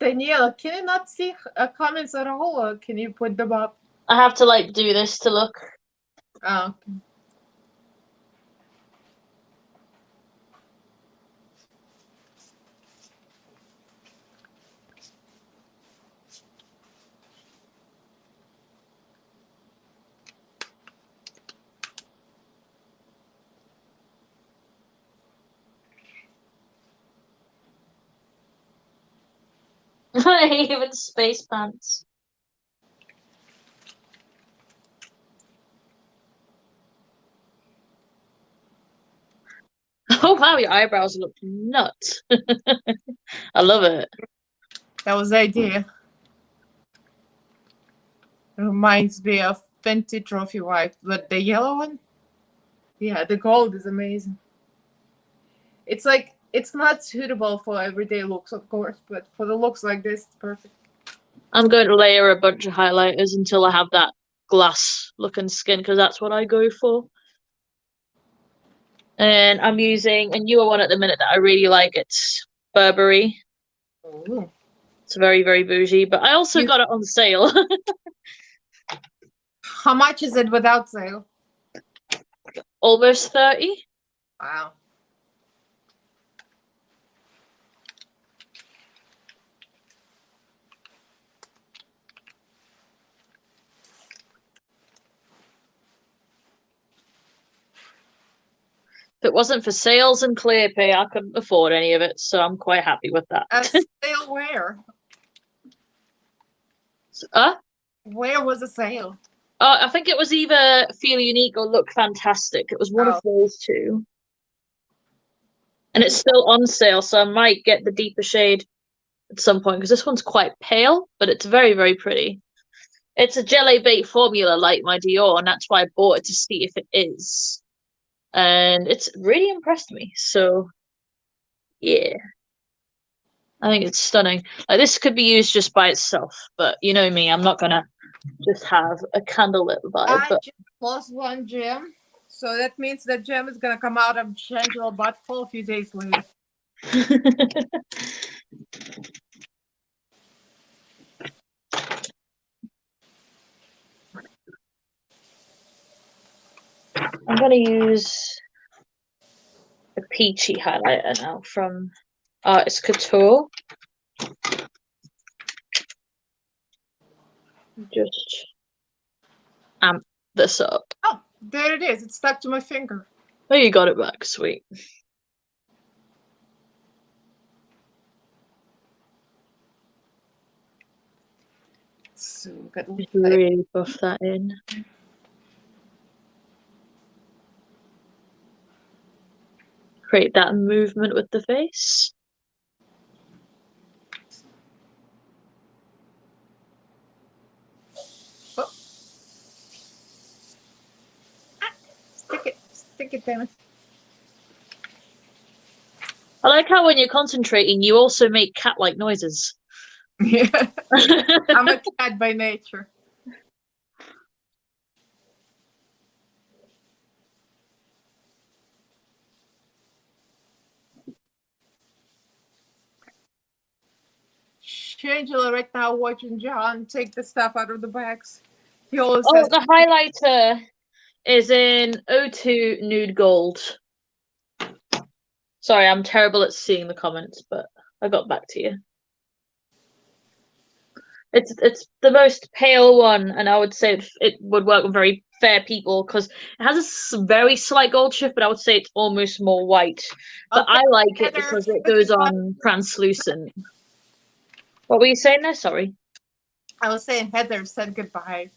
Speaker 1: Daniela, can you not see comments at all, or can you put them up?
Speaker 2: I have to like do this to look.
Speaker 1: Oh, okay.
Speaker 2: Even space pants. Oh wow, your eyebrows look nuts. I love it.
Speaker 1: That was the idea. It reminds me of Fenty Trophy Wife, but the yellow one? Yeah, the gold is amazing. It's like, it's not suitable for everyday looks, of course, but for the looks like this, it's perfect.
Speaker 2: I'm going to layer a bunch of highlighters until I have that glass looking skin, because that's what I go for. And I'm using a newer one at the minute that I really like. It's Burberry.
Speaker 1: Ooh.
Speaker 2: It's very, very bougie, but I also got it on sale.
Speaker 1: How much is it without sale?
Speaker 2: Almost 30.
Speaker 1: Wow.
Speaker 2: If it wasn't for sales and ClearPay, I couldn't afford any of it, so I'm quite happy with that.
Speaker 1: A sale where? Where was the sale?
Speaker 2: I think it was either Feel Unique or Look Fantastic. It was one of those two. And it's still on sale, so I might get the deeper shade at some point, because this one's quite pale, but it's very, very pretty. It's a Gelée Bait formula like my Dior, and that's why I bought it, to see if it is. And it's really impressed me, so yeah. I think it's stunning. Like, this could be used just by itself, but you know me, I'm not gonna just have a candlelit vibe.
Speaker 1: I
Speaker 2: But
Speaker 1: just lost one gem, so that means that gem is gonna come out of Shangela Butthole a few days later.
Speaker 2: I'm gonna use a peachy highlighter now from Artist Couture. Just amp this up.
Speaker 1: Oh, there it is. It's stuck to my finger.
Speaker 2: Oh, you got it back. Sweet.
Speaker 1: So good.
Speaker 2: Just really buff that in. Create that movement with the face.
Speaker 1: Oh. Ah, stick it, Dennis.
Speaker 2: I like how when you're concentrating, you also make cat-like noises.
Speaker 1: Yeah. I'm a cat by nature. Shangela right now watching John take the stuff out of the bags. He always says,
Speaker 2: the highlighter is in O2 Nude Gold. Sorry, I'm terrible at seeing the comments, but I got back to you. It's the most pale one, and I would say it would work with very fair people, because it has a very slight gold shift, but I would say it's almost more white. But
Speaker 1: okay,
Speaker 2: I like it
Speaker 1: Heather,
Speaker 2: because it goes on translucent. What were you saying there? Sorry.
Speaker 1: I was saying Heather said goodbye.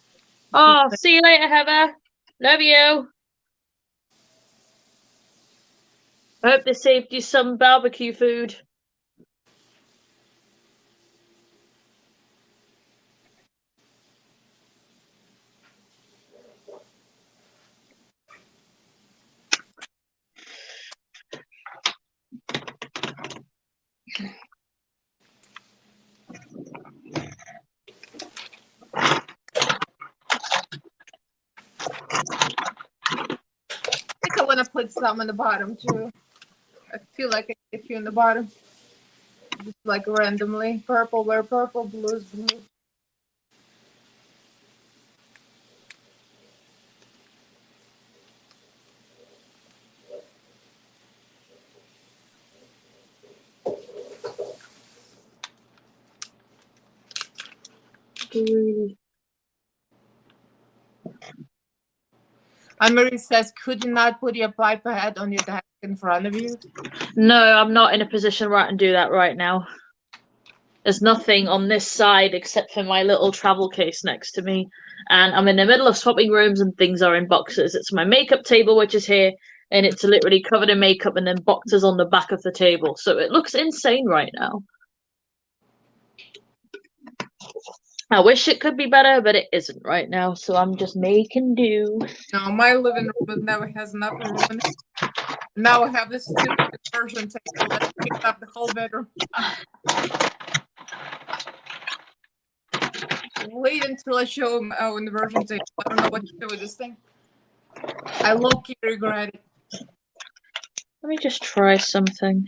Speaker 2: Oh, see you later, Heather. Love you. I hope they saved you some barbecue food.
Speaker 1: I think I want to put some on the bottom too. I feel like if you're in the bottom, just like randomly, purple where purple, blue is blue. Anne-Marie says, could you not put your iPad on your desk in front of you?
Speaker 2: No, I'm not in a position where I can do that right now. There's nothing on this side except for my little travel case next to me. And I'm in the middle of swapping rooms and things are in boxes. It's my makeup table, which is here, and it's literally covered in makeup and then boxes on the back of the table. So it looks insane right now. I wish it could be better, but it isn't right now. So I'm just making do.
Speaker 1: No, my living room never has enough room in it. Now I have this stupid inversion table that takes up the whole bedroom. Wait until I show him our inversion table. I don't know what to do with this thing. I low-key regret it.
Speaker 2: Let me just try something.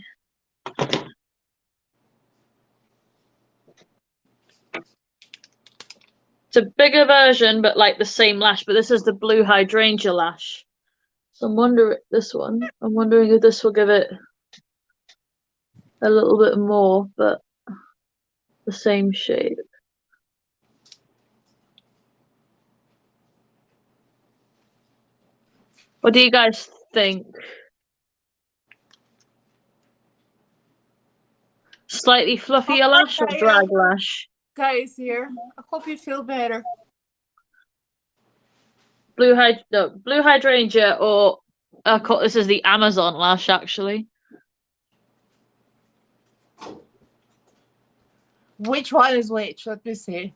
Speaker 2: It's a bigger version, but like the same lash. But this is the blue hydrangea lash. So I'm wondering I'm wondering if this will give it a little bit more, but the same shade. What do you guys think? Slightly fluffier lash or drag lash?
Speaker 1: Guys here. I hope you feel better.
Speaker 2: Blue hydrangea or this is the Amazon lash actually.
Speaker 1: Which one is which? Let me see.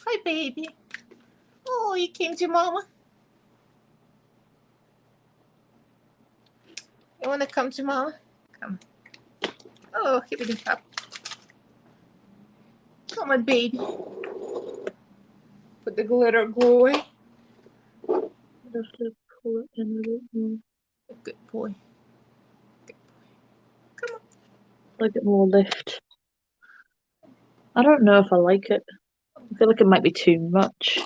Speaker 1: Hi, baby. Oh, you came to mama. You want to come to mama? Come. Oh, hippity hop. Come on, baby. Put the glitter glue away.
Speaker 2: Just to pull it in a bit more.
Speaker 1: Good boy. Good boy. Come on.
Speaker 2: Like it more lift. I don't know if I like it. I feel like it might be too much.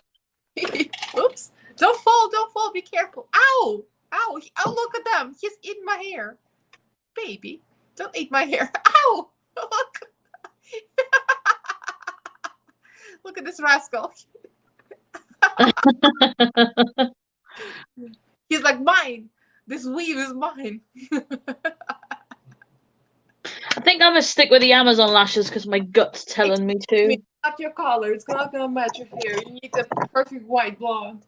Speaker 1: Oops. Don't fall. Don't fall. Be careful. Ow. Ow. Oh, look at them. He's eating my hair. Baby, don't eat my hair. Ow. Look. Look at this rascal. He's like, mine. This weave is mine.
Speaker 2: I think I'm gonna stick with the Amazon lashes because my gut's telling me to.
Speaker 1: It's not your color. It's not gonna match your hair. You need a perfect white blonde.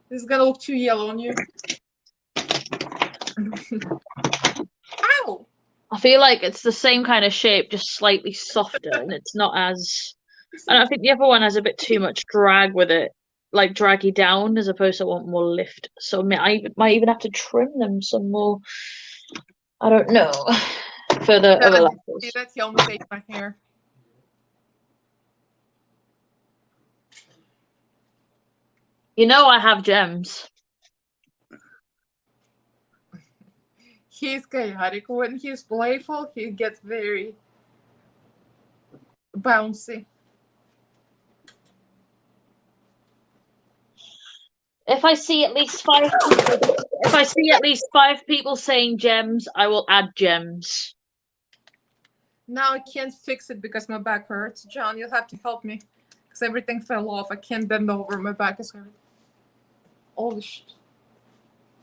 Speaker 1: This is gonna look too yellow on you. Ow!
Speaker 2: I feel like it's the same kind of shape, just slightly softer, and it's not as. And I think the other one has a bit too much drag with it, like draggy down, as opposed to I want more lift. So I might even have to trim them some more. I don't know. For the other lashes.
Speaker 1: See that? He almost ate my hair.
Speaker 2: You know I have gems.
Speaker 1: He's chaotic. When he's playful, he gets very bouncy.
Speaker 2: If I see at least five people saying gems, I will add gems.
Speaker 1: Now I can't fix it because my back hurts. John, you'll have to help me because everything fell off. I can't bend over. My back is hurt. Holy shit.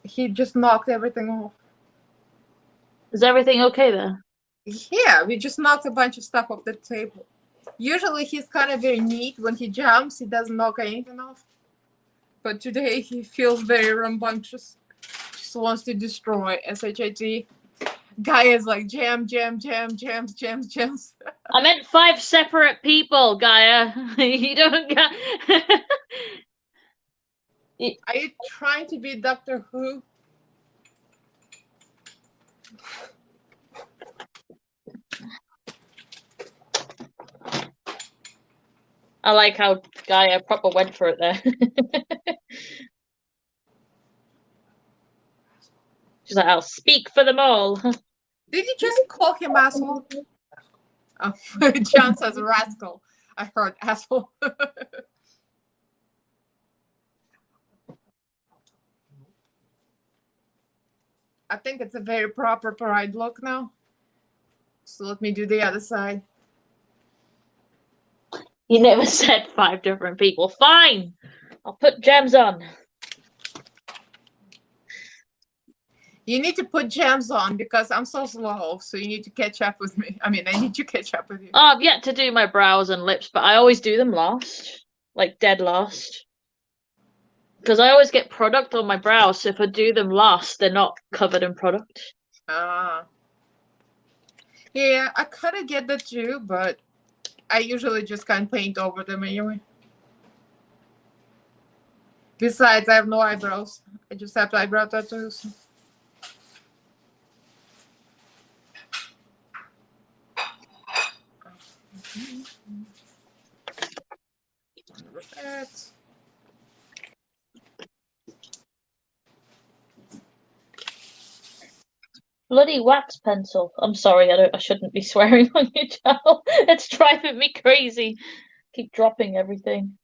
Speaker 1: He just knocked everything off.
Speaker 2: Is everything okay there?
Speaker 1: Yeah, we just knocked a bunch of stuff off the table. Usually he's kind of very neat. When he jumps, he doesn't knock anything off. But today he feels very rambunctious. Just wants to destroy SHIT. Guy is like jam, jam, jam, jams, jams, jams.
Speaker 2: I meant 5 separate people, Gaia. You don't get.
Speaker 1: Are you trying to be Doctor Who?
Speaker 2: I like how Gaia proper went for it there. She's like, I'll speak for them all.
Speaker 1: Did you just call him asshole? Oh, John says rascal. I heard asshole. I think it's a very proper pride look now. So let me do the other side.
Speaker 2: You never said 5 different people. Fine. I'll put gems on.
Speaker 1: You need to put gems on because I'm so slow. So you need to catch up with me. I mean, I need to catch up with you.
Speaker 2: Oh, I've yet to do my brows and lips, but I always do them last. Like dead last. Because I always get product on my brows, so if I do them last, they're not covered in product.
Speaker 1: Ah. Yeah, I kind of get that too, but I usually just can't paint over them anyway. Besides, I have no eyebrows. I just have eyebrow tattoos. That.
Speaker 2: bloody wax pencil. I'm sorry, I shouldn't be swearing on your channel. It's driving me crazy. Keep dropping everything.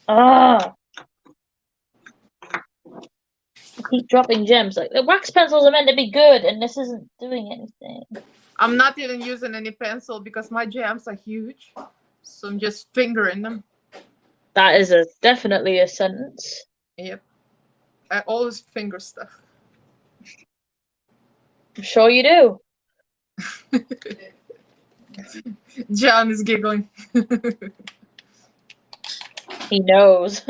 Speaker 2: Ah, I keep dropping gems. Like the wax pencils are meant to be good, and this isn't doing anything.
Speaker 1: I'm not even using any pencil because my gems are huge, so I'm just fingering them.
Speaker 2: That is definitely a sentence.
Speaker 1: Yep. I always finger stuff.
Speaker 2: I'm sure you do.
Speaker 1: John is giggling.
Speaker 2: He knows.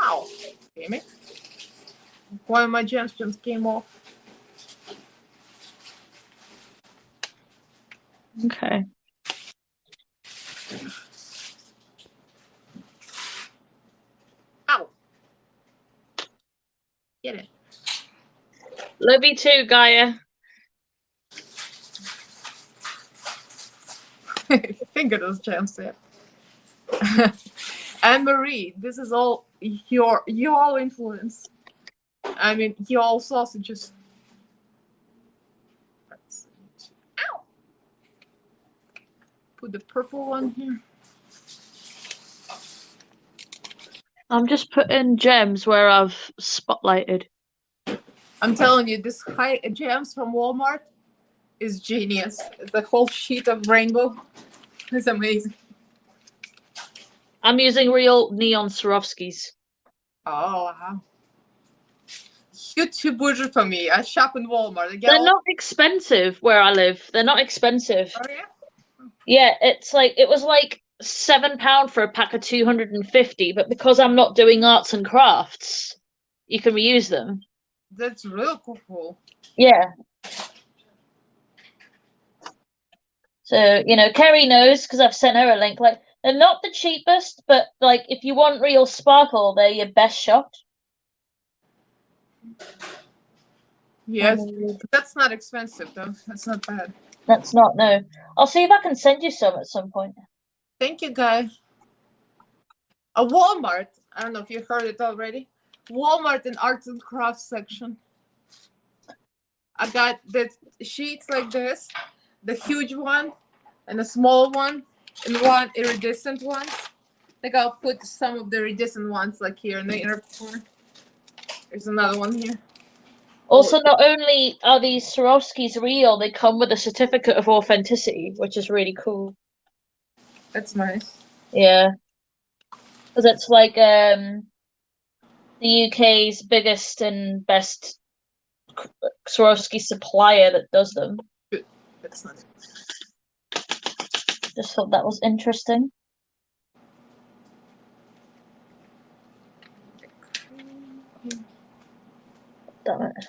Speaker 1: Ow. Damn it. One of my gems just came off.
Speaker 2: Okay.
Speaker 1: Ow. Get it.
Speaker 2: Love you too, Gaia.
Speaker 1: Finger those gems there. And Marie, this is all your influence. I mean, your sausages. Ow! Put the purple one here.
Speaker 2: I'm just putting gems where I've spotlighted.
Speaker 1: I'm telling you, this high gems from Walmart is genius. The whole sheet of rainbow is amazing.
Speaker 2: I'm using real neon Swarovskis.
Speaker 1: Oh, wow. Huge budget for me. I shop in Walmart.
Speaker 2: They're not expensive where I live. They're not expensive.
Speaker 1: Oh, yeah?
Speaker 2: Yeah, it was like £7 for a pack of 250, but because I'm not doing arts and crafts, you can reuse them.
Speaker 1: That's real cool.
Speaker 2: Yeah. So, you know, Kerry knows because I've sent her a link. Like, they're not the cheapest, but like if you want real sparkle, they're your best shot.
Speaker 1: Yes, that's not expensive though. That's not bad.
Speaker 2: That's not, no. I'll see if I can send you some at some point.
Speaker 1: Thank you, guys. A Walmart. I don't know if you heard it already. Walmart in arts and crafts section. I got the sheets like this, the huge one, and a small one, and one iridescent one. I think I'll put some of the iridescent ones like here in the inner corner. There's another one here.
Speaker 2: Also, not only are these Swarovskis real, they come with a certificate of authenticity, which is really cool.
Speaker 1: That's nice.
Speaker 2: Yeah. Because it's like the UK's biggest and best Swarovski supplier that does them.
Speaker 1: That's nice.
Speaker 2: Just thought that was interesting. Damn it.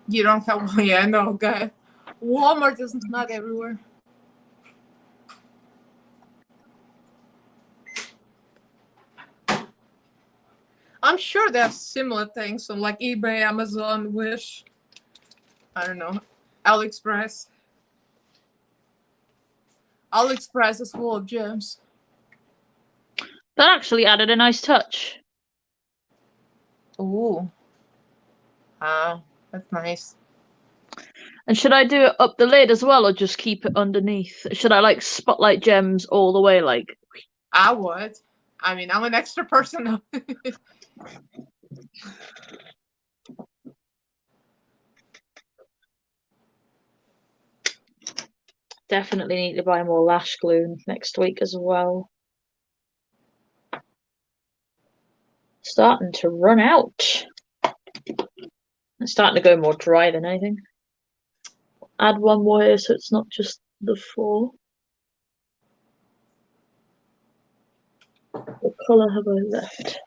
Speaker 1: You don't have one. Yeah, no, guy. Walmart is not everywhere. I'm sure they have similar things on like eBay, Amazon, Wish. I don't know. AliExpress. AliExpress is full of gems.
Speaker 2: That actually added a nice touch.
Speaker 1: Ooh. Wow, that's nice.
Speaker 2: And should I do it up the lid as well, or just keep it underneath? Should I like spotlight gems all the way, like?
Speaker 1: I would. I mean, I'm an extra person.
Speaker 2: Definitely need to buy more lash glue next week as well. Starting to run out. It's starting to go more dry than anything. Add one more here so it's not just the 4. What colour have I left?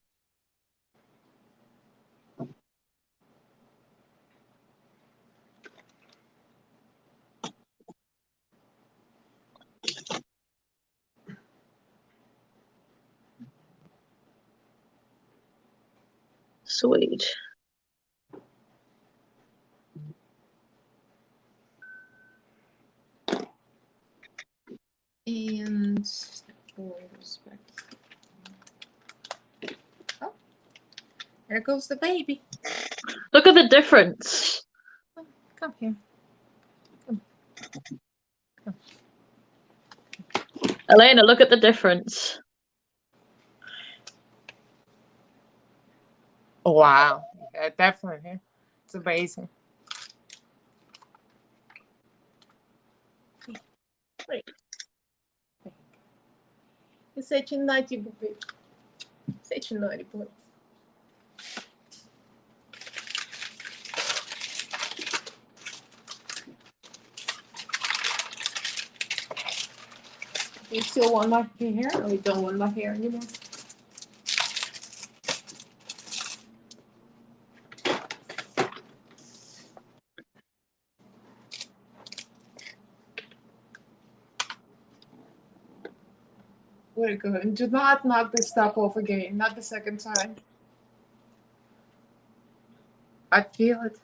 Speaker 2: Sweet.
Speaker 1: And oh, there goes the baby.
Speaker 2: Look at the difference.
Speaker 1: Come here. Come.
Speaker 2: Elena, look at the difference.
Speaker 1: Oh, wow. Yeah, definitely. It's amazing. Great. You're such a naughty boy. Such a naughty boy. You still want my hair, or you don't want my hair anymore? Way to go. And do not knock this stuff off again. Not the second time. I feel it.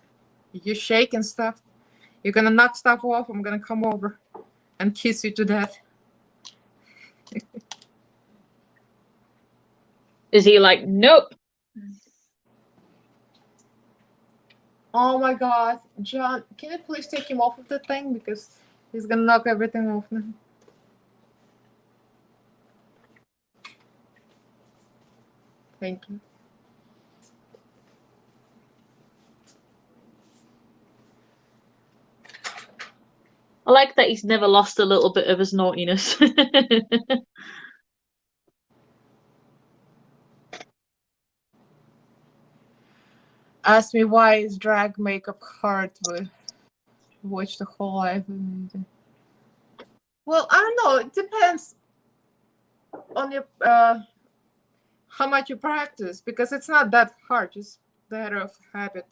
Speaker 1: You're shaking stuff. You're gonna knock stuff off. I'm gonna come over and kiss you to death.
Speaker 2: Is he like, nope?
Speaker 1: Oh my god. John, can you please take him off of the thing? Because he's gonna knock everything off now. Thank you.
Speaker 2: I like that he's never lost a little bit of his naughtiness.
Speaker 1: Ask me why is drag makeup hard to watch the whole life. Well, I don't know. It depends on your how much you practice, because it's not that hard. Just matter of habit.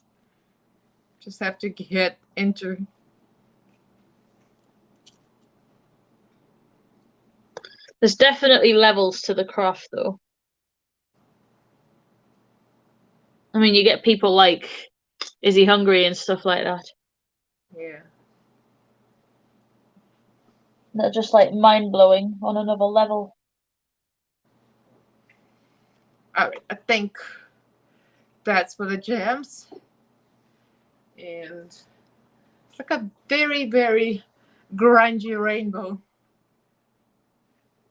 Speaker 1: Just have to get into.
Speaker 2: There's definitely levels to the craft, though. I mean, you get people like, is he hungry and stuff like that.
Speaker 1: Yeah.
Speaker 2: They're just like mind-blowing on another level.
Speaker 1: All right, I think that's for the gems. And it's like a very, very grungy rainbow.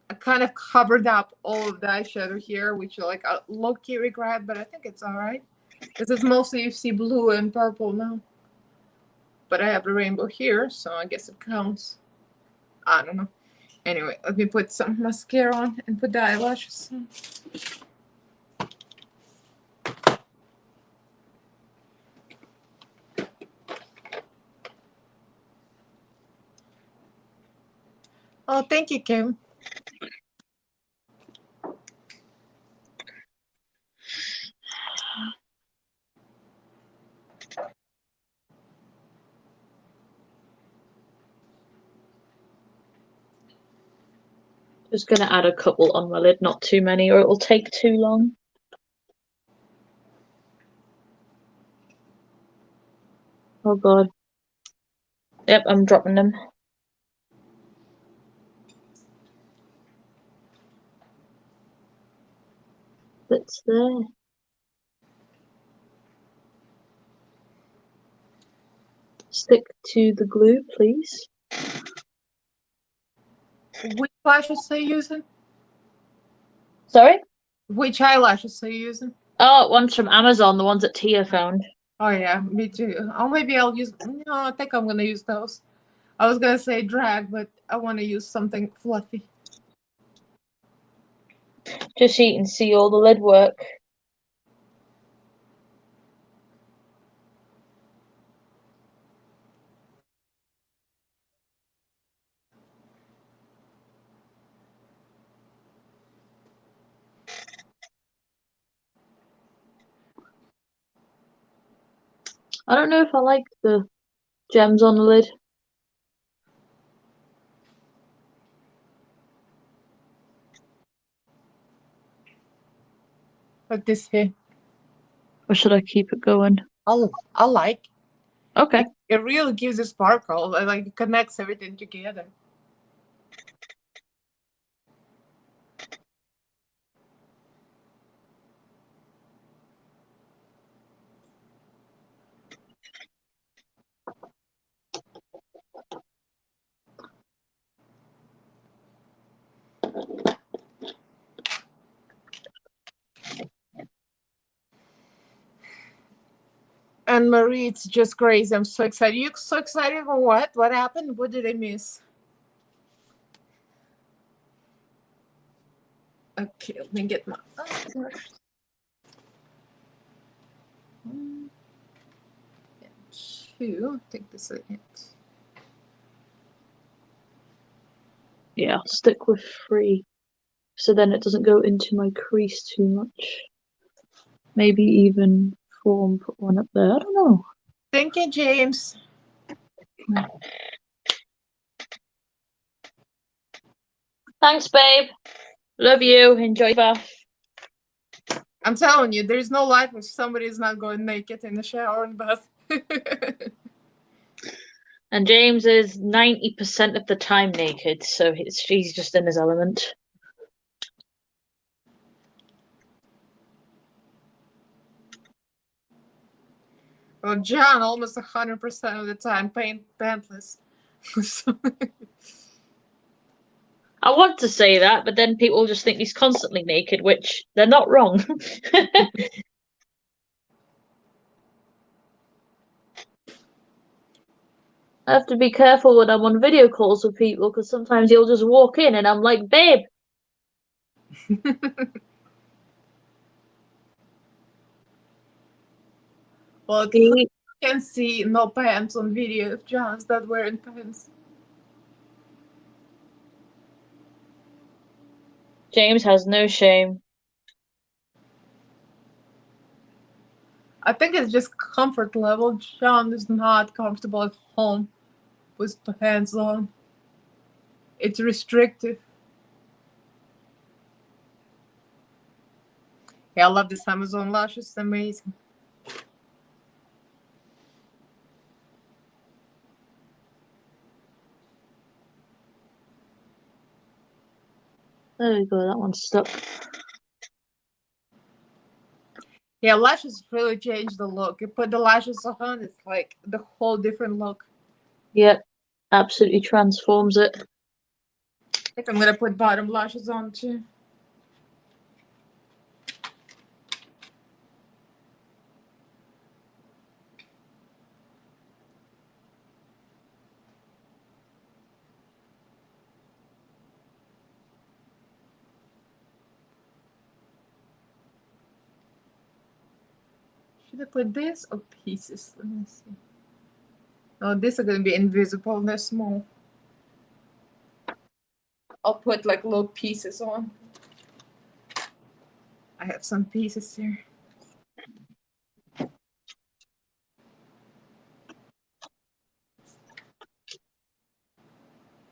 Speaker 1: I kind of covered up all of the eyeshadow here, which like a low-key regret, but I think it's all right. Because it's mostly you see blue and purple now. But I have the rainbow here, so I guess it counts. I don't know. Anyway, let me put some mascara on and put the eyelashes on. Oh, thank you, Kim.
Speaker 2: Just gonna add a couple on my lid, not too many, or it'll take too long. Oh god. Yep, I'm dropping them. It's there. Stick to the glue, please.
Speaker 1: Which lashes are you using?
Speaker 2: Sorry?
Speaker 1: Which eyelashes are you using?
Speaker 2: Oh, one's from Amazon, the ones that Tia found.
Speaker 1: Oh yeah, me too. Oh, maybe I'll use. No, I think I'm gonna use those. I was gonna say drag, but I want to use something fluffy.
Speaker 2: Just so you can see all the lid work. I don't know if I like the gems on the lid.
Speaker 1: Like this here.
Speaker 2: Or should I keep it going?
Speaker 1: I like.
Speaker 2: Okay.
Speaker 1: It really gives a sparkle. Like it connects everything together. And Marie, it's just crazy. I'm so excited. You so excited for what? What happened? What did I miss? Okay, let me get my brush. One and two. I think this is it.
Speaker 2: Yeah, I'll stick with 3. So then it doesn't go into my crease too much. Maybe even 4 and put 1 up there. I don't know.
Speaker 1: Thank you, James.
Speaker 2: Thanks, babe. Love you. Enjoy bath.
Speaker 1: I'm telling you, there's no life if somebody's not going naked in the shower and bath.
Speaker 2: And James is 90% of the time naked, so he's just in his element.
Speaker 1: Well, John, almost 100% of the time, pantless.
Speaker 2: I want to say that, but then people just think he's constantly naked, which they're not wrong. I have to be careful when I'm on video calls with people because sometimes he'll just walk in and I'm like, babe.
Speaker 1: Well, you can see no pants on video if John's not wearing pants.
Speaker 2: James has no shame.
Speaker 1: I think it's just comfort level. John is not comfortable at home with pants on. It's restrictive. Yeah, I love this Amazon lash. It's amazing.
Speaker 2: There we go, that one's stuck.
Speaker 1: Yeah, lashes really change the look. You put the lashes on, it's like the whole different look.
Speaker 2: Yep, absolutely transforms it.
Speaker 1: I think I'm gonna put bottom lashes on too. Should I put this or pieces? Let me see. Oh, these are gonna be invisible. They're small. I'll put like little pieces on. I have some pieces here.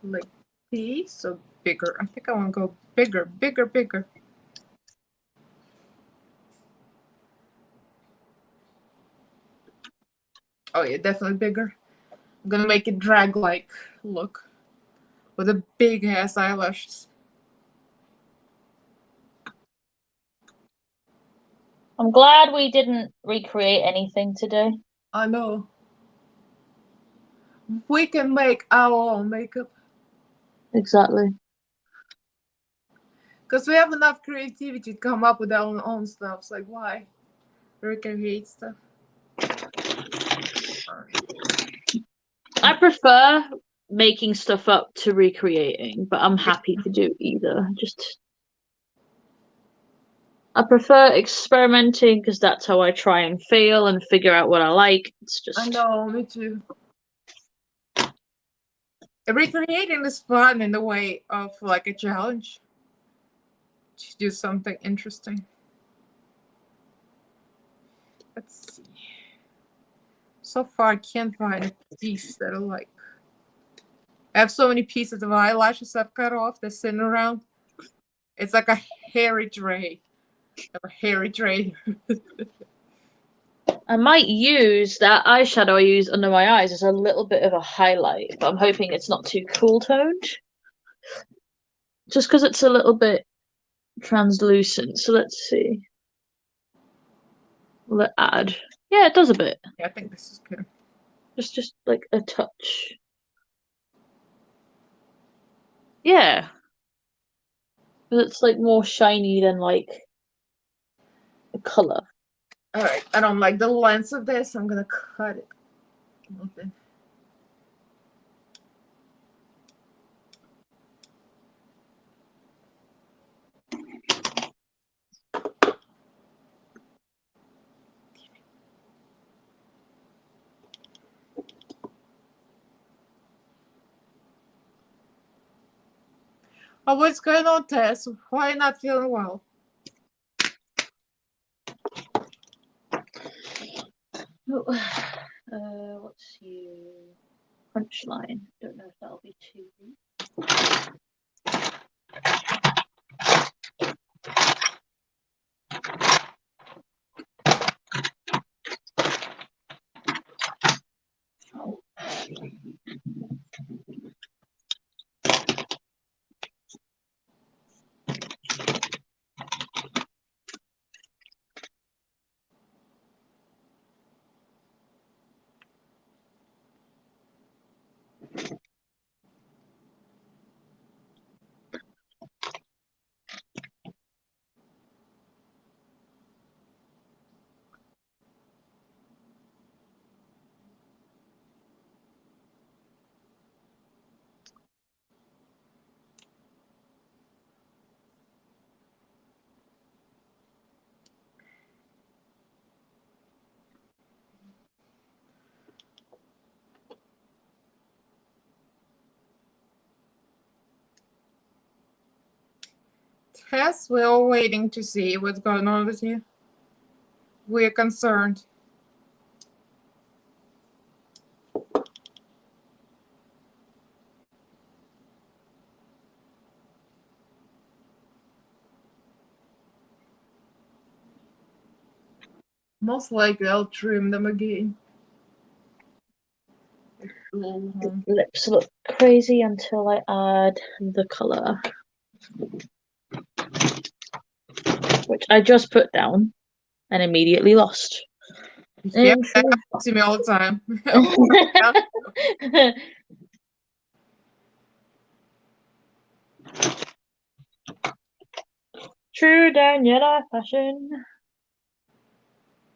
Speaker 1: Like these or bigger. I think I want to go bigger, bigger, bigger. Oh yeah, definitely bigger. I'm gonna make it drag-like look with a big ass eyelashes.
Speaker 2: I'm glad we didn't recreate anything today.
Speaker 1: I know. We can make our own makeup.
Speaker 2: Exactly.
Speaker 1: Because we have enough creativity to come up with our own stuff. It's like, why recreate stuff?
Speaker 2: I prefer making stuff up to recreating, but I'm happy to do either. I prefer experimenting because that's how I try and fail and figure out what I like. It's just.
Speaker 1: I know, me too. Recreating is fun in the way of like a challenge to do something interesting. Let's see. So far, I can't find a piece that I like. I have so many pieces of eyelashes I've cut off. They're sitting around. It's like a hairy tray. A hairy tray.
Speaker 2: I might use that eyeshadow I use under my eyes as a little bit of a highlight, but I'm hoping it's not too cool toned. Just because it's a little bit translucent. So let's see. Will it add? Yeah, it does a bit.
Speaker 1: Yeah, I think this is good.
Speaker 2: Just like a touch. Yeah. But it's like more shiny than like the color.
Speaker 1: All right, I don't like the length of this. I'm gonna cut it a little bit. Oh, what's going on, Tess? Why are you not feeling well?
Speaker 2: What's your punchline? Don't know if that'll be too deep.
Speaker 1: Tess, we're all waiting to see what's going on with you. We're concerned. Most likely I'll trim them again.
Speaker 2: Lips look crazy until I add the color, which I just put down and immediately lost.
Speaker 1: Yeah, that happens to me all the time.
Speaker 2: True Daniella fashion.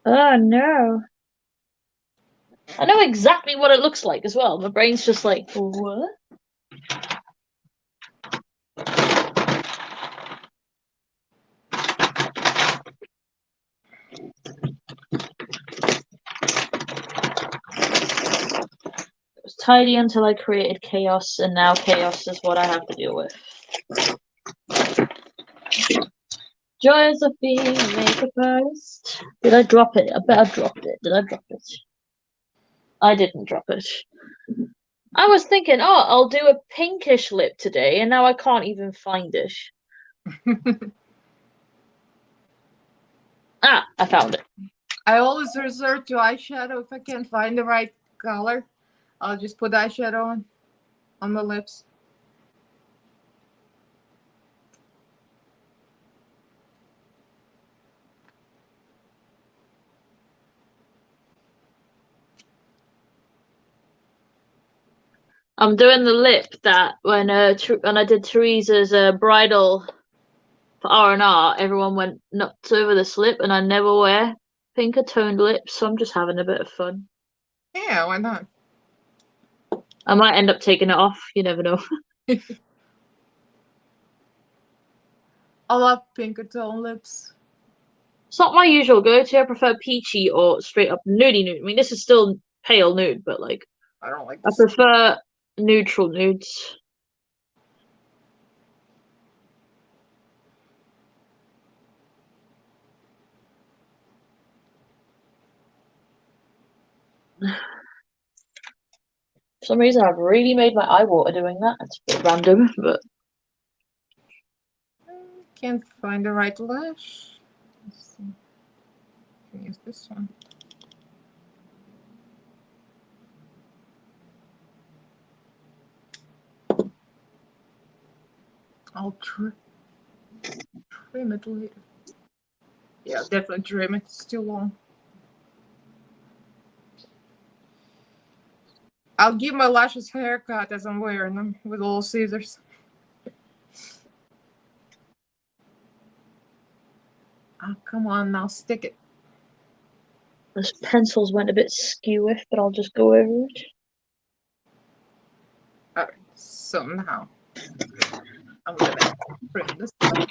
Speaker 2: Oh no. I know exactly what it looks like as well. My brain's just like, what? It was tidy until I created chaos, and now chaos is what I have to deal with. Joys of being a makeup artist. Did I drop it? I bet I dropped it. Did I drop it? I didn't drop it. I was thinking, oh, I'll do a pinkish lip today, and now I can't even find it. Ah, I found it.
Speaker 1: I always resort to eyeshadow if I can't find the right color. I'll just put eyeshadow on the lips.
Speaker 2: I'm doing the lip that when I did Teresa's bridal for R&R, everyone went nuts over this lip, and I never wear pinker toned lips, so I'm just having a bit of fun.
Speaker 1: Yeah, why not?
Speaker 2: I might end up taking it off. You never know.
Speaker 1: I love pinker tone lips.
Speaker 2: It's not my usual go-to. I prefer peachy or straight up nudie nude. I mean, this is still pale nude, but like
Speaker 1: I don't like
Speaker 2: I
Speaker 1: this.
Speaker 2: prefer neutral nudes. For some reason, I've really made my eye water doing that. It's a bit random, but
Speaker 1: Can't find the right lash. Let's see. Can use this one. I'll trim it later. Yeah, definitely trim it. It's too long. I'll give my lashes a haircut as I'm wearing them with little scissors. Oh, come on now, stick it.
Speaker 2: Those pencils went a bit skewish, but I'll just go over it.
Speaker 1: Alright, so now I'm gonna bring this up.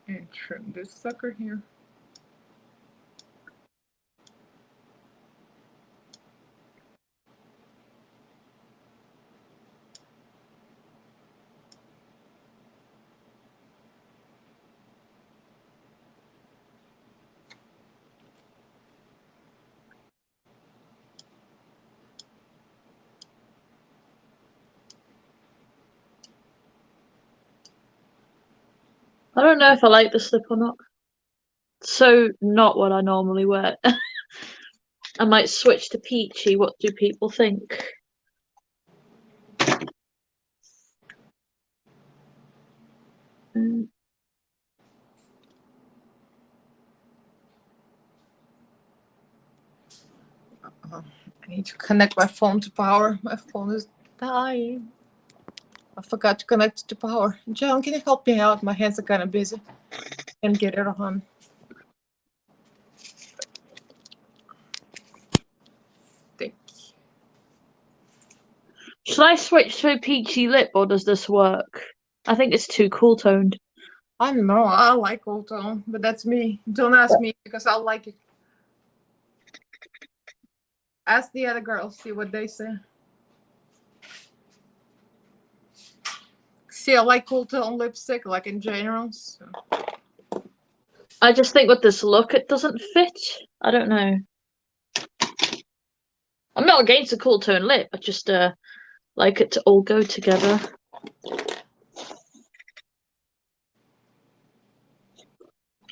Speaker 1: And trim this sucker here.
Speaker 2: I don't know if I like the slip or not. So not what I normally wear. I might switch to peachy. What do people think?
Speaker 1: I need to connect my phone to power. My phone is dying. I forgot to connect it to power. John, can you help me out? My hands are kind of busy. And get it on. Thank you.
Speaker 2: Should I switch to a peachy lip or does this work? I think it's too cool toned.
Speaker 1: I don't know. I like cool tone, but that's me. Don't ask me because I like it. Ask the other girls, see what they say. See, I like cool tone lipstick, like in general. So.
Speaker 2: I just think with this look, it doesn't fit. I don't know. I'm not against a cool tone lip. I just like it to all go together.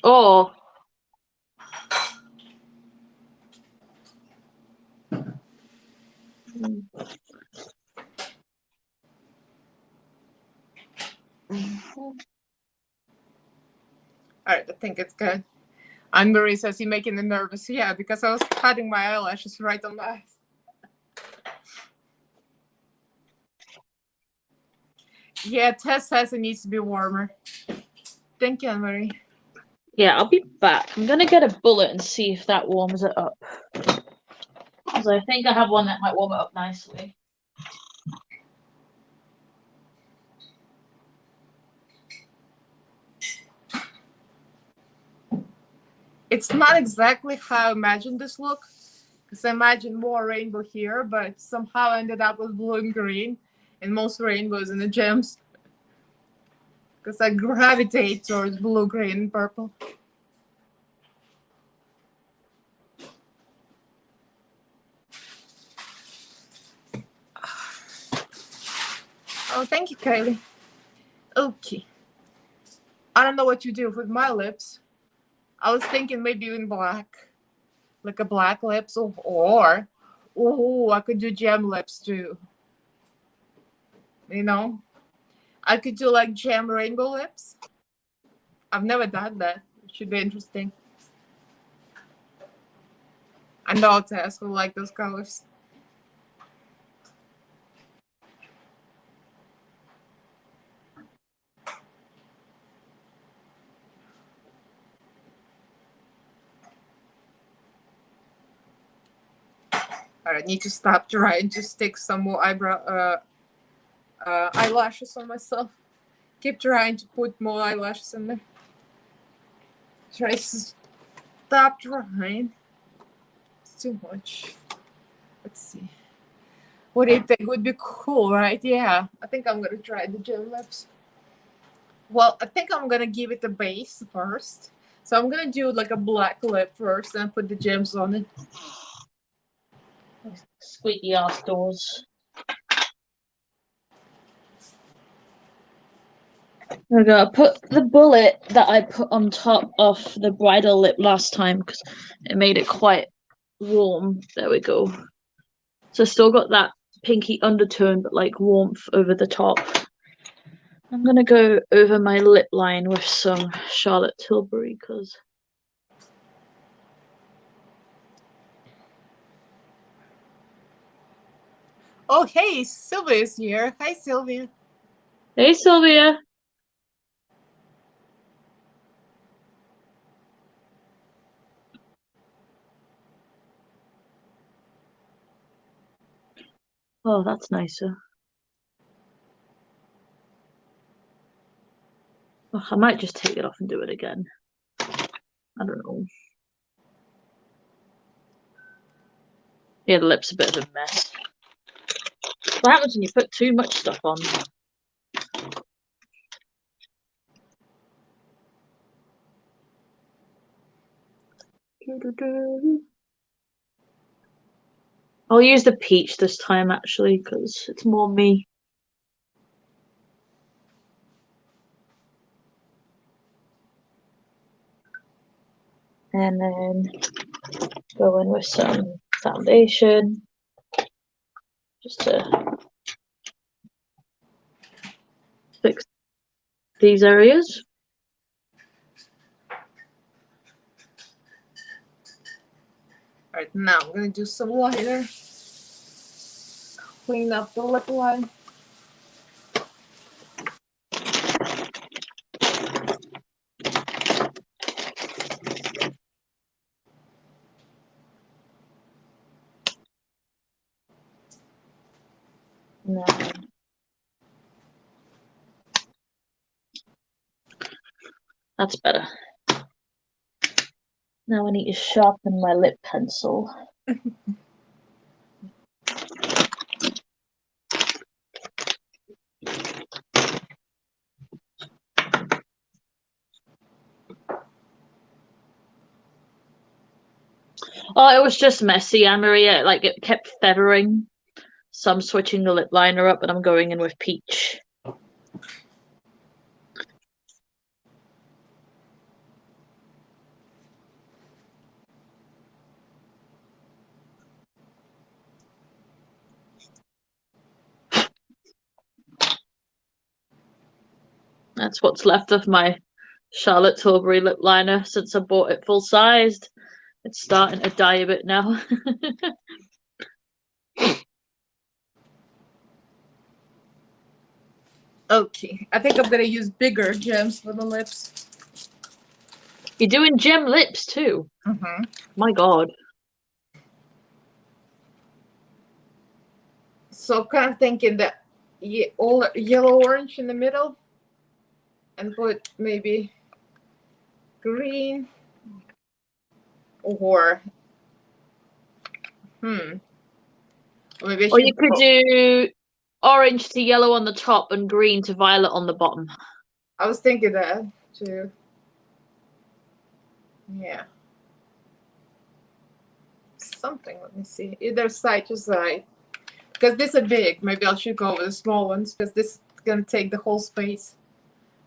Speaker 2: Oh.
Speaker 1: Alright, I think it's good. Anne-Marie says you're making me nervous. Yeah, because I was cutting my eyelashes right on my eyes. Yeah, Tess says it needs to be warmer. Thank you, Anne-Marie.
Speaker 2: Yeah, I'll be back. I'm gonna get a bullet and see if that warms it up. Because I think I have one that might warm it up nicely.
Speaker 1: It's not exactly how I imagined this look. Because I imagined more rainbow here, but somehow I ended up with blue and green. And most rainbows in the gems. Because I gravitate towards blue, green, and purple. Oh, thank you, Kylie. Okay. I don't know what you do with my lips. I was thinking maybe in black. Like a black lips. Or oh, I could do gem lips too. You know? I could do like gem rainbow lips. I've never done that. It should be interesting. I know Tess will like those colors. Alright, I need to stop trying to stick some more eyelashes on myself. Keep trying to put more eyelashes in there. Try to stop trying. It's too much. Let's see. What do you think would be cool, right? Yeah, I think I'm gonna try the gem lips. Well, I think I'm gonna give it a base first. So I'm gonna do like a black lip first and put the gems on it.
Speaker 2: Squeaky ass doors. I gotta put the bullet that I put on top of the bridal lip last time because it made it quite warm. There we go. So still got that pinky undertone, but like warmth over the top. I'm gonna go over my lip line with some Charlotte Tilbury because
Speaker 1: Oh, hey, Sylvia's here. Hi, Sylvia.
Speaker 2: hey Sylvia. Oh, that's nicer. Oh, I might just take it off and do it again. I don't know. Yeah, the lip's a bit of a mess. What happens when you put too much stuff on? I'll use the peach this time actually because it's more me. And then go in with some foundation just to fix these areas.
Speaker 1: All right, now I'm gonna do some liner. Clean up the lip line.
Speaker 2: No. That's better. Now I need to sharpen my lip pencil. Oh, it was just messy, Anne-Marie. Like it kept feathering. So I'm switching the lip liner up and I'm going in with peach. That's what's left of my Charlotte Tilbury lip liner since I bought it full sized. It's starting to die a bit now.
Speaker 1: Okay, I think I'm gonna use bigger gems for the lips.
Speaker 2: You're doing gem lips too.
Speaker 1: Mm-hmm.
Speaker 2: My God.
Speaker 1: So kind of thinking that all yellow orange in the middle and put maybe green or maybe I
Speaker 2: Or
Speaker 1: should
Speaker 2: you could do orange to yellow on the top and green to violet on the bottom.
Speaker 1: I was thinking that too. Yeah. Something, let me see. Either side to side. Because this is big. Maybe I should go with the small ones because this is gonna take the whole space.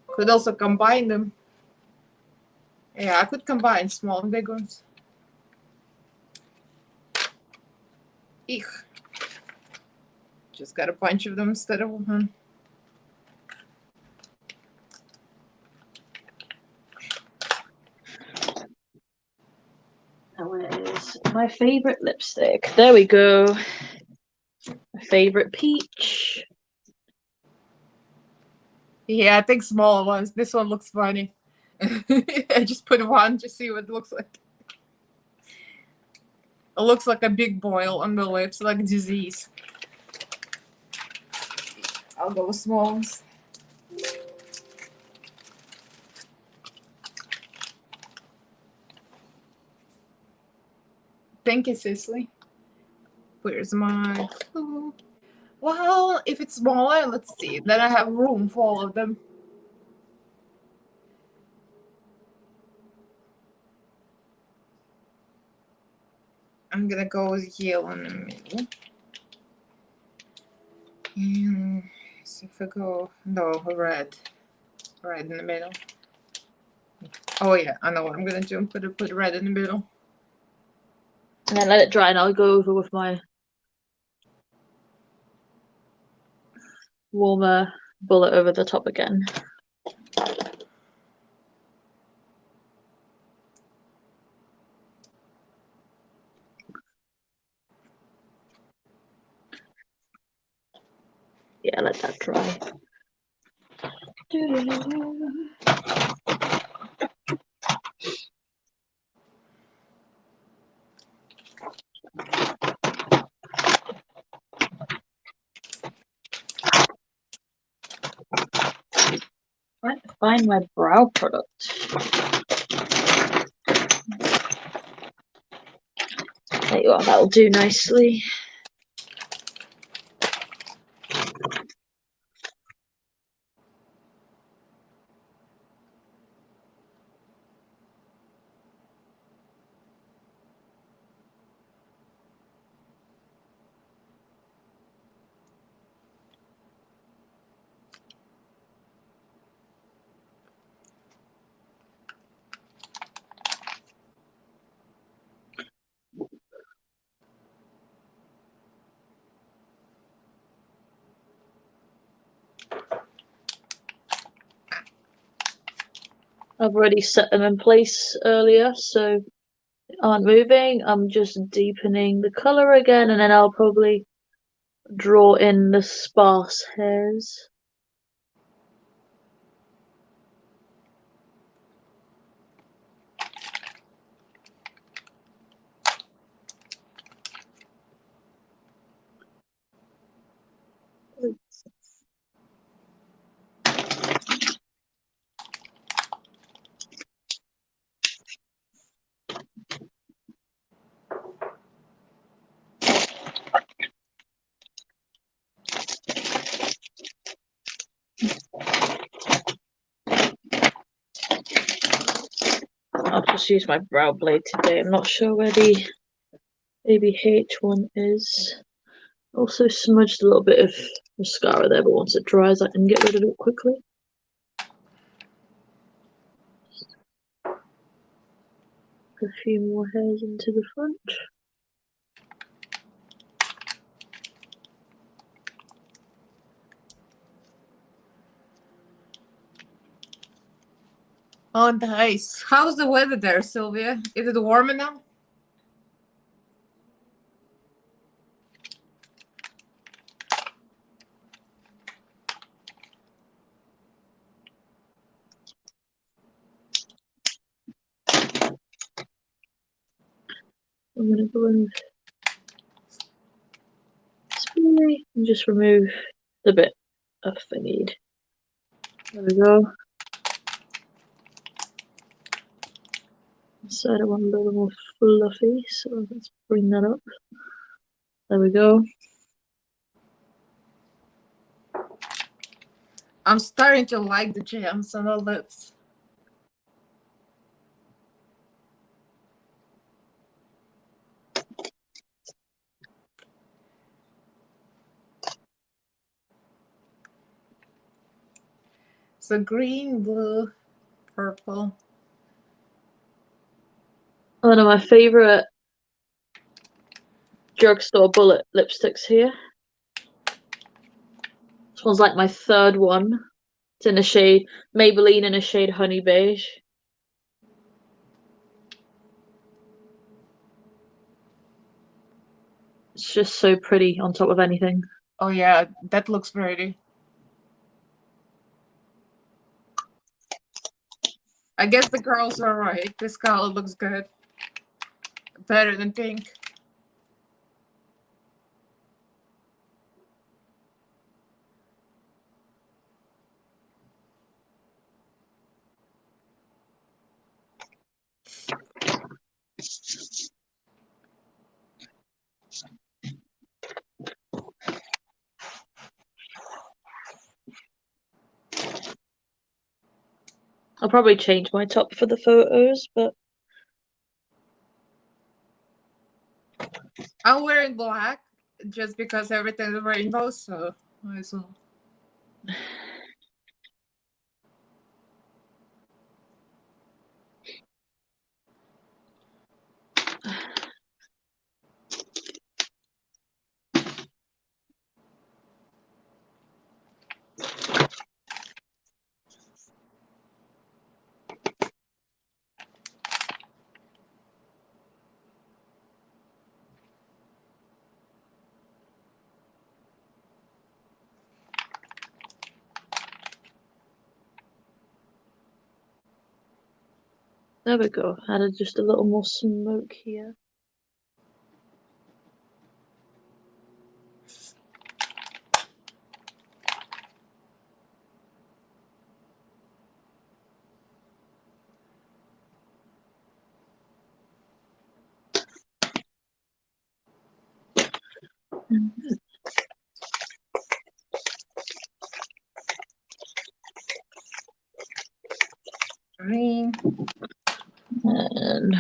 Speaker 1: Could also combine them. Yeah, I could combine small and big ones. Eek. Just got a bunch of them instead of one.
Speaker 2: Oh, it is my favorite lipstick. There we go. My favorite peach.
Speaker 1: Yeah, I think smaller ones. This one looks funny. I just put one to see what it looks like. It looks like a big boil on the lips, like disease. I'll go with small ones. Thank you, Cicely. Where's my clue? Well, if it's smaller, let's see. Then I have room for all of them. I'm gonna go with yellow in the middle. And so if I go, no, red. Right in the middle. Oh yeah, I know what I'm gonna do. I'm gonna put red in the middle.
Speaker 2: And then let it dry, and I'll go over with my warmer bullet over the top again. Yeah, let that dry. Trying to find my brow product. There you are, that'll do nicely. I've already set them in place earlier, so they aren't moving. I'm just deepening the color again, and then I'll probably draw in the sparse hairs. I'll just use my brow blade today. I'm not sure where the ABH one is. Also smudged a little bit of mascara there, but once it dries I can get rid of it quickly. A few more hairs into the front.
Speaker 1: Oh, nice. How's the weather there, Sylvia? Is it warmer now?
Speaker 2: I'm going to go in with spray and just remove the bit of I need. There we go. This side I want a little more fluffy, so let's bring that up. There we go.
Speaker 1: I'm starting to like the gems on the lips. So green, blue, purple.
Speaker 2: One of my favorite drugstore bullet lipsticks here. This one's like my third one. It's in a shade Maybelline in a shade honey beige. It's just so pretty on top of anything.
Speaker 1: Oh yeah, that looks pretty. I guess the girls are right. This color looks good. Better than pink.
Speaker 2: I'll probably change my top for the photos, but
Speaker 1: I'm wearing black just because everything's rainbow, so might as well.
Speaker 2: There we go. Added just a little more smoke here.
Speaker 1: Green.
Speaker 2: And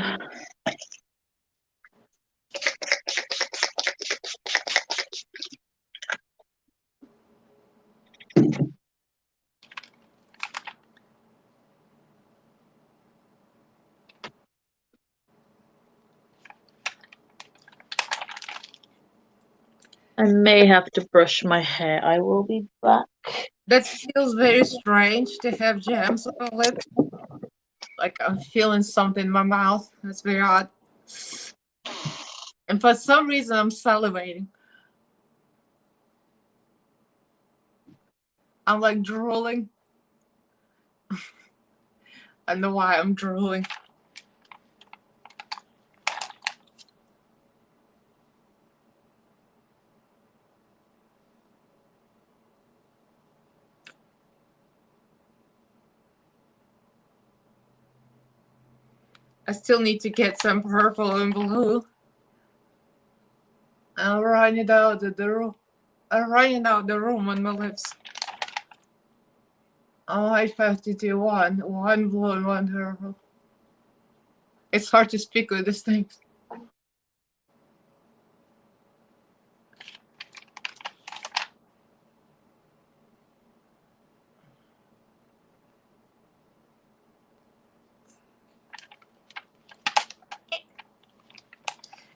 Speaker 2: I may have to brush my hair. I will be back.
Speaker 1: That feels very strange to have gems on my lips. Like I'm feeling something in my mouth. That's very odd. And for some reason, I'm salivating. I'm like drooling. I know why I'm drooling. I still need to get some purple and blue. I'm running out the room. I'm running out the room on my lips. I might have to do one blue and one purple. It's hard to speak with these things.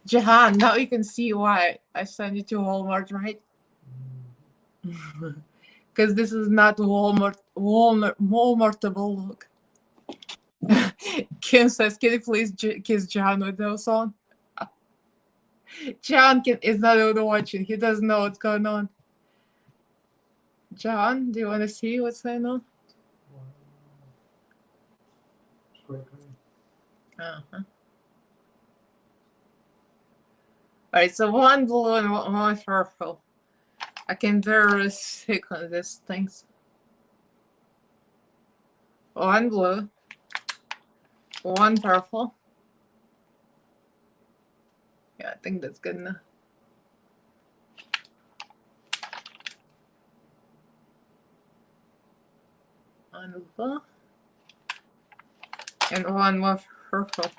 Speaker 1: Jahan, now you can see why I sent you to Walmart, right? Because this is not Walmartable look. Kim says, can you please kiss John with those on? John is not even watching. He doesn't know what's going on. John, do you want to see what's going on? Uh-huh. Alright, so one blue and one purple. I can barely stick on these things. One blue, one purple. Yeah, I think that's good enough. One blue and one more purple.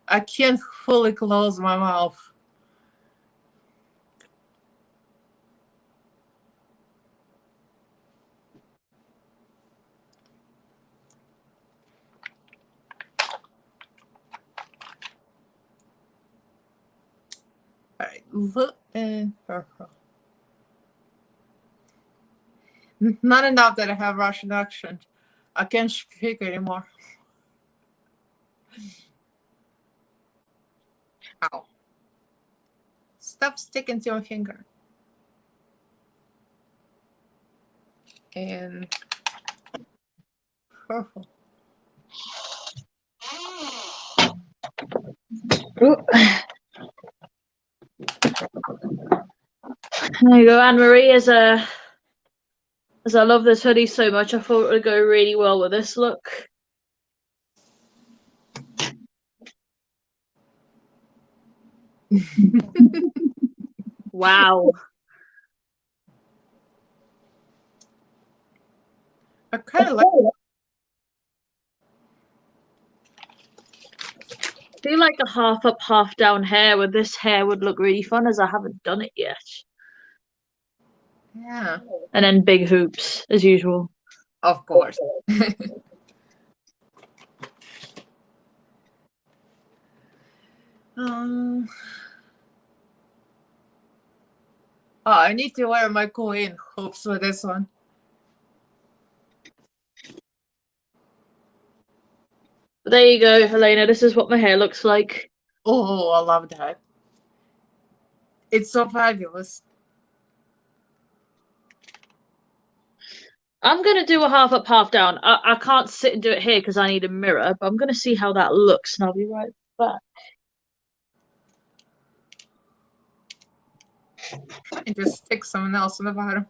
Speaker 1: I can't fully close my mouth. Alright, blue and purple. Not enough that I have Russian accent. I can't speak anymore. Ow. Stop sticking to my finger. And purple.
Speaker 2: Ooh. There you go, Anne Marie. As I love this hoodie so much, I thought it would go really well with this look. Wow.
Speaker 1: I kind of like.
Speaker 2: I feel like a half up, half down hair with this hair would look really fun, as I haven't done it yet.
Speaker 1: Yeah.
Speaker 2: And then big hoops, as usual.
Speaker 1: Of course. Oh, I need to wear my coin hoops for this one.
Speaker 2: But there you go, Helena. This is what my hair looks like.
Speaker 1: Oh, I love that. It's so fabulous.
Speaker 2: I'm going to do a half up, half down. I can't sit and do it here because I need a mirror, but I'm going to see how that looks, and I'll be right back.
Speaker 1: And just stick someone else on the bottom.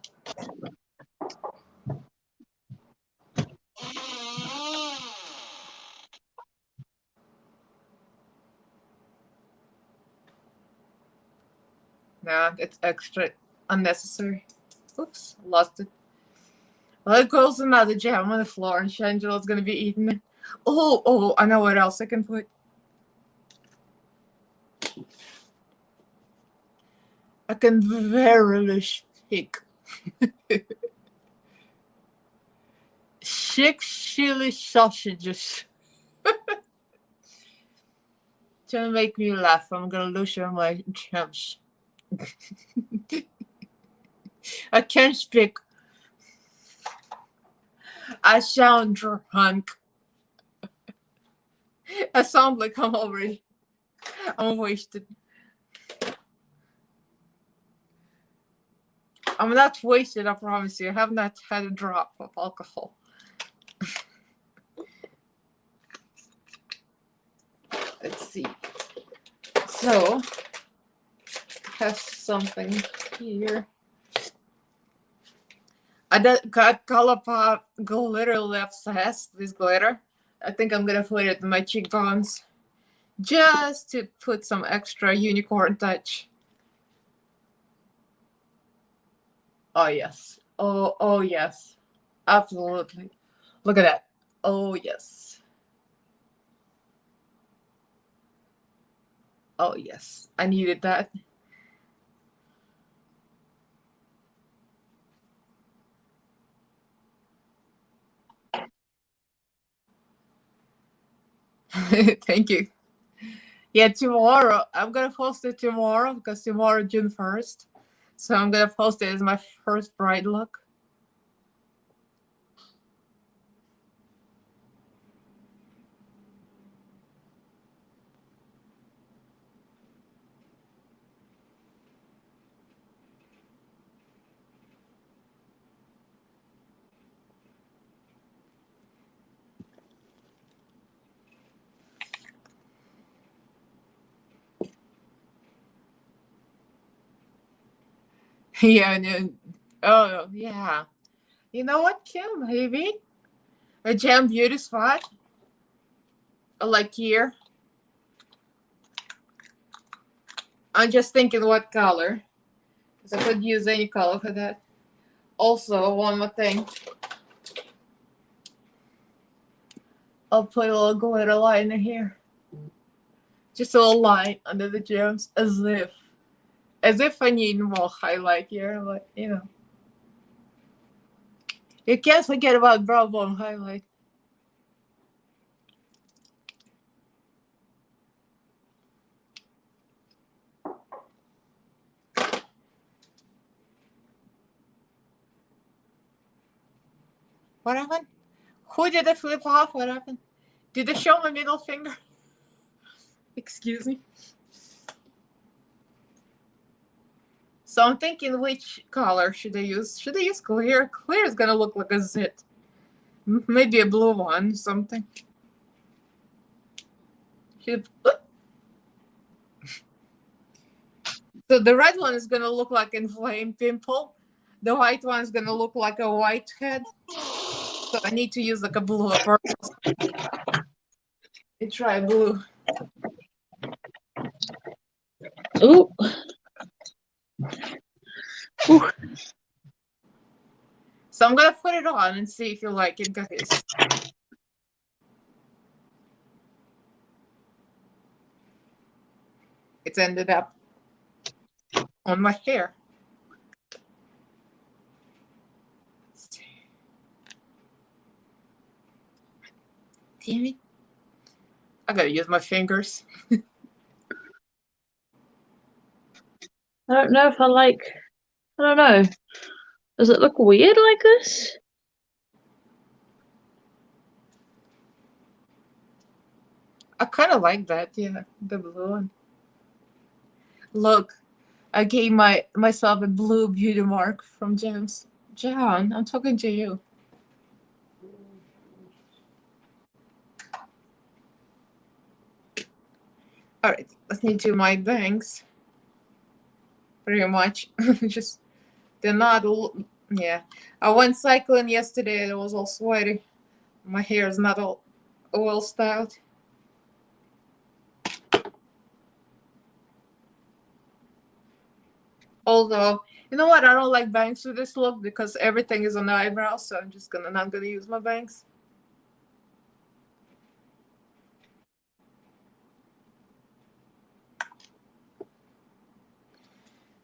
Speaker 1: Nah, it's extra unnecessary. Oops, lost it. Well, it goes another jam on the floor, and Shangela's gonna be eating it. Oh, I know what else I can put. I can verily pick. Chick chili sausages. To make me laugh, I'm gonna lose all my gems. I can't speak. I sound drunk. I sound like I'm wasted. I'm not wasted, I promise you. I have not had a drop of alcohol. Let's see. So, I have something here. I got ColourPop glitter obsessed. This glitter. I think I'm gonna put it in my cheekbones, just to put some extra unicorn touch. Oh yes. Oh yes. Absolutely. Look at that. Oh yes. Oh yes. I needed that. Thank you. Yeah, tomorrow. I'm gonna post it tomorrow because tomorrow, June 1st. So I'm gonna post it as my first bride look. Yeah, and then, oh yeah. You know what, Kim? Maybe a gem beauty spot. Like here. I'm just thinking what color. Because I could use any color for that. Also, one more thing. I'll put a little glitter liner here. Just a little line under the gems, as if I need more highlight here, like, you know. You can't forget about brow bone highlight. What happened? Who did I flip off? What happened? Did I show my middle finger? Excuse me. So I'm thinking, which color should I use? Should I use clear? Clear is gonna look like a zit. Maybe a blue one, something. So the red one is gonna look like inflamed pimple. The white one is gonna look like a white head. So I need to use like a blue or purple. Let's try blue.
Speaker 2: Ooh. Ooh.
Speaker 1: So I'm gonna put it on and see if you like it, guys. It's ended up on my hair. Damn it. I gotta use my fingers.
Speaker 2: I don't know if I like I don't know. Does it look weird like this?
Speaker 1: I kind of like that. Yeah, the blue one. Look, I gave myself a blue beauty mark from James. John, I'm talking to you. All right, let me do my bangs. Pretty much, just they're not. Yeah, I went cycling yesterday. And it was all sweaty. My hair is not all oil styled. Although, you know what? I don't like bangs with this look because everything is on the eyebrows, so I'm just not gonna use my bangs.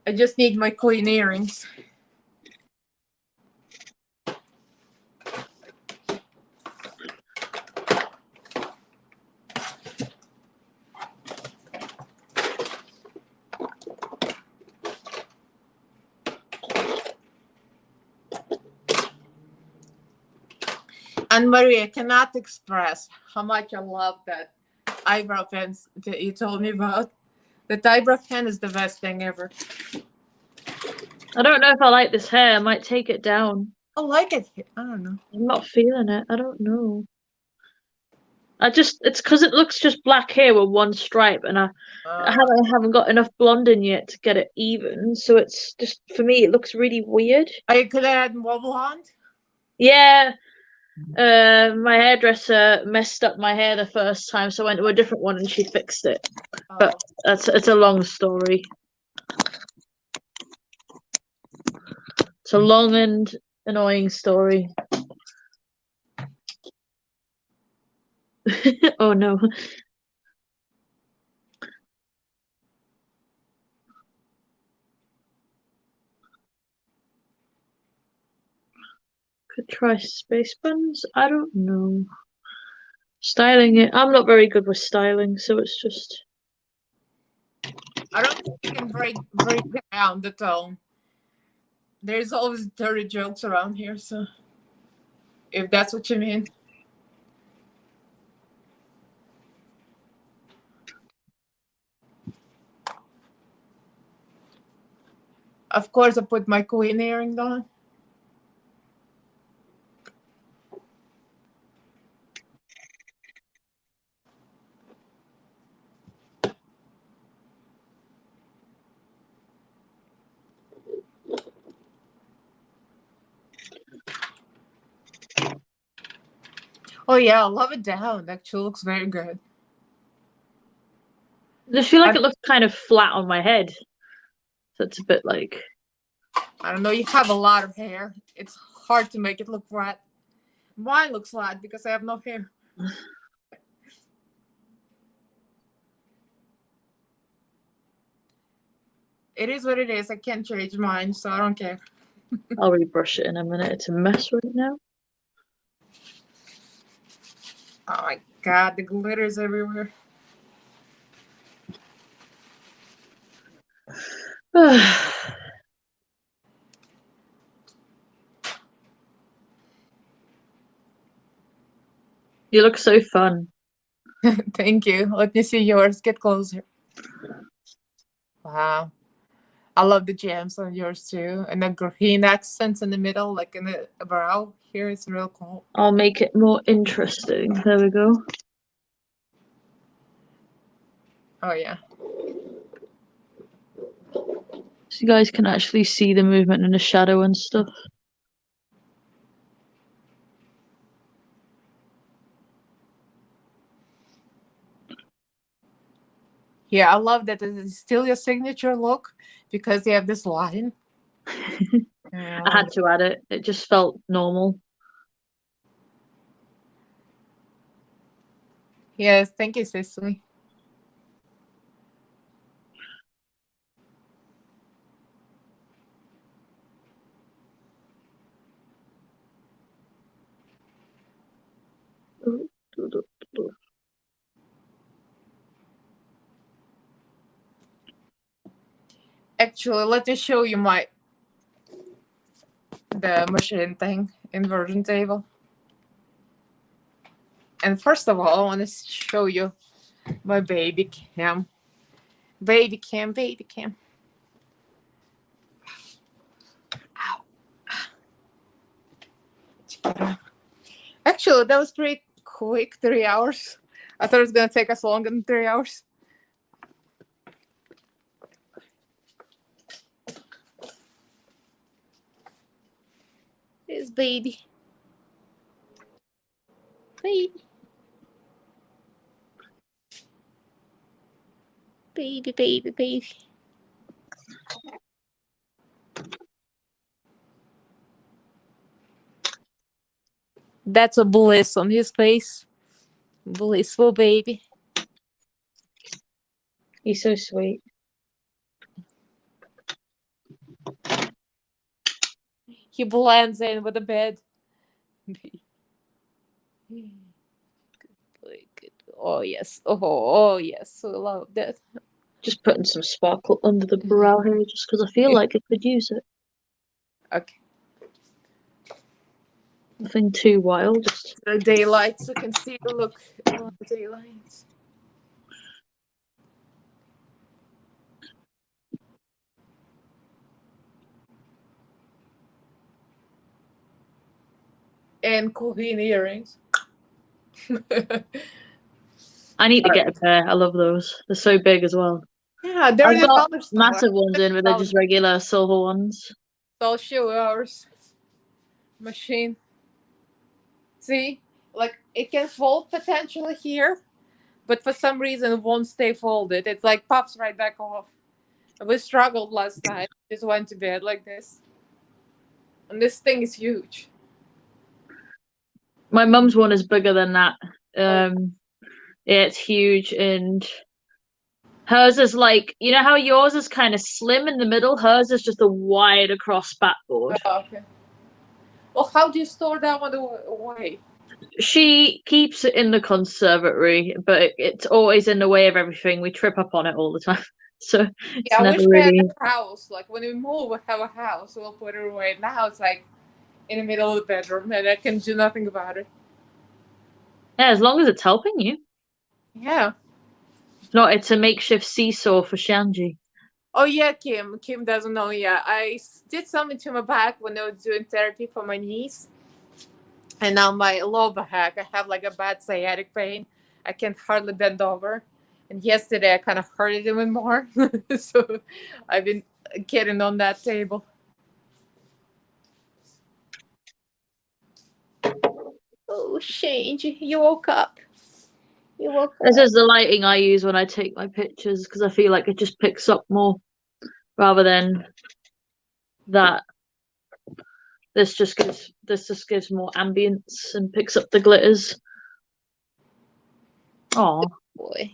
Speaker 1: I just need my clean earrings. And Maria, cannot express how much I love that eyebrow pen that you told me about. That eyebrow pen is the best thing ever.
Speaker 2: I don't know if I like this hair. I might take it down.
Speaker 1: I like it. I don't know.
Speaker 2: I'm not feeling it. I don't know. It's because it looks just black hair with one stripe, and I haven't got enough blonde in yet to get it even. So it's just, for me, it looks really weird.
Speaker 1: I could add more blonde.
Speaker 2: Yeah. My hairdresser messed up my hair the first time, so I went to a different one and she fixed it. But it's a long story. It's a long and annoying story. Oh no. Could try space buns. I don't know. Styling it. I'm not very good with styling, so it's just.
Speaker 1: I don't think you can break down the tone. There's always dirty jokes around here, so if that's what you mean. Of course, I put my queen earring on. Oh yeah, I love it down. That actually looks very good.
Speaker 2: I just feel like it looks kind of flat on my head. So it's a bit like.
Speaker 1: I don't know, you have a lot of hair. It's hard to make it look flat. Mine looks flat because I have no hair. It is what it is. I can't change mine, so I don't care.
Speaker 2: I'll rebrush it in a minute. It's a mess right now.
Speaker 1: Oh my god, the glitter's everywhere.
Speaker 2: You look so fun.
Speaker 1: Thank you. Let me see yours. Get closer. Wow. I love the gems on yours too. And the green accents in the middle, like in the brow. Here it's real cool.
Speaker 2: I'll make it more interesting. There we go.
Speaker 1: Oh yeah.
Speaker 2: So you guys can actually see the movement in the shadow and stuff.
Speaker 1: Yeah, I love that it's still your signature look because you have this line.
Speaker 2: I had to add it. It just felt normal.
Speaker 1: Yes, thank you, Cicely. Actually, let me show you my the machine thing, inversion table. And first of all, I want to show you my baby cam. Baby cam, baby cam. Ow. Actually, that was pretty quick, 3 hours. I thought it was going to take us longer than 3 hours. Here's baby. Baby. Baby, baby, baby. That's a bliss on his face. Blissful baby.
Speaker 2: He's so sweet.
Speaker 1: He blends in with the bed. Oh yes. Oh yes. I love that.
Speaker 2: Just putting some sparkle under the brow here just because I feel like I could use it.
Speaker 1: Okay.
Speaker 2: Nothing too wild. Just
Speaker 1: The daylight, so you can see the look on the daylight. And Queen earrings.
Speaker 2: I need to get a pair. I love those. They're so big as well.
Speaker 1: Yeah, they're
Speaker 2: I've
Speaker 1: in the
Speaker 2: got
Speaker 1: dollar store.
Speaker 2: massive ones in, but they're just regular silver ones.
Speaker 1: I'll show ours. Machine. See? Like, it can fold potentially here, but for some reason it won't stay folded. It's like pops right back off. We struggled last night. Just went to bed like this. And this thing is huge.
Speaker 2: My mum's one is bigger than that. Yeah, it's huge, and hers is like, you know how yours is kind of slim in the middle? Hers is just a wide across backboard.
Speaker 1: Oh, okay. Well, how do you store that one away?
Speaker 2: She keeps it in the conservatory, but it's always in the way of everything. We trip up on it all the time. So it's
Speaker 1: Yeah, I
Speaker 2: never
Speaker 1: wish we had
Speaker 2: really...
Speaker 1: a house. Like, when we move, we have a house. We'll put it away. Now it's like in the middle of the bedroom, and I can do nothing about it.
Speaker 2: Yeah, as long as it's helping you.
Speaker 1: Yeah.
Speaker 2: If not, it's a makeshift seesaw for Shanji.
Speaker 1: Oh, yeah, Kim. Kim doesn't know yet. I did something to my back when I was doing therapy for my knees. And now my lower back, I have like a bad sciatic pain. I can hardly bend over. And yesterday I kind of hurt it even more. So I've been getting on that table. Oh, Shanji, you woke up. You woke
Speaker 2: This
Speaker 1: up.
Speaker 2: is the lighting I use when I take my pictures because I feel like it just picks up more rather than that. This just gives more ambience and picks up the glitters. Oh,
Speaker 1: Boy.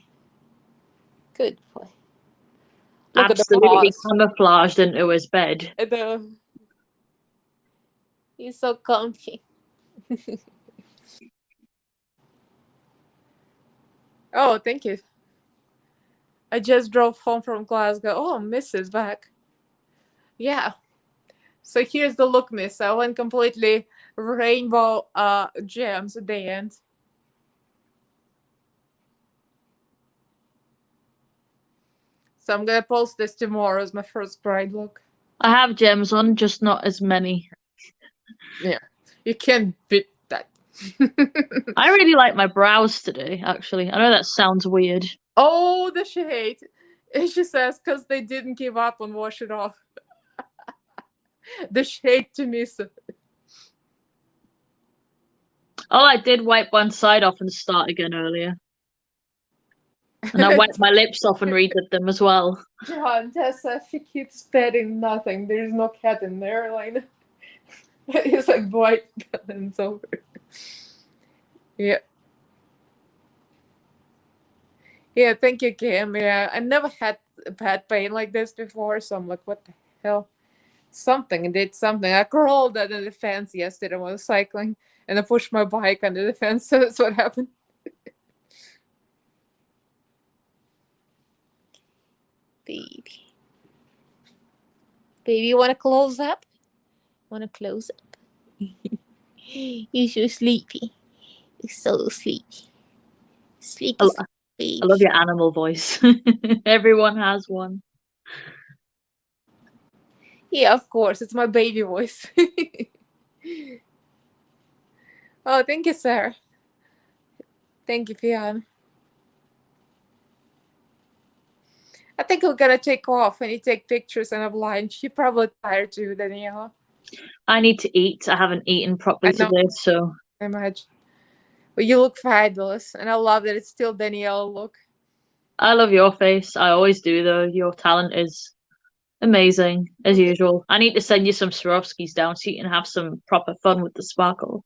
Speaker 1: Good boy. Look
Speaker 2: absolutely
Speaker 1: at the paws.
Speaker 2: camouflaged into his bed.
Speaker 1: He's so comfy. Oh, thank you. I just drove home from Glasgow. Oh, Miss is back. Yeah. So here's the look, Miss. I went completely rainbow gems at the end. So I'm gonna post this tomorrow as my first bride look.
Speaker 2: I have gems on, just not as many.
Speaker 1: Yeah. You can't beat that.
Speaker 2: I really like my brows today, actually. I know that sounds weird.
Speaker 1: Oh, the shade. And she says, because they didn't give up on wash it off. The shade to me.
Speaker 2: Oh, I did wipe one side off and start again earlier. And I wiped my lips off and redid them as well.
Speaker 1: John, Tessa, she keeps petting nothing. There's no cat in there, like it's like white and it's over. Yeah. Yeah, thank you, Kim. Yeah, I never had bad pain like this before, so I'm like, what the hell? Something did something. I crawled under the fence yesterday when I was cycling, and I pushed my bike under the fence. So that's what happened. Baby, baby, you want to close up? Want to close up? You're so sleepy. You're so sleepy. Sleepy,
Speaker 2: I
Speaker 1: sleepy.
Speaker 2: love your animal voice. Everyone has one.
Speaker 1: Yeah, of course. It's my baby voice. Oh, thank you, sir. Thank you, Fiona. I think we're gonna take off when you take pictures and I'm lunch. You're probably tired too, Daniella.
Speaker 2: I need to eat. I haven't eaten properly
Speaker 1: I know.
Speaker 2: today, so
Speaker 1: I imagine. But you look fabulous, and I love that it's still Danielle look.
Speaker 2: I love your face. I always do, though. Your talent is amazing, as
Speaker 1: Okay.
Speaker 2: usual. I need to send you some Swarovskis down so you can have some proper fun with the sparkle.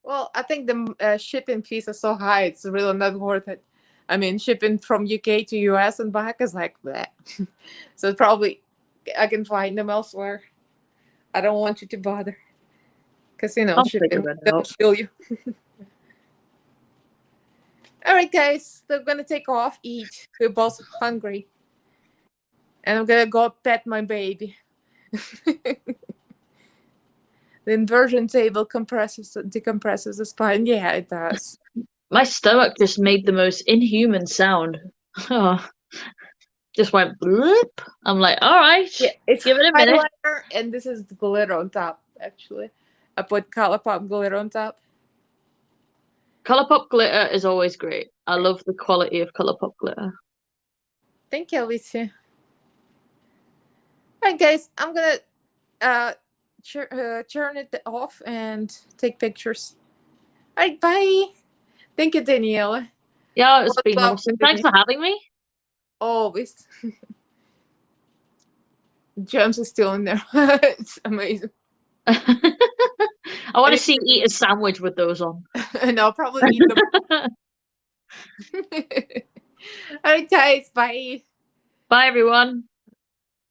Speaker 1: Well, I think the shipping fees are so high; it's really not worth it. I mean, shipping from UK to US and back is like that. So probably I can find them elsewhere. I don't want you to bother, because
Speaker 2: I'll
Speaker 1: shipping
Speaker 2: figure it
Speaker 1: will
Speaker 2: out.
Speaker 1: kill you. All right, guys, they're gonna take off, eat. We're both hungry, and I'm gonna go pet my baby. The inversion table decompresses the spine. Yeah, it does.
Speaker 2: My stomach just made the most inhuman sound. Oh, just went bloop. I'm like, all right,
Speaker 1: Yeah, it's
Speaker 2: give it a minute.
Speaker 1: eyeliner, and this is the glitter on top. Actually, I put ColourPop glitter on top.
Speaker 2: Colourpop glitter is always great. I love the quality of Colourpop glitter.
Speaker 1: Thank you, Alicia. All right, guys, I'm gonna turn it off and take pictures. All right, bye. Thank you, Danielle.
Speaker 2: Yeah, it's been
Speaker 1: Love
Speaker 2: awesome.
Speaker 1: you,
Speaker 2: Thanks for having me.
Speaker 1: always. Gems is still in there. It's amazing.
Speaker 2: I want to see you eat a sandwich with those on.
Speaker 1: And I'll probably eat them. All right, guys, bye.
Speaker 2: Bye, everyone.